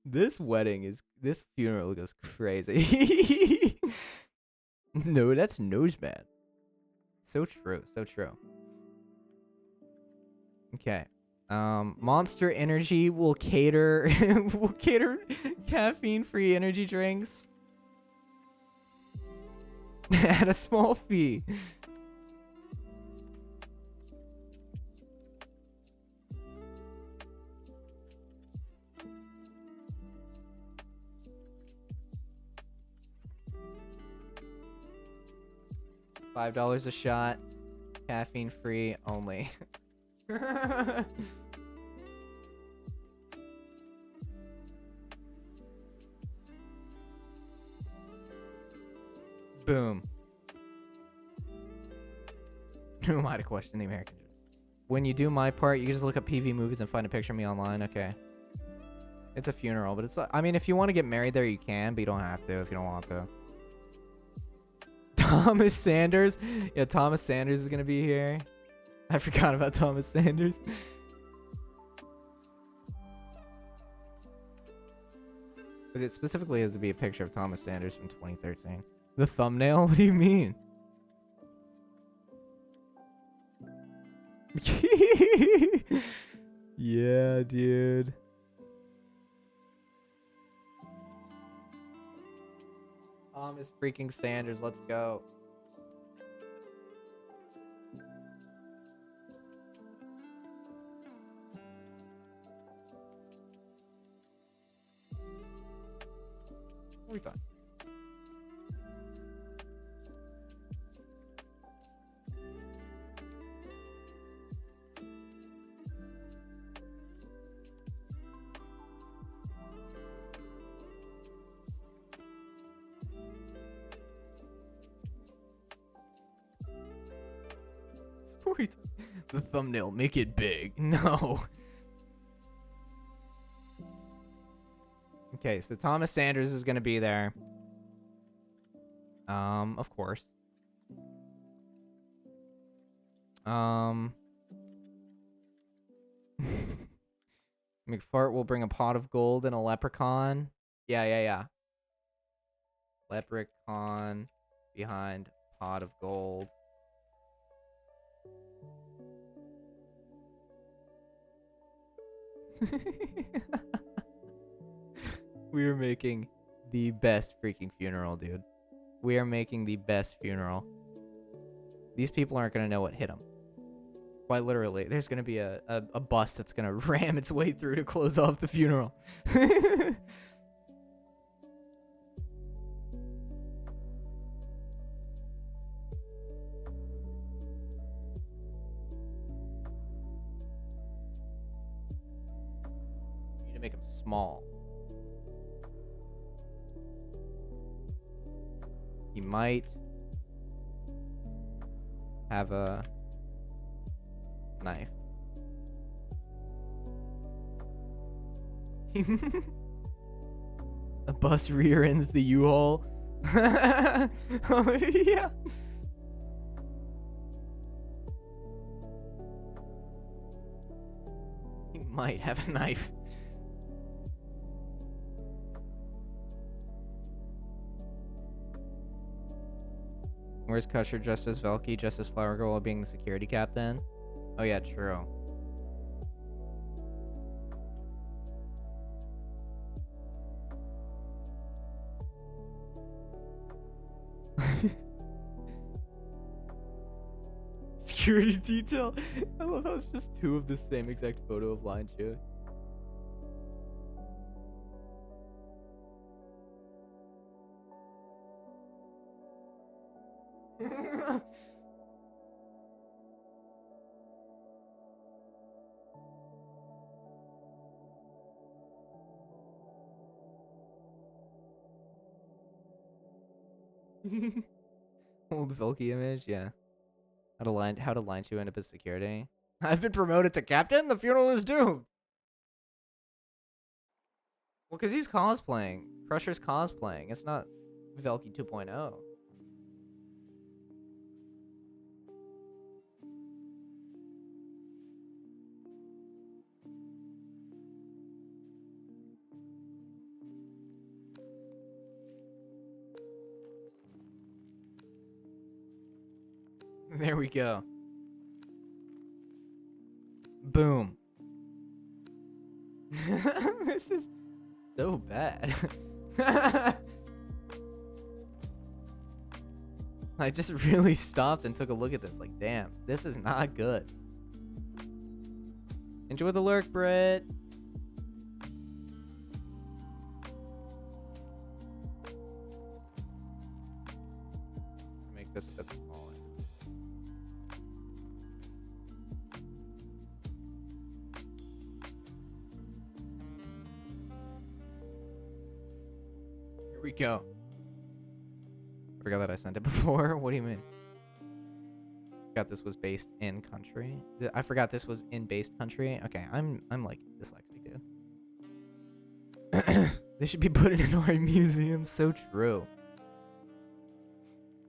This funeral goes crazy. No, that's Noseman. So true, so true. Okay. Monster Energy will cater will cater caffeine-free energy drinks at a small fee. $5 a shot, caffeine-free only. Boom. Who am I to question the American dream? When you do my part, you can just look up PV movies and find a picture of me online. Okay. It's a funeral, but it's like, I mean, if you want to get married there, you can, but you don't have to if you don't want to. Thomas Sanders? Yeah, Thomas Sanders is going to be here. I forgot about Thomas Sanders. But it specifically has to be a picture of Thomas Sanders from 2013. The thumbnail? What do you mean? Yeah, dude. Thomas freaking Sanders, let's go. What are we talking? Story time. The thumbnail, make it big. No. Okay, so Thomas Sanders is gonna be there. Of course. McFart will bring a pot of gold and a leprechaun. Yeah. Leprechaun behind pot of gold. We are making the best freaking funeral, dude. We are making the best funeral. These people aren't going to know what hit them. Quite literally, there's going to be a bus that's going to ram its way through to close off the funeral. You need to make them small. He might have a knife. A bus rear ends the U-Haul. Oh, yeah. He might have a knife. Where's Kusher dressed as Velky, just as Flower Girl while being the security captain? Oh yeah, true. Security detail? I love how it's just two of the same exact photo of Lion Chew. Old Velky image, yeah. How to line you end up as security? I've been promoted to captain. The funeral is doomed. Well, because he's cosplaying. Crusher's cosplaying. It's not Velky 2.0. There we go. Boom. This is so bad. I just really stopped and took a look at this. Like, damn, this is not good. Enjoy the lurk, Brett. Make this a bit smaller. Here we go. I forgot that I sent it before. What do you mean? Forgot this was based in country. I forgot this was in based country. Okay, I'm like dyslexic, dude. They should be put in an art museum. So true.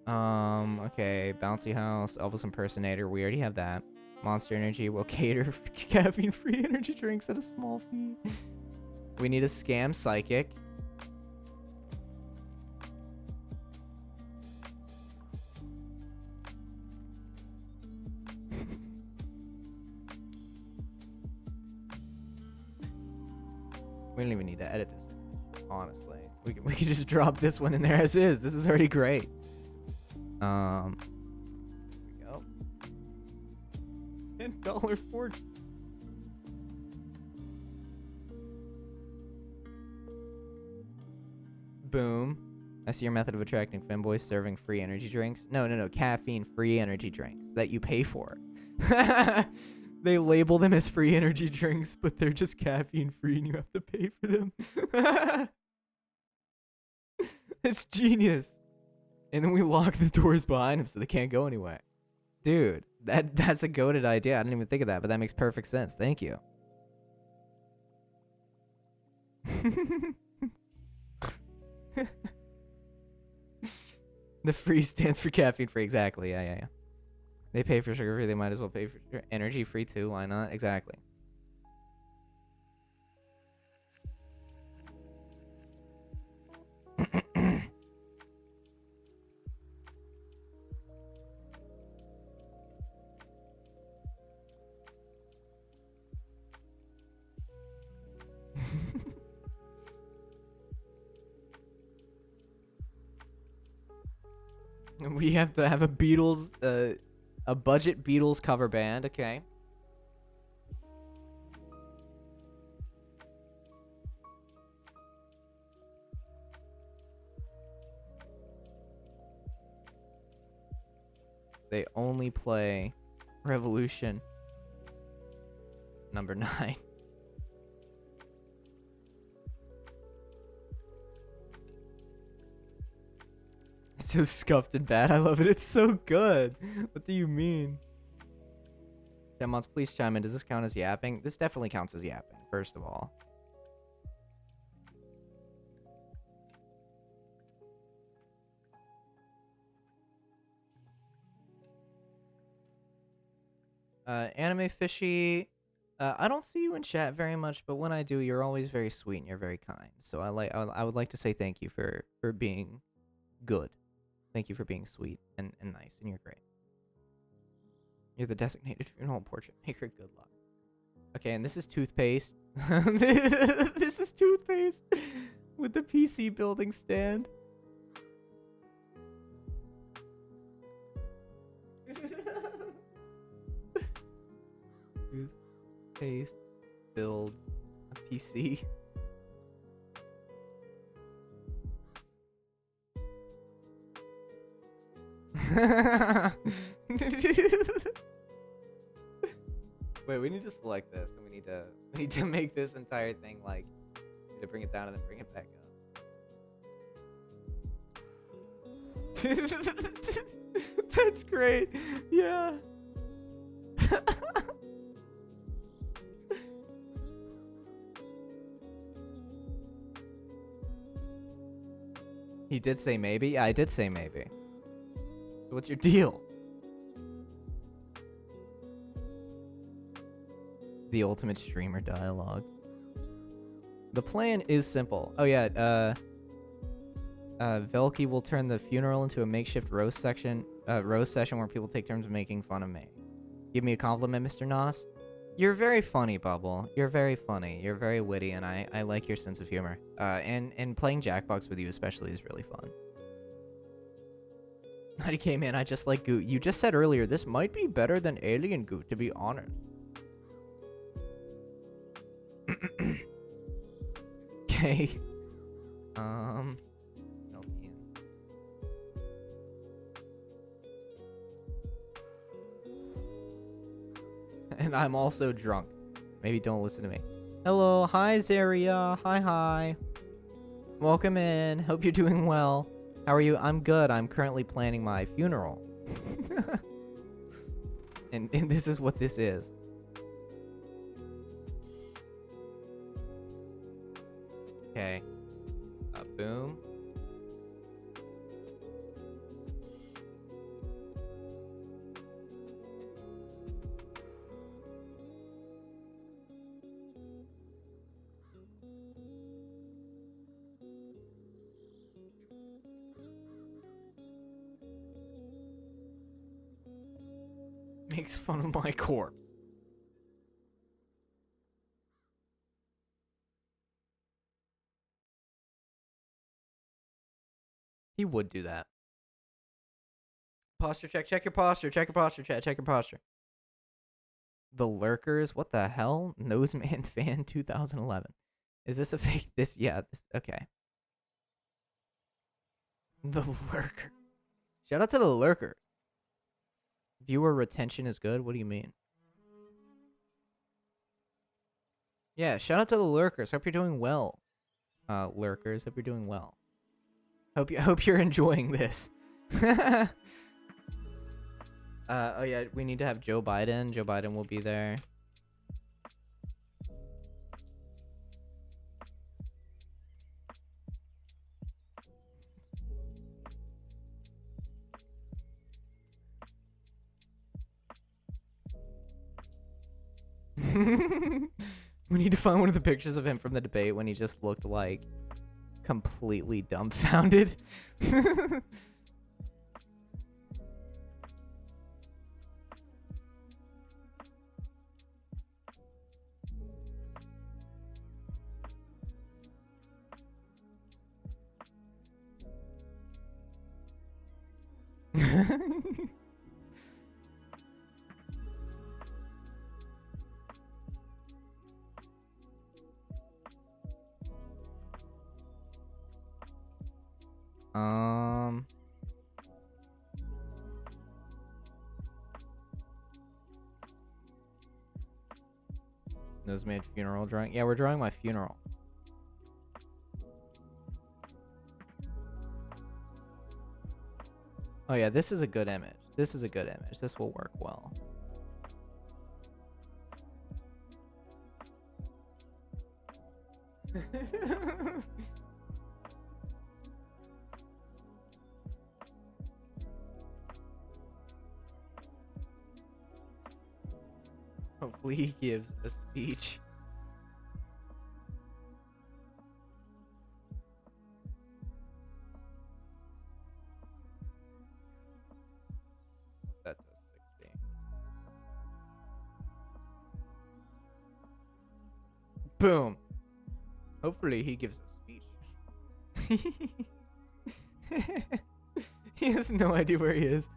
Okay, bouncy house, Elvis impersonator. We already have that. Monster Energy will cater for caffeine-free energy drinks at a small fee. We need a scam psychic. We don't even need to edit this image, honestly. We can just drop this one in there as is. This is already great. Here we go. $10 fortune. Boom. I see your method of attracting femboys, serving free energy drinks. No. Caffeine-free energy drinks that you pay for. They label them as free energy drinks, but they're just caffeine-free and you have to pay for them. It's genius. And then we lock the doors behind them so they can't go anywhere. Dude, that's a goated idea. I didn't even think of that, but that makes perfect sense. Thank you. The free stands for caffeine free. Exactly. Yeah. They pay for sugar free. They might as well pay for energy free too. Why not? Exactly. We have to have a Beatles, a budget Beatles cover band. Okay. They only play Revolution number 9. It's so scuffed and bad. I love it. It's so good. What do you mean? Demonts, please chime in. Does this count as yapping? This definitely counts as yapping, first of all. Anime Fishy, I don't see you in chat very much, but when I do, you're always very sweet and you're very kind. So I would like to say thank you for being good. Thank you for being sweet and nice, and you're great. You're the designated funeral portrait maker. Good luck. Okay, and this is toothpaste. This is toothpaste with the PC building stand. Toothpaste builds a PC. Wait, we need to select this, and we need to make this entire thing like, we need to bring it down and then bring it back up. That's great. Yeah. He did say maybe. Yeah, I did say maybe. So what's your deal? The ultimate streamer dialogue. The plan is simple. Oh yeah, Velky will turn the funeral into a makeshift roast session where people take turns making fun of me. Give me a compliment, Mr. Nos. You're very funny, Bubble. You're very funny. You're very witty, and I like your sense of humor. And playing Jackbox with you especially is really fun. 90k, man, I just like Goot. You just said earlier, this might be better than Alien Goot, to be honest. Okay. No, Ian. And I'm also drunk. Maybe don't listen to me. Hello, hi Zaria. Hi. Welcome in. Hope you're doing well. How are you? I'm good. I'm currently planning my funeral. and this is what this is. Okay. Boom. Makes fun of my corpse. He would do that. Posture check. Check your posture. Check your posture, chat. Check your posture. The Lurkers? What the hell? Noseman fan 2011. Is this a fake? Okay. The Lurker. Shout out to the Lurker. Viewer retention is good? What do you mean? Yeah, shout out to the Lurkers. Hope you're doing well. Lurkers, hope you're doing well. Hope you're enjoying this. Oh yeah, we need to have Joe Biden. Joe Biden will be there. We need to find one of the pictures of him from the debate when he just looked like completely dumbfounded. Noseman funeral drawing. Yeah, we're drawing my funeral. Oh yeah, this is a good image. This is a good image. This will work well. Hopefully he gives a speech. That does 16. Boom. Hopefully he gives a speech. He has no idea where he is.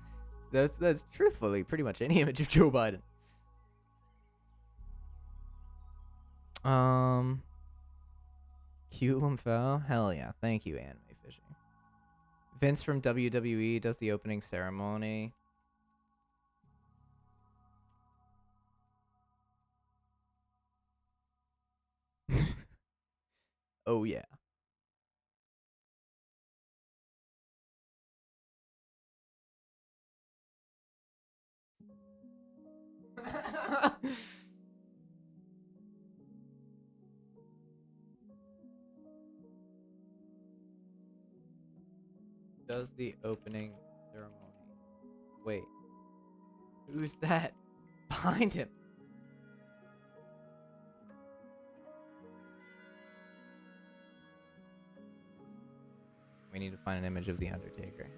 That's truthfully pretty much any image of Joe Biden. Cute Limfo? Hell yeah. Thank you, Anime Fishing. Vince from WWE does the opening ceremony. Oh yeah. Does the opening ceremony. Wait. Who's that behind him? We need to find an image of the Undertaker.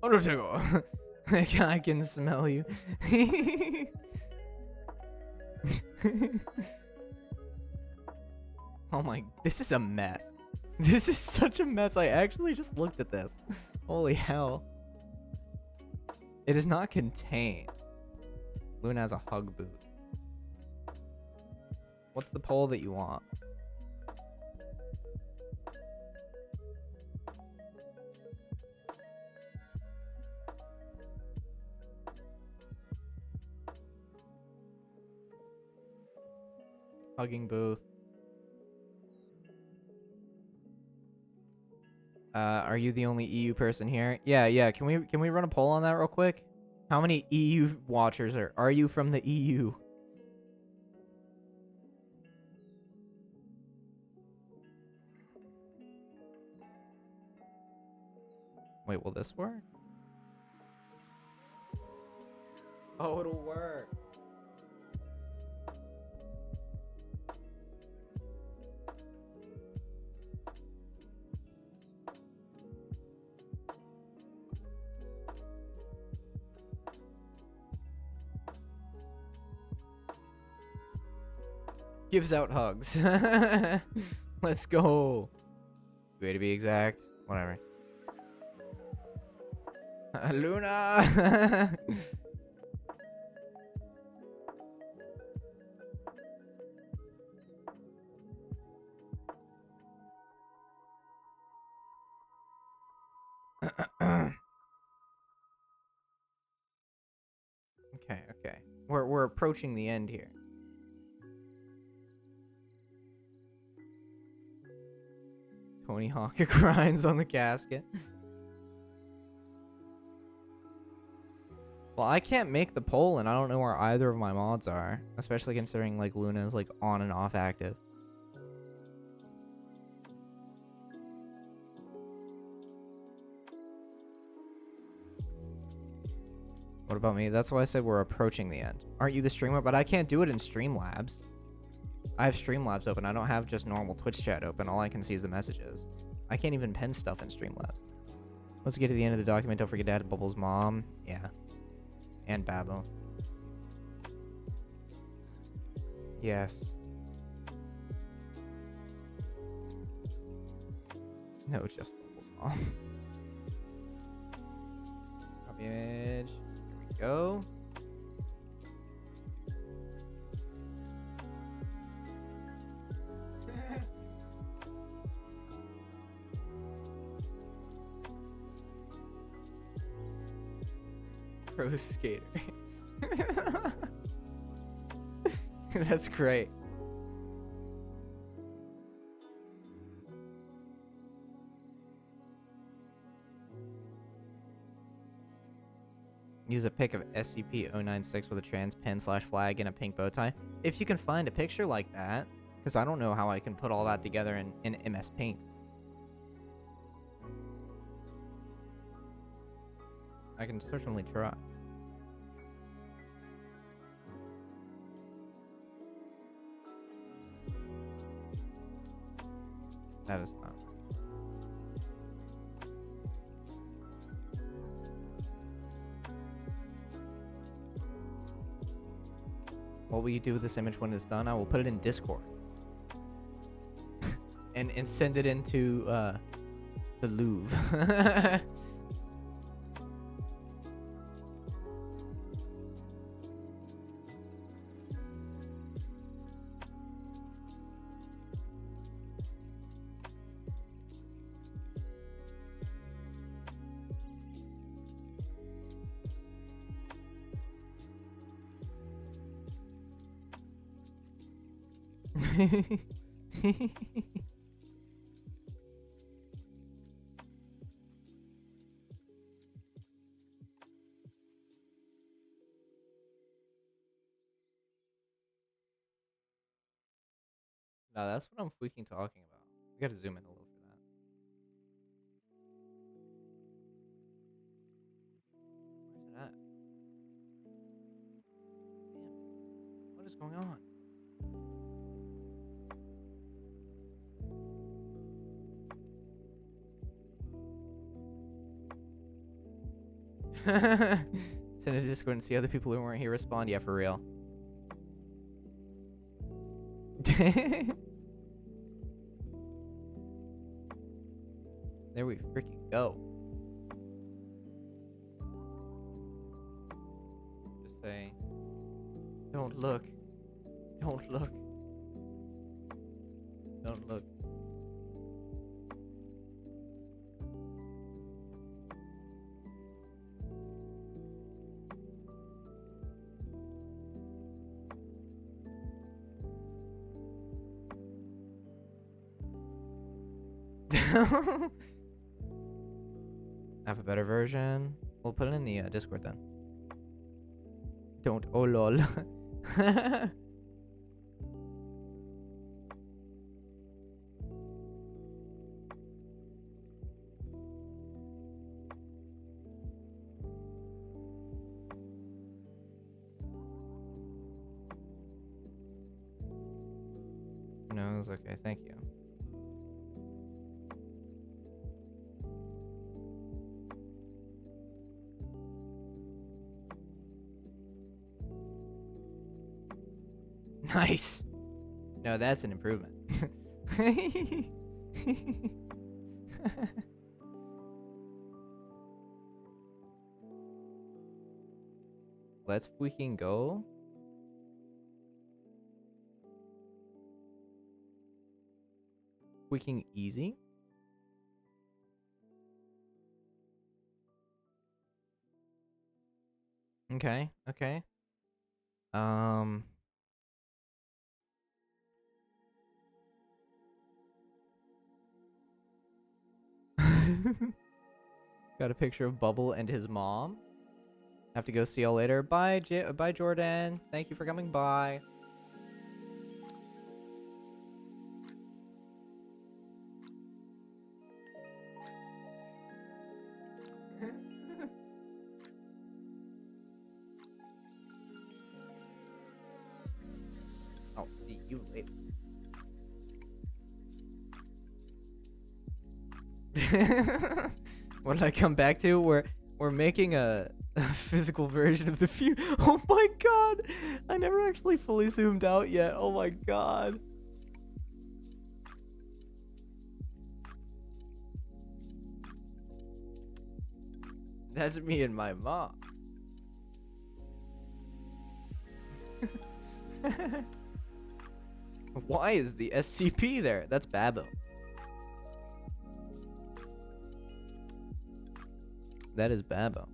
Undertaker. I can smell you. Oh my, this is a mess. This is such a mess. I actually just looked at this. Holy hell. It is not contained. Luna has a hug boot. What's the poll that you want? Hugging booth. Are you the only EU person here? Yeah. Can we run a poll on that real quick? How many EU watchers are you from the EU? Wait, will this work? Oh, it'll work. Gives out hugs. Let's go. Way to be exact. Whatever. Luna. Okay. We're approaching the end here. Tony Hawk grinds on the casket. Well, I can't make the poll, and I don't know where either of my mods are, especially considering like Luna is like on and off active. What about me? That's why I said we're approaching the end. Aren't you the streamer? But I can't do it in Streamlabs. I have Streamlabs open. I don't have just normal Twitch chat open. All I can see is the messages. I can't even pen stuff in Streamlabs. Let's get to the end of the document. Don't forget to add Bubble's mom. Yeah. And Babbo. Yes. No, just Bubble's mom. Copy image. Here we go. Pro skater. That's great. Use a pic of SCP-096 with a trans pin/flag and a pink bow tie. If you can find a picture like that, because I don't know how I can put all that together in MS Paint. I can certainly try. That is not. What will you do with this image when it's done? I will put it in Discord. and send it into the Louvre. No, that's what I'm freaking talking about. We gotta zoom in a little for that. Where's it at? Damn. What is going on? Send a Discord and see other people who weren't here respond. Yeah, for real. There we freaking go. Just say, don't look. Don't look. Don't look. Have a better version. We'll put it in the Discord then. Don't. Oh lol. No, it's okay. Thank you. Nice. No, that's an improvement. Let's freaking go. Freaking easy. Okay, okay. Got a picture of Bubble and his mom. Have to go see y'all later. Bye, bye, Jordan. Thank you for coming by. I'll see you later. What did I come back to? We're making a physical version of the few. Oh my god! I never actually fully zoomed out yet. Oh my god. That's me and my mom. Why is the SCP there? That's Babbo. That is Babbo.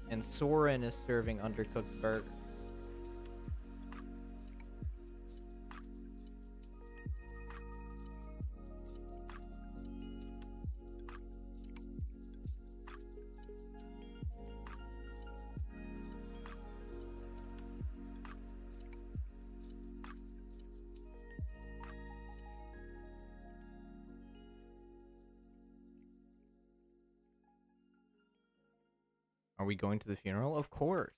And Soren is serving undercooked burger. Are we going to the funeral? Of course.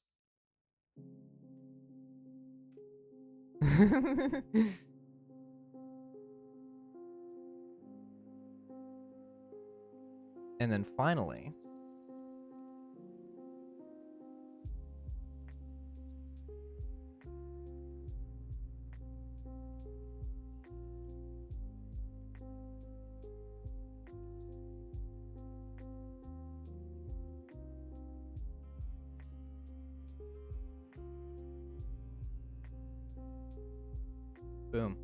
And then finally, boom.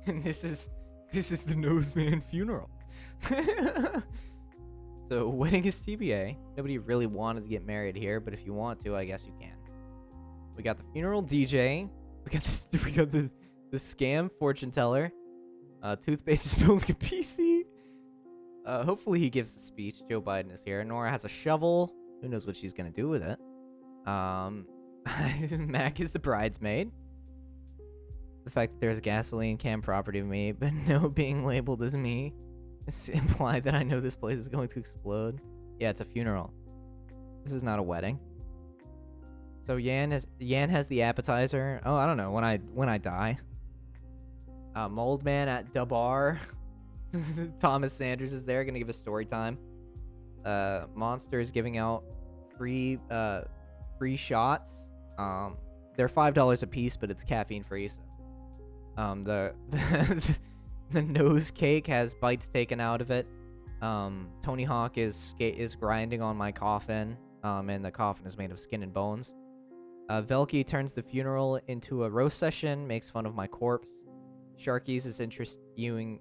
And this is the Noseman funeral. So wedding is TBA. Nobody really wanted to get married here, but if you want to, I guess you can. We got the funeral DJ. We got the scam fortune teller. Toothpaste is building a PC. Hopefully he gives the speech. Joe Biden is here. Nora has a shovel. Who knows what she's gonna do with it? Mac is the bridesmaid. The fact that there's a gasoline can property of me, but no being labeled as me, it's implied that I know this place is going to explode. Yeah, it's a funeral. This is not a wedding. So Yan has the appetizer. Oh, I don't know, when I die. Mold Man at the bar. Thomas Sanders is there, gonna give us story time. Monster is giving out free shots. They're $5 a piece, but it's caffeine free. So, the the nose cake has bites taken out of it. Tony Hawk is grinding on my coffin. And the coffin is made of skin and bones. Velky turns the funeral into a roast session, makes fun of my corpse. Sharkies is interesting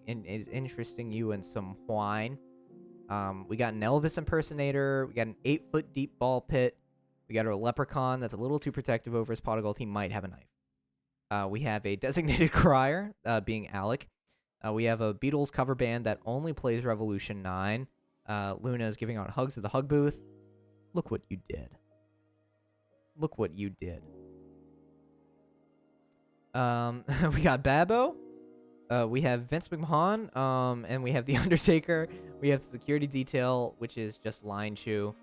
you in some wine. We got an Elvis impersonator. We got an 8-foot deep ball pit. We got a leprechaun that's a little too protective over his pot of gold. He might have a knife. We have a designated crier, being Alec. We have a Beatles cover band that only plays Revolution 9. Luna is giving out hugs at the hug booth. Look what you did. Look what you did. We got Babbo. We have Vince McMahon. And we have The Undertaker. We have the security detail, which is just Lion Chew.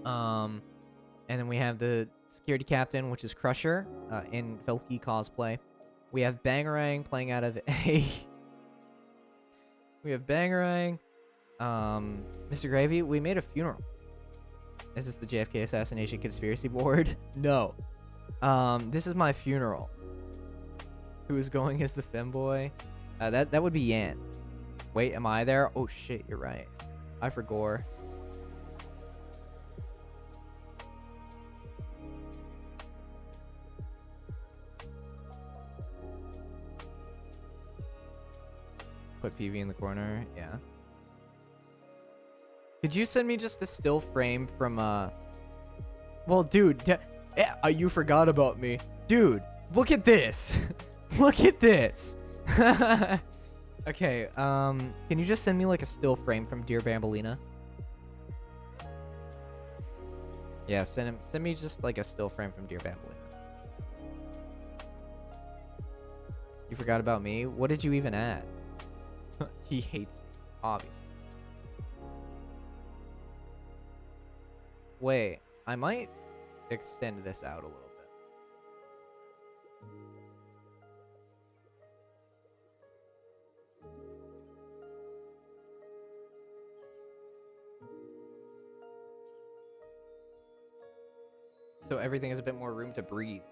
And then we have the security captain, which is Crusher, in Velky cosplay. We have Bangarang playing out of a... We have Bangarang. Mr. Gravy, we made a funeral. Is this the JFK assassination conspiracy board? No. This is my funeral. Who is going as the femboy? That would be Yan. Wait, am I there? Oh shit, you're right. I forgot. Put PV in the corner. Yeah. Could you send me just a still frame from Well, dude, you forgot about me. Dude, look at this. Look at this. Okay, can you just send me like a still frame from Dear Bambolina? Yeah, send me just like a still frame from Dear Bambolina. You forgot about me? What did you even add? He hates me, obviously. Wait, I might extend this out a little bit. So everything has a bit more room to breathe.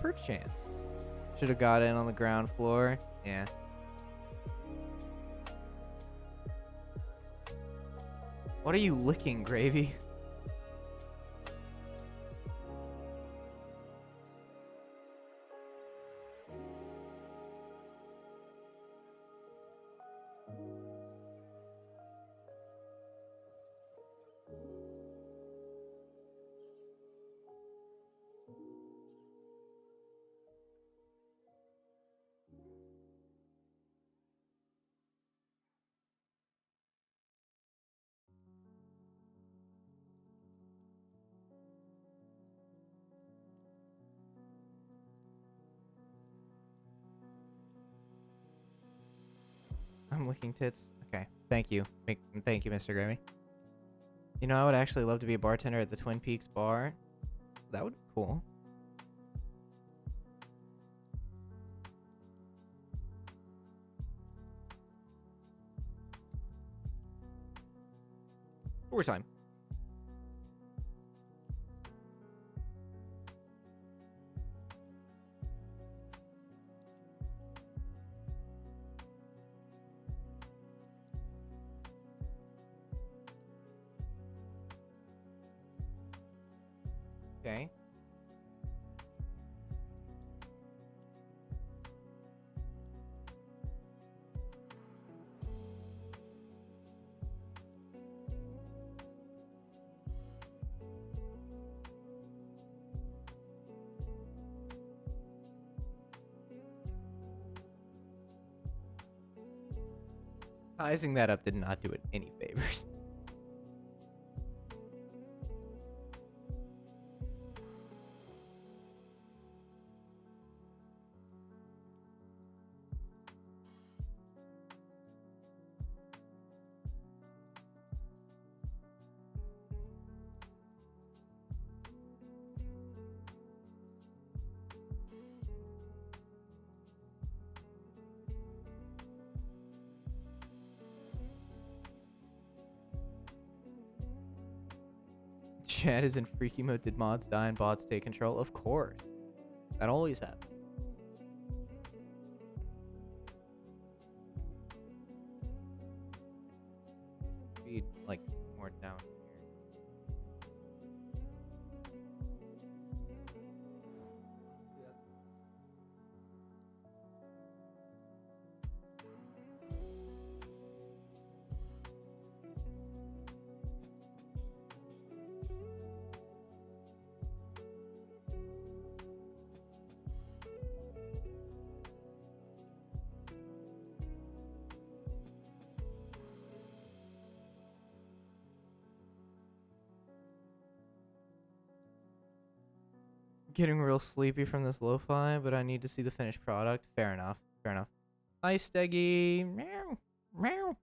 Perchance. Should have got in on the ground floor. Yeah. What are you licking, Gravy? I'm licking tits. Okay. Thank you. Thank you, Mr. Gravy. You know, I would actually love to be a bartender at the Twin Peaks bar. That would be cool. Overtime. Okay. Sizing that up did not do it any favors. Chat is in freaky mode. Did mods die and bots take control? Of course. That always happens. Be like more down here. Getting real sleepy from this lo-fi, but I need to see the finished product. Fair enough. Fair enough. Hi, Steggy. Meow. Meow.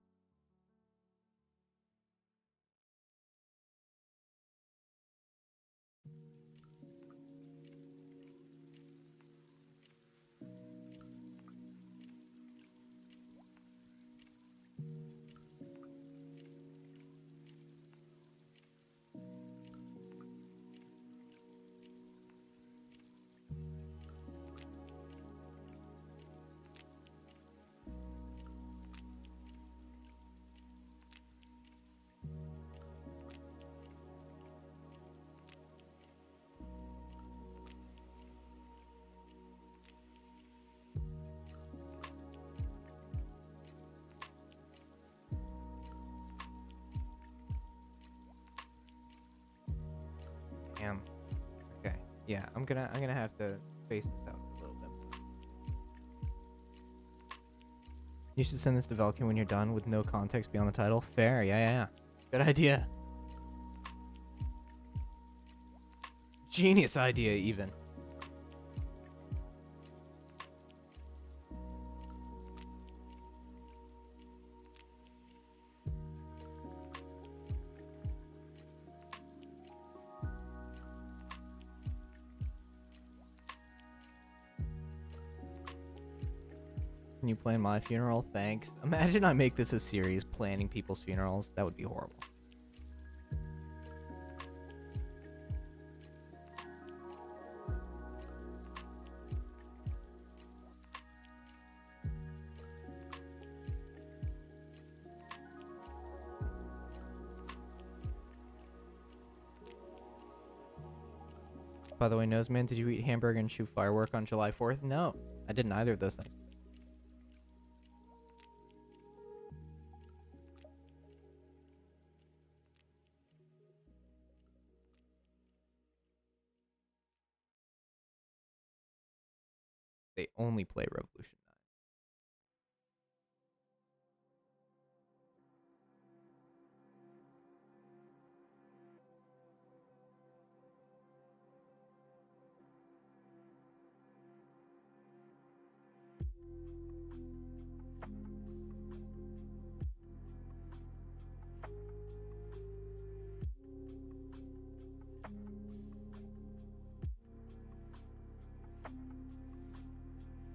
Damn. Okay. Yeah, I'm gonna have to space this out a little bit. You should send this to Velkin when you're done with no context beyond the title. Fair. Yeah. Good idea. Genius idea, even. Can you plan my funeral? Thanks. Imagine I make this a series, planning people's funerals. That would be horrible. By the way, Noseman, did you eat hamburger and shoot firework on July 4th? No, I didn't either of those things. They only play Revolution 9.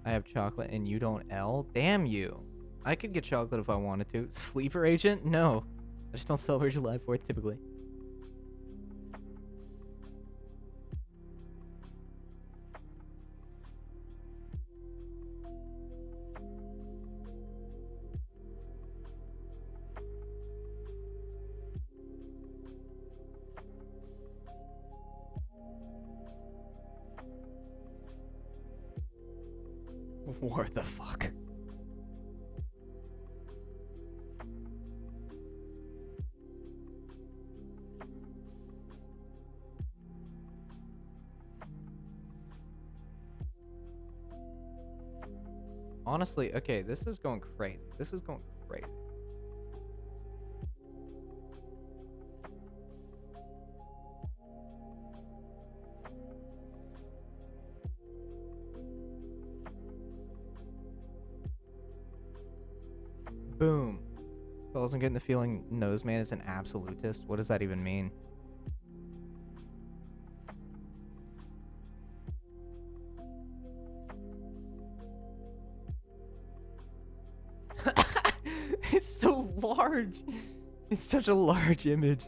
I have chocolate and you don't L? Damn you. I could get chocolate if I wanted to. Sleeper agent? No. I just don't celebrate July 4th typically. What the fuck? Honestly, okay, this is going crazy. This is going crazy. Fellas, I'm getting the feeling Nose Man is an absolutist. What does that even mean? It's so large. It's such a large image.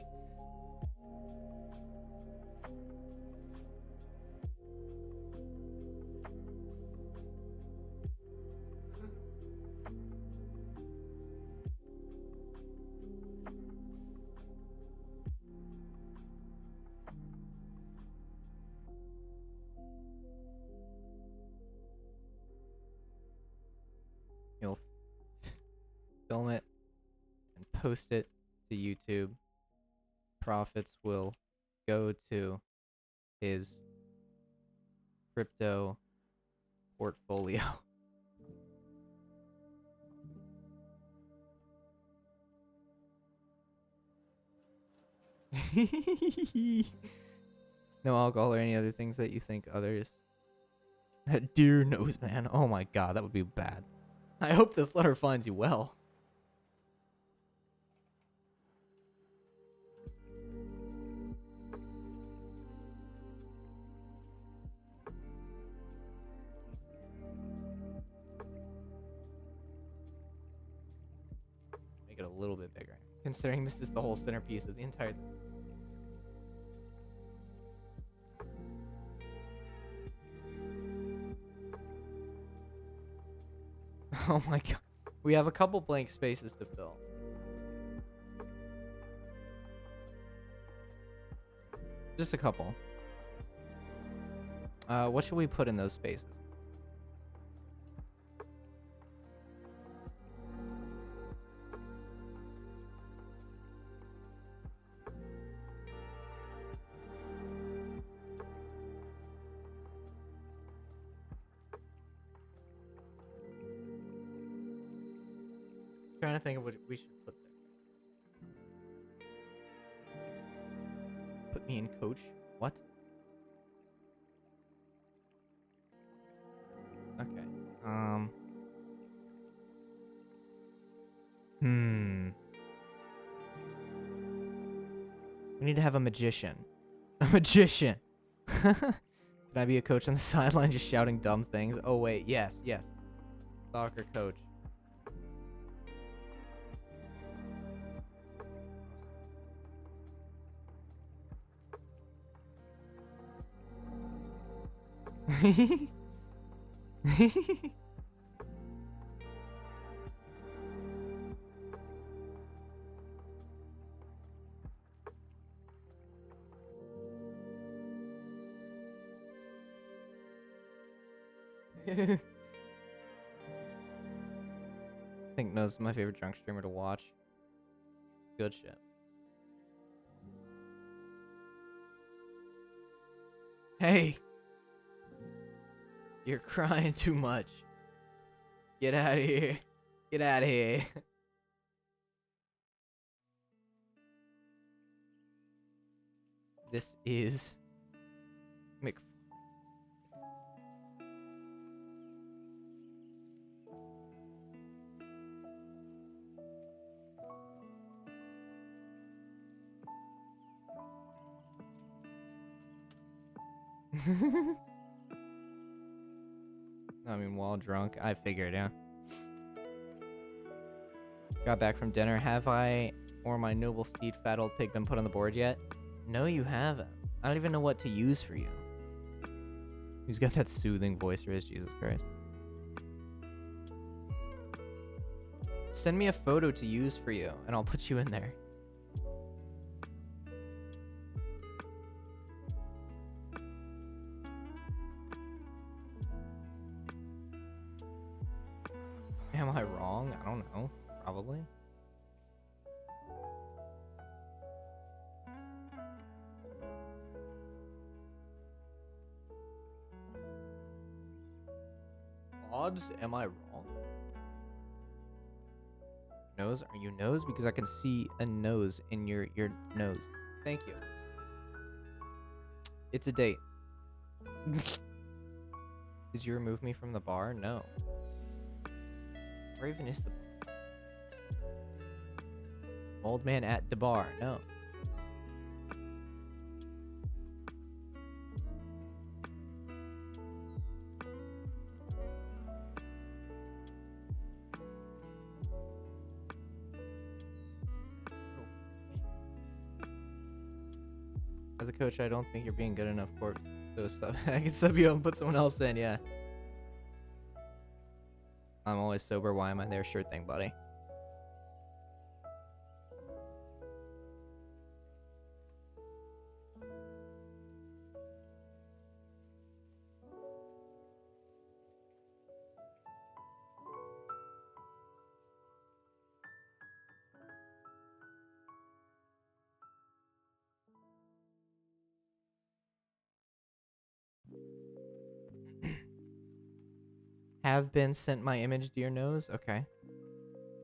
He'll film it and post it to YouTube. Profits will go to his crypto portfolio. No alcohol or any other things that you think others. Dear Nose Man. Oh my god, that would be bad. I hope this letter finds you well. Make it a little bit bigger, considering this is the whole centerpiece of the entire thing. Oh my god. We have a couple blank spaces to fill. Just a couple. What should we put in those spaces? Trying to think of what we should put there. Put me in coach. What? Okay. We need to have a magician. A magician. Can I be a coach on the sideline just shouting dumb things? Oh wait, yes. Soccer coach. I think No's is my favorite drunk streamer to watch. Good shit. Hey! You're crying too much. Get out of here. Get out of here. This is Mc. I mean, while drunk, I figured, yeah. Got back from dinner. Have I or my noble steed, fat old pig, been put on the board yet? No, you haven't. I don't even know what to use for you. Who's got that soothing voice for his Jesus Christ? Send me a photo to use for you, and I'll put you in there. Am I wrong? I don't know. Probably. Odds? Am I wrong? Nose? Are you nose? Because I can see a nose in your nose. Thank you. It's a date. Did you remove me from the bar? No. Where even is the bar? Old man at the bar. No. As a coach, I don't think you're being good enough, Court. So I can sub you out and put someone else in, yeah. I'm always sober. Why am I there? Sure thing, buddy. Have been sent my image to your nose? Okay.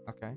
Okay.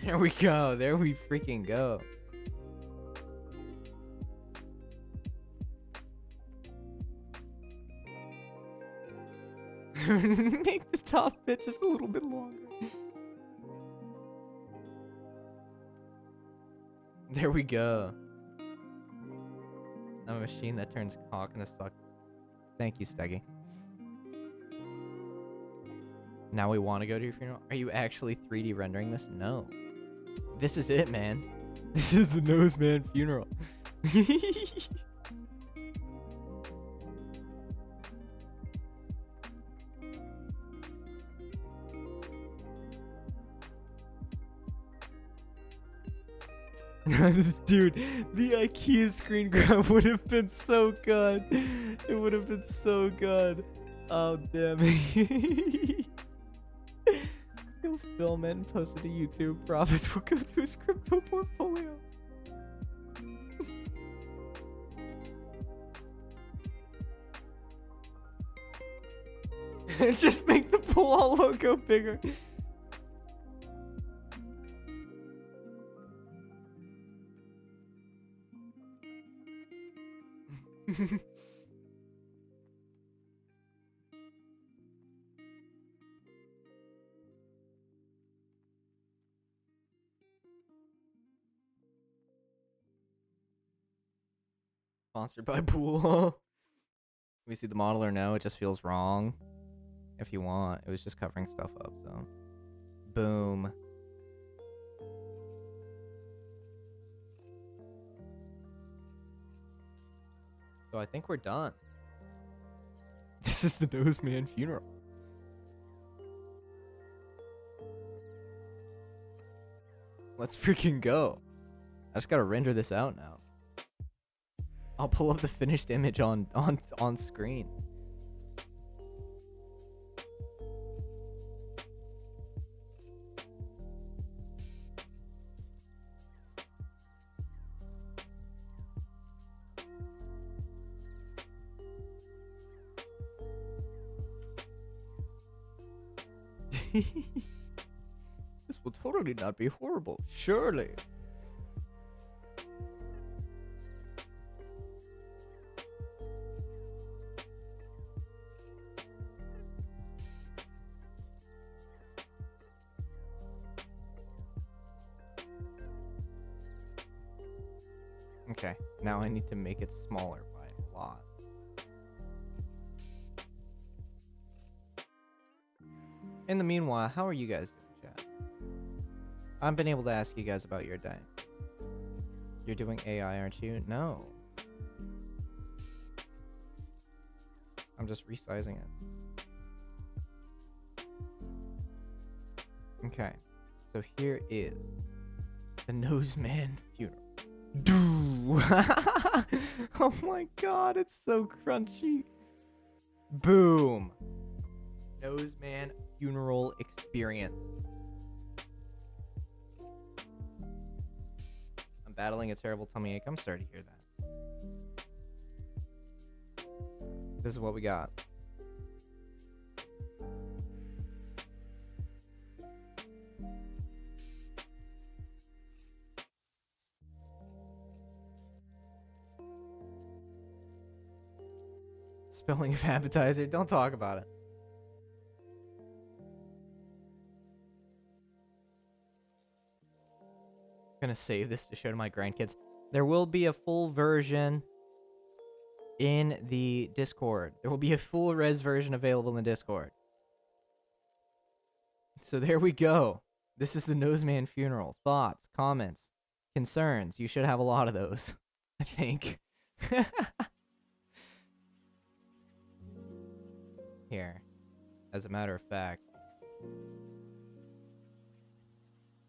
There we go. There we freaking go. Make the top bit just a little bit longer. There we go. I'm a machine that turns cock into suck. Thank you, Steggy. Now we want to go to your funeral? Are you actually 3D rendering this? No. This is it, man. This is the Nose Man funeral. Dude, the IKEA screen grab would have been so good. It would have been so good. Oh, damn it. He'll film it and post it to YouTube. Profits will go to his crypto portfolio. Just make the pull all logo bigger. Sponsored by Pool. We see the model or no? It just feels wrong. If you want, it was just covering stuff up, so. Boom. So I think we're done. This is the Nose Man funeral. Let's freaking go. I just gotta render this out now. I'll pull up the finished image on screen. This will totally not be horrible, surely. Okay, now I need to make it smaller by a lot. In the meanwhile, how are you guys doing, chat? I've been able to ask you guys about your day. You're doing AI, aren't you? No. I'm just resizing it. Okay. So here is the Noseman funeral. Doo! Oh my god, it's so crunchy. Boom. Noseman funeral experience. I'm battling a terrible tummy ache. I'm sorry to hear that. This is what we got. Spelling of appetizer. Don't talk about it. I'm gonna save this to show to my grandkids. There will be a full version in the Discord. There will be a full res version available in the Discord. So there we go. This is the Noseman funeral. Thoughts, comments, concerns. You should have a lot of those, I think. Here, as a matter of fact,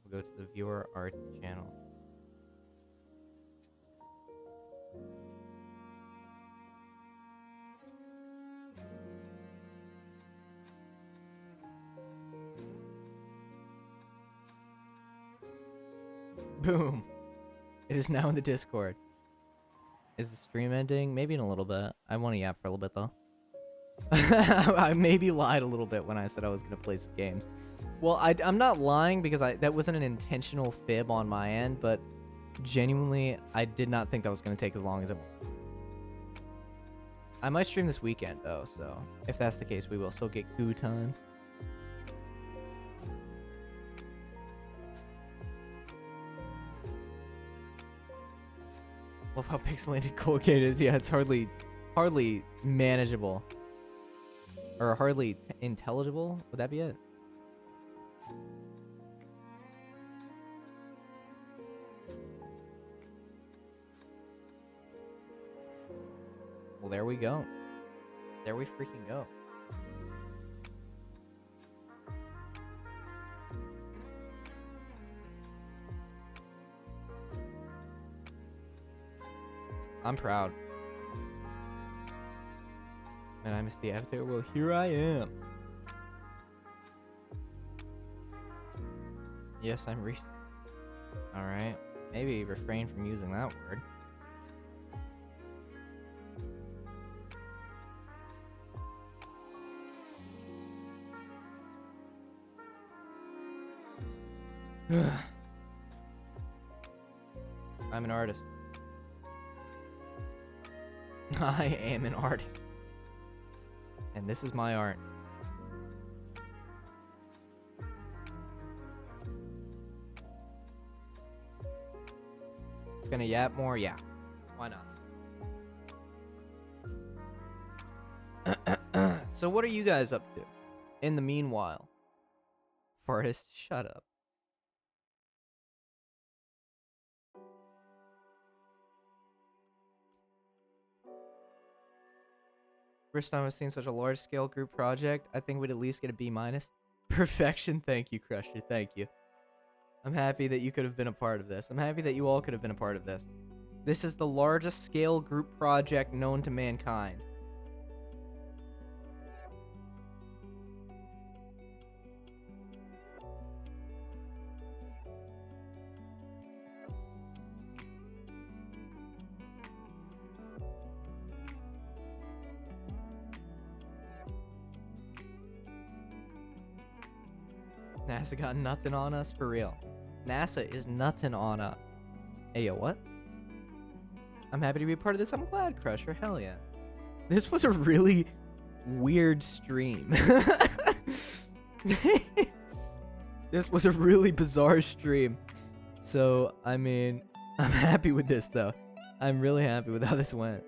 we'll go to the viewer art channel. Boom. It is now in the Discord. Is the stream ending? Maybe in a little bit. I want to yap for a little bit, though. I maybe lied a little bit when I said I was going to play some games. Well, I'm not lying because that wasn't an intentional fib on my end, but genuinely, I did not think that was going to take as long as it was. I might stream this weekend, though, so if that's the case, we will still get goo time. Love how pixelated Colgate is. Yeah, it's hardly manageable. Or hardly intelligible? Would that be it? Well, there we go. There we freaking go. I'm proud. And I missed the avatar. Well, here I am. Yes, I'm Alright. Maybe refrain from using that word. I'm an artist. I am an artist. And this is my art. Gonna yap more? Yeah. Why not? So what are you guys up to? In the meanwhile. Fartist, shut up. First time I've seen such a large-scale group project. I think we'd at least get a B-. Perfection. Thank you, Crusher. Thank you. I'm happy that you could have been a part of this. I'm happy that you all could have been a part of this. This is the largest scale group project known to mankind. NASA got nothing on us for real. NASA is nothing on us. Hey, yo, what? I'm happy to be a part of this. I'm glad, Crusher. Hell yeah. This was a really weird stream. This was a really bizarre stream. So, I mean, I'm happy with this, though. I'm really happy with how this went.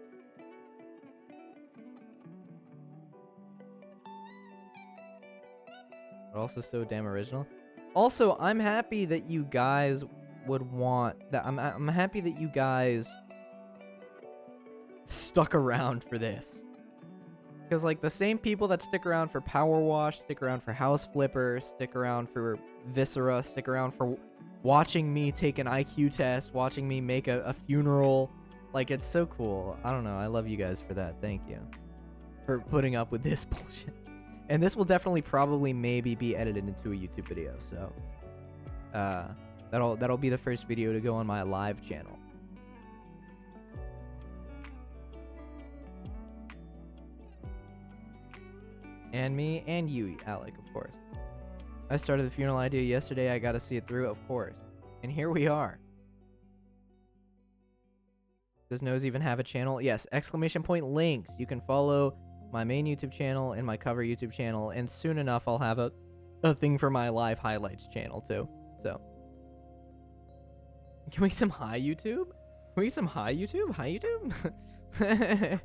But also so damn original. Also, I'm happy that you guys would want that. I'm happy that you guys stuck around for this. Because, like, the same people that stick around for Power Wash, stick around for House Flipper, stick around for Viscera, stick around for watching me take an IQ test, watching me make a funeral. Like, it's so cool. I don't know. I love you guys for that. Thank you for putting up with this bullshit. And this will definitely probably maybe be edited into a YouTube video. So, that'll be the first video to go on my live channel. And me and you, Alec, of course. I started the funeral idea yesterday. I got to see it through, of course. And here we are. Does Nose even have a channel? Yes, ! Links. You can follow my main YouTube channel and my cover YouTube channel. And soon enough, I'll have a thing for my live highlights channel, too. So. Can we get some hi, YouTube? Can we get some hi, YouTube? Hi, YouTube?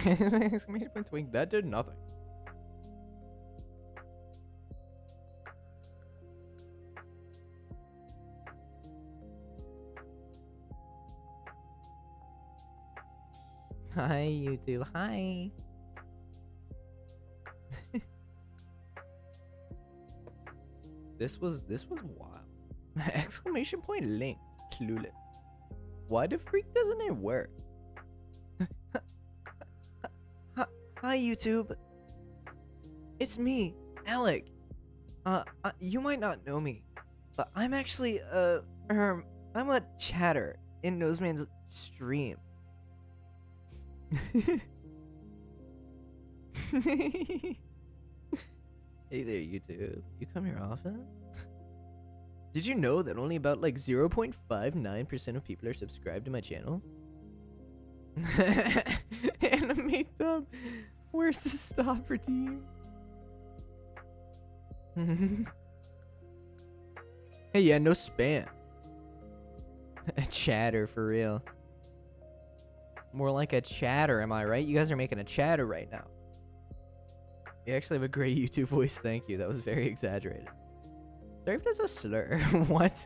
Exclamation point twink. That did nothing. Hi, YouTube. Hi. This was wild. Exclamation point links. Clueless. Why the freak doesn't it work? Hi, YouTube. It's me, Alec. You might not know me, but I'm actually, I'm a chatter in Noseman's stream. Hey there, YouTube. You come here often? Did you know that only about like 0.59% of people are subscribed to my channel? Anime dub. Where's the stopper team? Hey, yeah, no spam. A chatter for real. More like a chatter, am I right? You guys are making a chatter right now. You actually have a great YouTube voice. Thank you. That was very exaggerated. Sorry if that's a slur. What?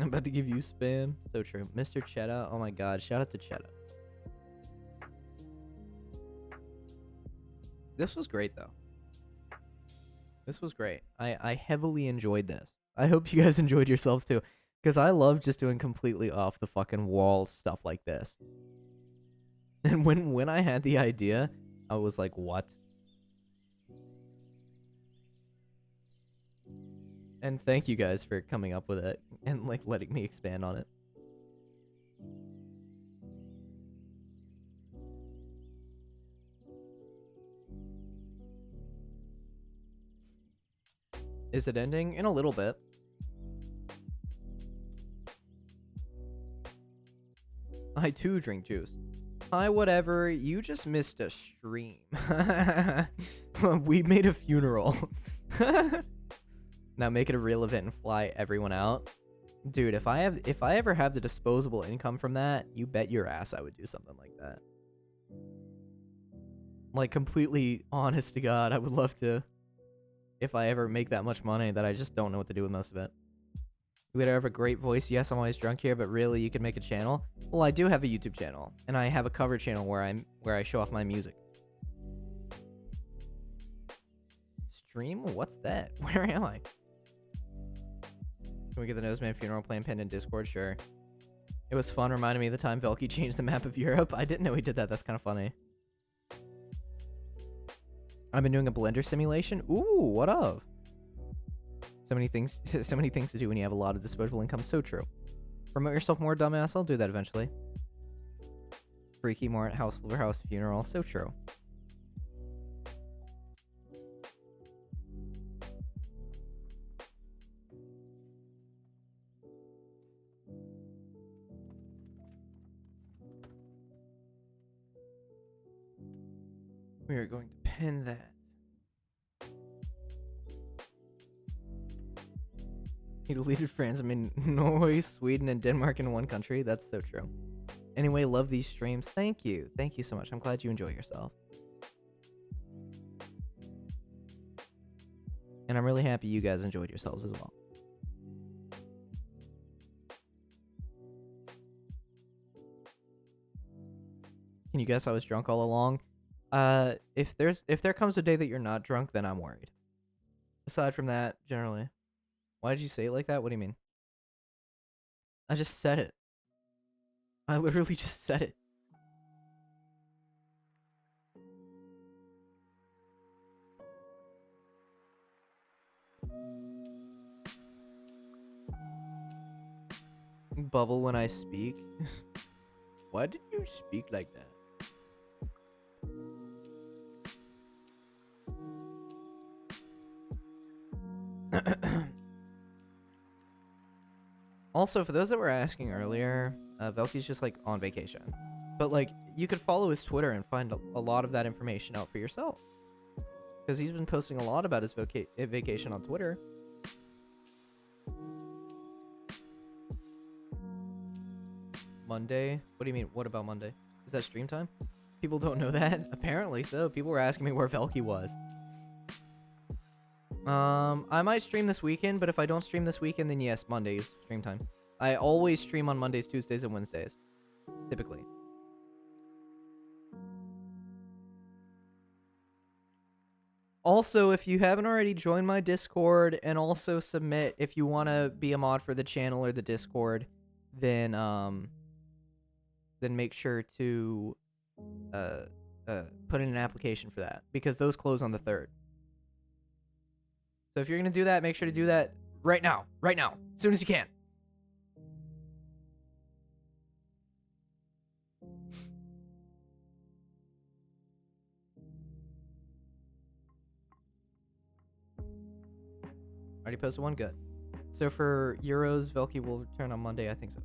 I'm about to give you spam. So true. Mr. Chetta. Oh my god. Shout out to Chetta. This was great, though. This was great. I heavily enjoyed this. I hope you guys enjoyed yourselves, too. Because I love just doing completely off the fucking wall stuff like this. And when I had the idea, I was like, what? And thank you guys for coming up with it and like letting me expand on it. Is it ending? In a little bit. I too drink juice. Hi, whatever. You just missed a stream. We made a funeral. Now make it a real event and fly everyone out. Dude, if I ever have the disposable income from that, you bet your ass I would do something like that. Like, completely honest to God, I would love to. If I ever make that much money that I just don't know what to do with most of it. You would have a great voice. Yes, I'm always drunk here, but really, you could make a channel. Well, I do have a YouTube channel, and I have a cover channel where I show off my music. Stream? What's that? Where am I? Can we get the Noseman funeral plan pinned in Discord? Sure. It was fun. Reminded me of the time Velky changed the map of Europe. I didn't know he did that. That's kind of funny. I've been doing a Blender simulation. Ooh, what of? So many things to do when you have a lot of disposable income. So true. Promote yourself more, dumbass. I'll do that eventually. Freaky more at House funeral. So true. We are going to pin that. He deleted France. I mean, Norway, Sweden, and Denmark in one country. That's so true. Anyway, love these streams. Thank you. Thank you so much. I'm glad you enjoy yourself. And I'm really happy you guys enjoyed yourselves as well. Can you guess I was drunk all along? If there comes a day that you're not drunk, then I'm worried. Aside from that, generally. Why did you say it like that? What do you mean? I just said it. I literally just said it. Bubble when I speak. Why did you speak like that? Also, for those that were asking earlier, Velky's just like on vacation. But like, you could follow his Twitter and find a lot of that information out for yourself. Because he's been posting a lot about his vacation on Twitter. Monday? What do you mean? What about Monday? Is that stream time? People don't know that? Apparently so. People were asking me where Velky was. I might stream this weekend, but if I don't stream this weekend, then yes, Monday is stream time. I always stream on Mondays, Tuesdays, and Wednesdays. Typically. Also, if you haven't already joined my Discord and also submit if you want to be a mod for the channel or the Discord, then make sure to put in an application for that, because those close on the 3rd. So if you're going to do that, make sure to do that right now, as soon as you can. Already posted one, good. So for Euros, Velky will return on Monday, I think so.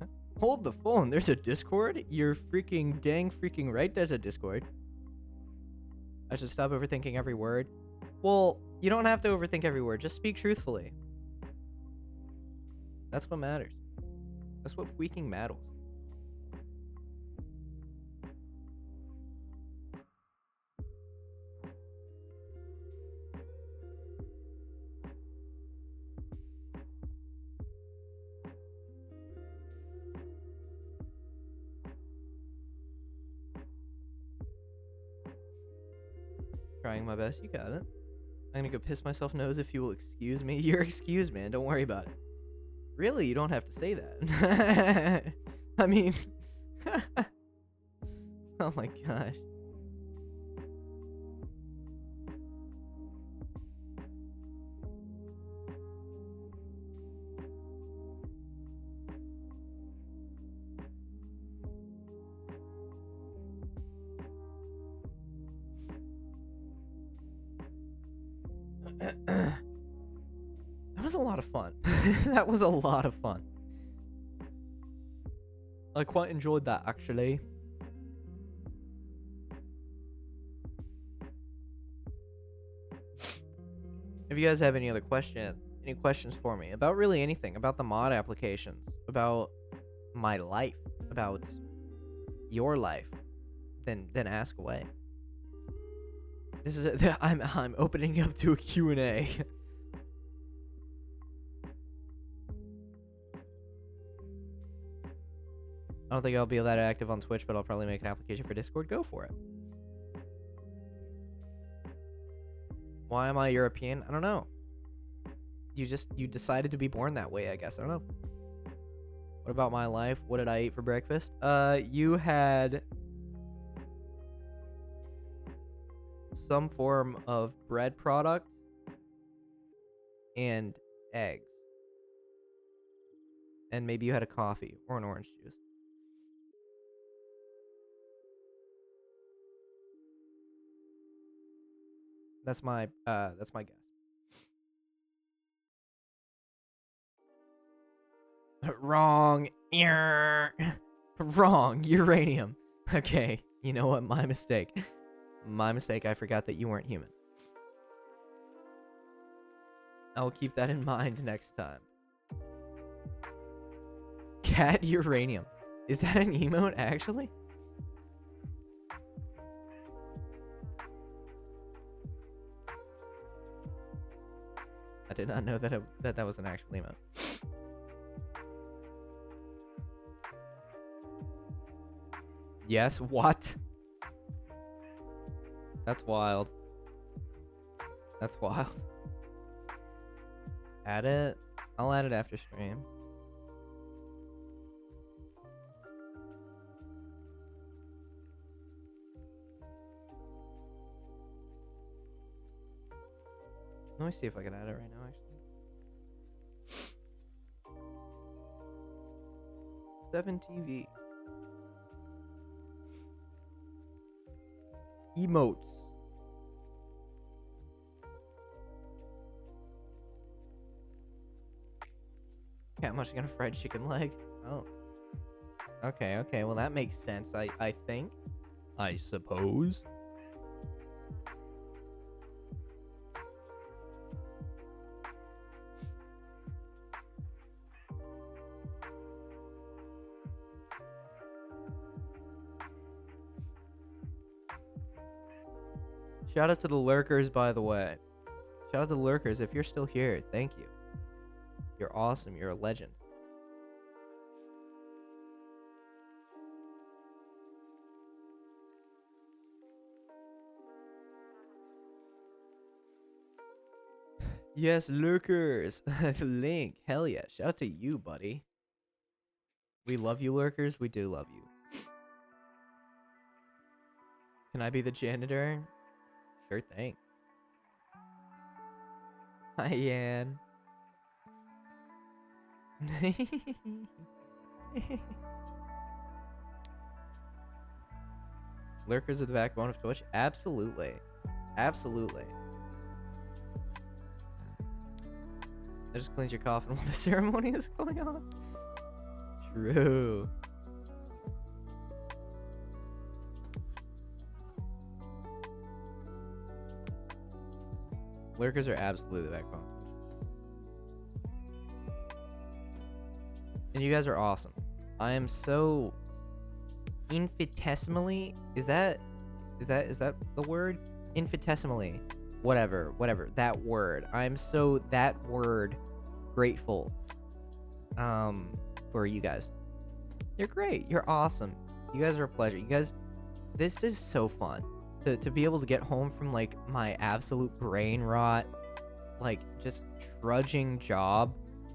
Huh? Hold the phone, there's a Discord? You're freaking dang freaking right, there's a Discord. I should stop overthinking every word. Well, you don't have to overthink every word. Just speak truthfully. That's what matters. That's what freaking matters. Trying my best. You got it. I'm gonna go piss myself nose if you will excuse me. You're excused, man. Don't worry about it. Really? You don't have to say that. I mean... oh my gosh. That was a lot of fun. That was a lot of fun. I quite enjoyed that, actually. If you guys have any other questions, any questions for me about really anything, about the mod applications, about my life, about your life, then ask away. This is I'm opening up to a Q&A. I don't think I'll be that active on Twitch, but I'll probably make an application for Discord. Go for it. Why am I European? I don't know. You decided to be born that way, I guess. I don't know. What about my life? What did I eat for breakfast? You had some form of bread product and eggs. And maybe you had a coffee or an orange juice. That's my guess. Wrong. Wrong. Uranium. Okay. You know what? My mistake. My mistake. I forgot that you weren't human. I'll keep that in mind next time. Cat uranium. Is that an emote, actually? I did not know that that was an actual emote. Yes, what? That's wild. That's wild. Add it? I'll add it after stream. Let me see if I can add it right now, actually. 7TV. Emotes. Cat munching on a fried chicken leg. Oh. Okay, okay. Well, that makes sense, I think. I suppose. Shout out to the lurkers, by the way. Shout out to the lurkers. If you're still here, thank you. You're awesome. You're a legend. Yes, lurkers. Link. Hell yeah. Shout out to you, buddy. We love you, lurkers. We do love you. Can I be the janitor? Sure thing. Hi, Yan. Lurkers are the backbone of Twitch? Absolutely. Absolutely. That just cleans your coffin while the ceremony is going on. True. Lurkers are absolutely the backbone. And you guys are awesome. I am so infinitesimally, is that the word? Infinitesimally. Whatever. That word. I'm so that word grateful for you guys. You're great. You're awesome. You guys are a pleasure. You guys, this is so fun. To be able to get home from like my absolute brain rot, like just trudging job,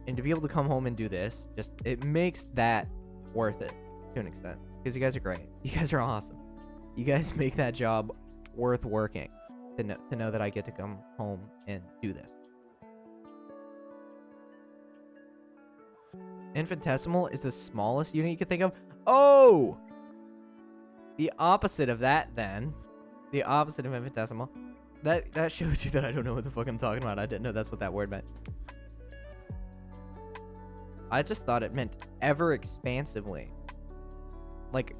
and to be able to come home and do this, just it makes that worth it to an extent. Because you guys are great. You guys are awesome. You guys make that job worth working. To know that I get to come home and do this. Infinitesimal is the smallest unit you can think of. Oh! The opposite of that, then. The opposite of infinitesimal. That shows you that I don't know what the fuck I'm talking about. I didn't know that's what that word meant. I just thought it meant ever expansively. Like,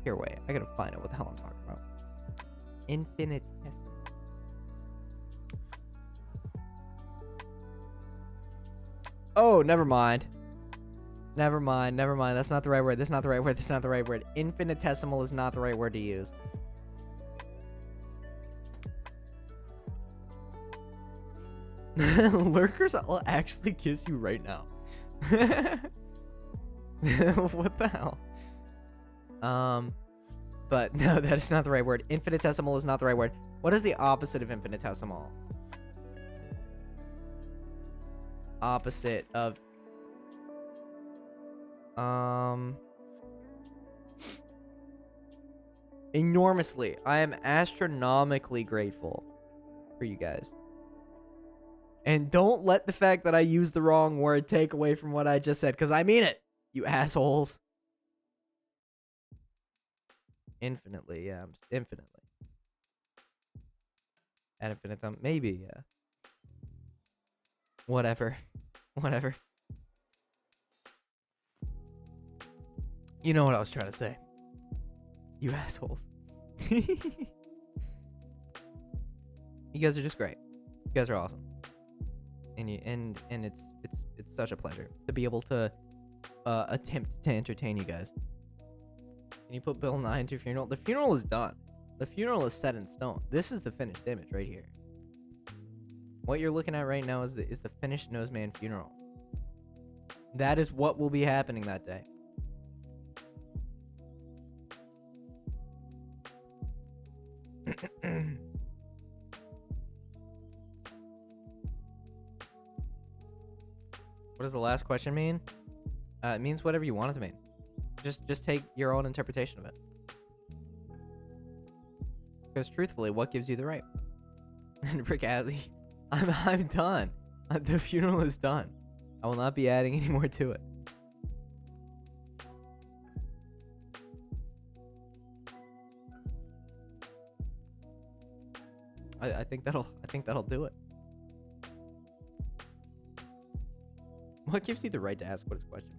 here, wait. I gotta find out what the hell I'm talking about. Infinitesimal. Oh, never mind. Never mind. That's not the right word. That's not the right word. Infinitesimal is not the right word to use. Lurkers will actually kiss you right now. What the hell? But no, that is not the right word. Infinitesimal is not the right word. What is the opposite of infinitesimal? Opposite of enormously. I am astronomically grateful for you guys. And don't let the fact that I used the wrong word take away from what I just said, because I mean it, you assholes. Infinitely, yeah, infinitely. Ad infinitum, maybe, yeah. Whatever. You know what I was trying to say. You assholes. You guys are just great. You guys are awesome. and it's such a pleasure to be able to attempt to entertain you guys. Can you put Bill Nye into your funeral? The funeral is done. The funeral is set in stone. This is the finished image right here. What you're looking at right now is the finished Noseman funeral. That is what will be happening that day. What does the last question mean? It means whatever you want it to mean. Just take your own interpretation of it. Because truthfully, what gives you the right? And Rick Adley, I'm done. The funeral is done. I will not be adding any more to it. I think that'll do it. What gives you the right to ask what his question is?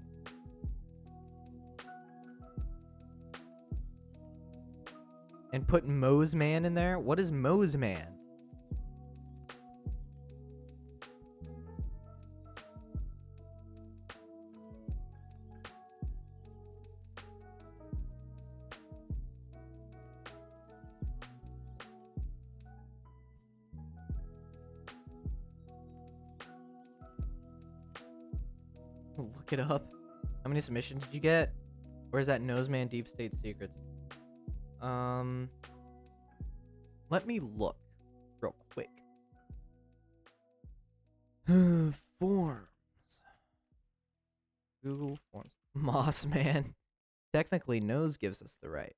And put Moe's Man in there? What is Moe's Man? Look it up. How many submissions did you get? Where's that Noseman Deep State Secrets? Let me look real quick. Forms. Google Forms. Moss Man. Technically, Nose gives us the right.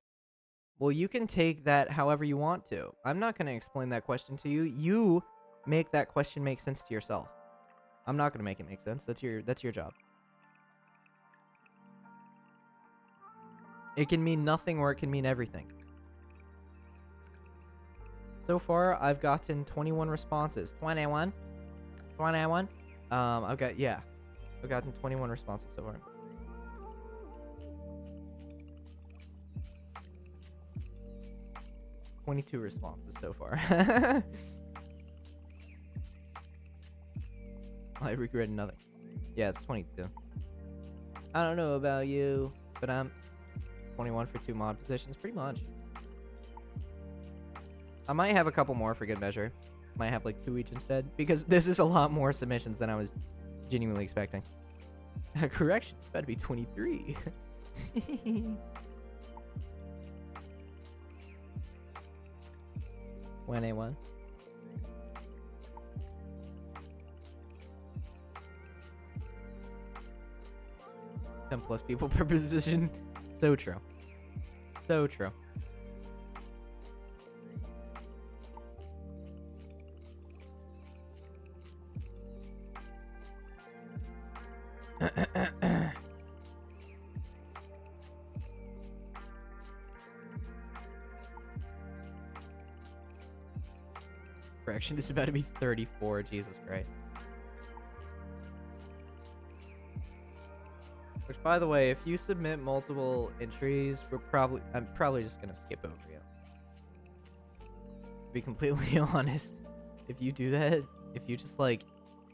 Well, you can take that however you want to. I'm not going to explain that question to you. You make that question make sense to yourself. I'm not going to make it make sense. That's your job. It can mean nothing or it can mean everything. So far, I've gotten 21 responses. 21? I've gotten 21 responses so far. $22 responses so far. I regret nothing. Yeah, it's 22. I don't know about you, but I'm 21 for 2 mod positions, pretty much. I might have a couple more for good measure. Might have like 2 each instead, because this is a lot more submissions than I was genuinely expecting. Correction, it's about to be 23. When A1. 10+ people per position. So true. So true. Correction, this is about to be 34. Jesus Christ. Which, by the way, if you submit multiple entries, I'm probably just gonna skip over you. To be completely honest, if you do that, if you just like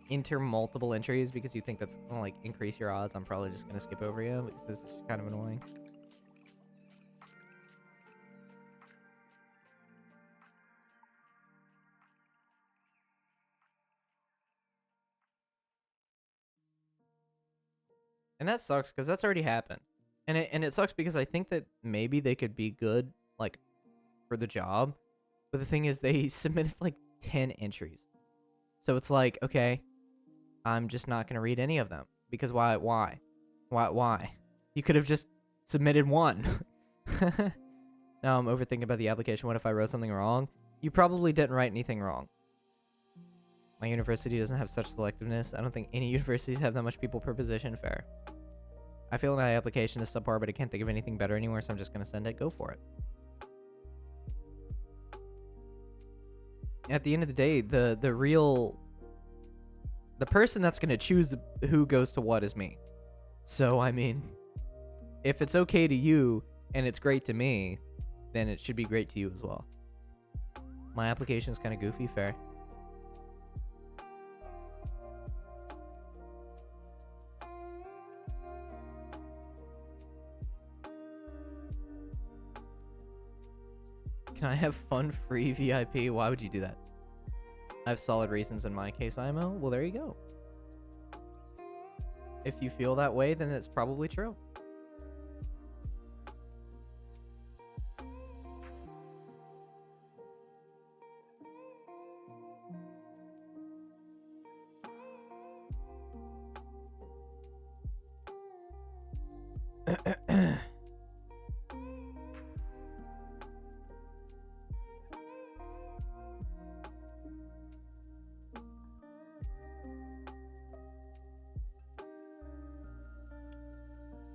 enter multiple entries because you think that's gonna like increase your odds, I'm probably just gonna skip over you because this is kind of annoying. And that sucks because that's already happened. And it sucks because I think that maybe they could be good, like, for the job. But the thing is, they submitted, like, 10 entries. So it's like, okay, I'm just not going to read any of them. Because why? Why? You could have just submitted one. Now I'm overthinking about the application. What if I wrote something wrong? You probably didn't write anything wrong. My university doesn't have such selectiveness. I don't think any universities have that much people per position. Fair. I feel my application is subpar, but I can't think of anything better anywhere, so I'm just going to send it. Go for it. At the end of the day, the person that's going to choose who goes to what is me. So, I mean, if it's okay to you and it's great to me, then it should be great to you as well. My application is kind of goofy. Fair. Can I have fun free VIP? Why would you do that? I have solid reasons in my case, IMO. Well, there you go. If you feel that way, then it's probably true.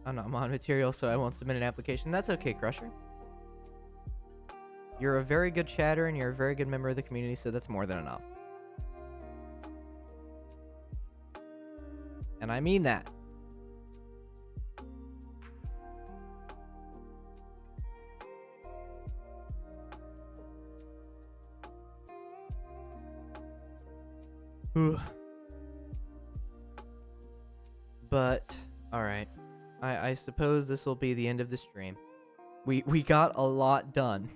I'm not mod material, so I won't submit an application. That's okay, Crusher. You're a very good chatter, and you're a very good member of the community, so that's more than enough. And I mean that. But, alright. I suppose this will be the end of the stream. We got a lot done.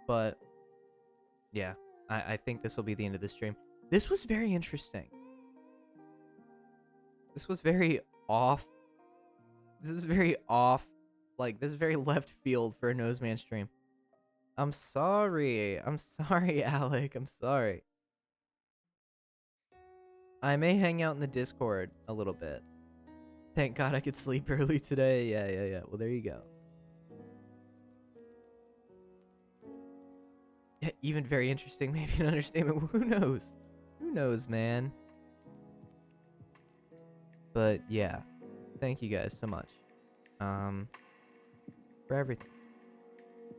But, yeah. I think this will be the end of the stream. This was very interesting. This was very off. This is very off. Like, this is very left field for a Noseman stream. I'm sorry. I'm sorry, Alec. I'm sorry. I may hang out in the Discord a little bit. Thank God I could sleep early today. Yeah. Well, there you go. Yeah, even very interesting. Maybe an understatement. Well, who knows? Who knows, man? But yeah, thank you guys so much. For everything.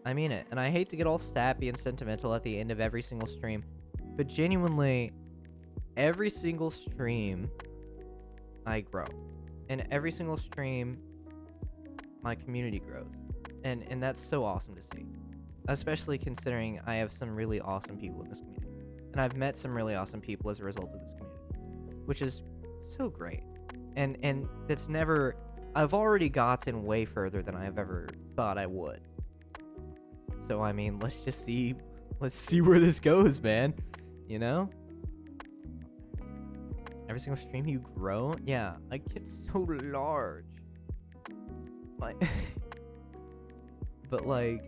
I mean it. And I hate to get all sappy and sentimental at the end of every single stream, but genuinely, every single stream, I grow. And every single stream, my community grows. And that's so awesome to see. Especially considering I have some really awesome people in this community. And I've met some really awesome people as a result of this community. Which is so great. And it's never... I've already gotten way further than I've ever thought I would. So, I mean, let's just see... Let's see where this goes, man. You know? Every single stream you grow? Yeah, I get so large. Like... but, like...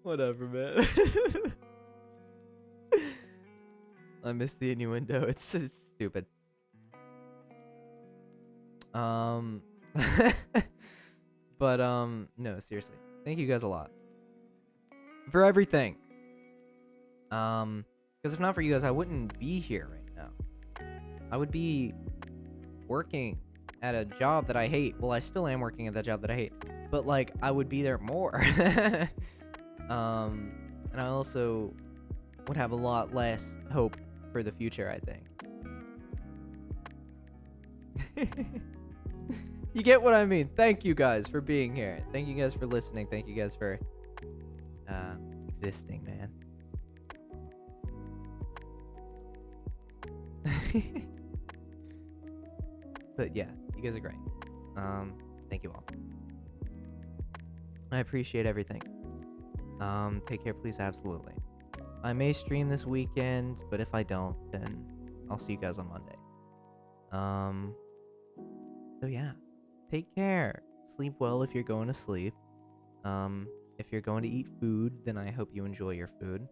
Whatever, man. I missed the innuendo. It's stupid. But, no, seriously. Thank you guys a lot. For everything. Because if not for you guys, I wouldn't be here right now. I would be working at a job that I hate. Well, I still am working at that job that I hate. But, like, I would be there more. And I also would have a lot less hope for the future, I think. You get what I mean. Thank you guys for being here. Thank you guys for listening. Thank you guys for existing, man. But yeah, you guys are great. Thank you all. I appreciate everything. Take care, please. Absolutely. I may stream this weekend, but if I don't, then I'll see you guys on Monday. So yeah, take care. Sleep well if you're going to sleep. If you're going to eat food, then I hope you enjoy your food.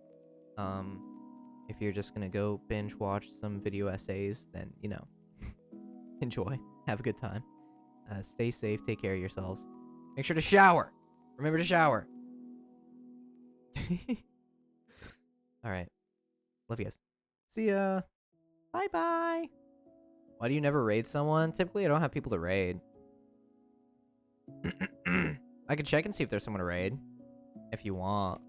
If you're just gonna go binge watch some video essays, then, you know, enjoy. Have a good time. Stay safe. Take care of yourselves. Make sure to shower. Remember to shower. Alright. Love you guys. See ya. Bye-bye. Why do you never raid someone? Typically, I don't have people to raid. I could check and see if there's someone to raid. If you want.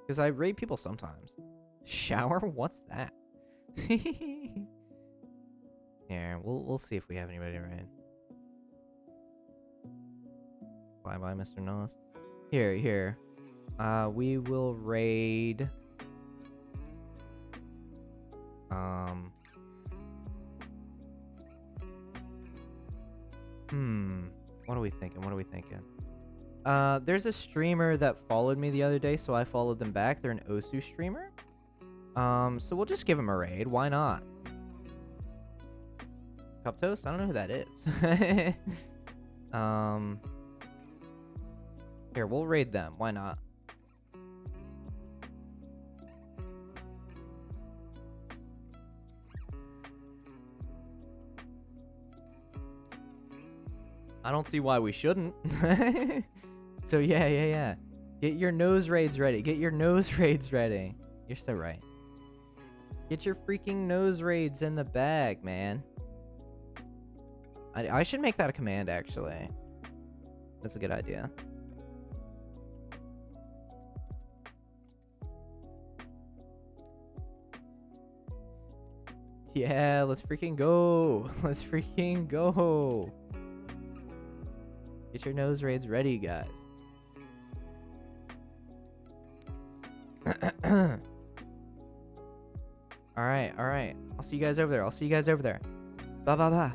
Because I raid people sometimes. Shower? What's that? Here, we'll see if we have anybody to raid. Bye-bye, Mr. Nose. Here. We will raid... What are we thinking? What are we thinking? There's a streamer that followed me the other day, so I followed them back. They're an Osu streamer. So we'll just give him a raid. Why not? Cup Toast? I don't know who that is. Here, we'll raid them. Why not? I don't see why we shouldn't. So yeah. Get your nose raids ready. Get your nose raids ready. You're so right. Get your freaking nose raids in the bag, man. I should make that a command, actually. That's a good idea. Yeah, let's freaking go. Let's freaking go. Get your nose raids ready, guys. All right. I'll see you guys over there. Bye.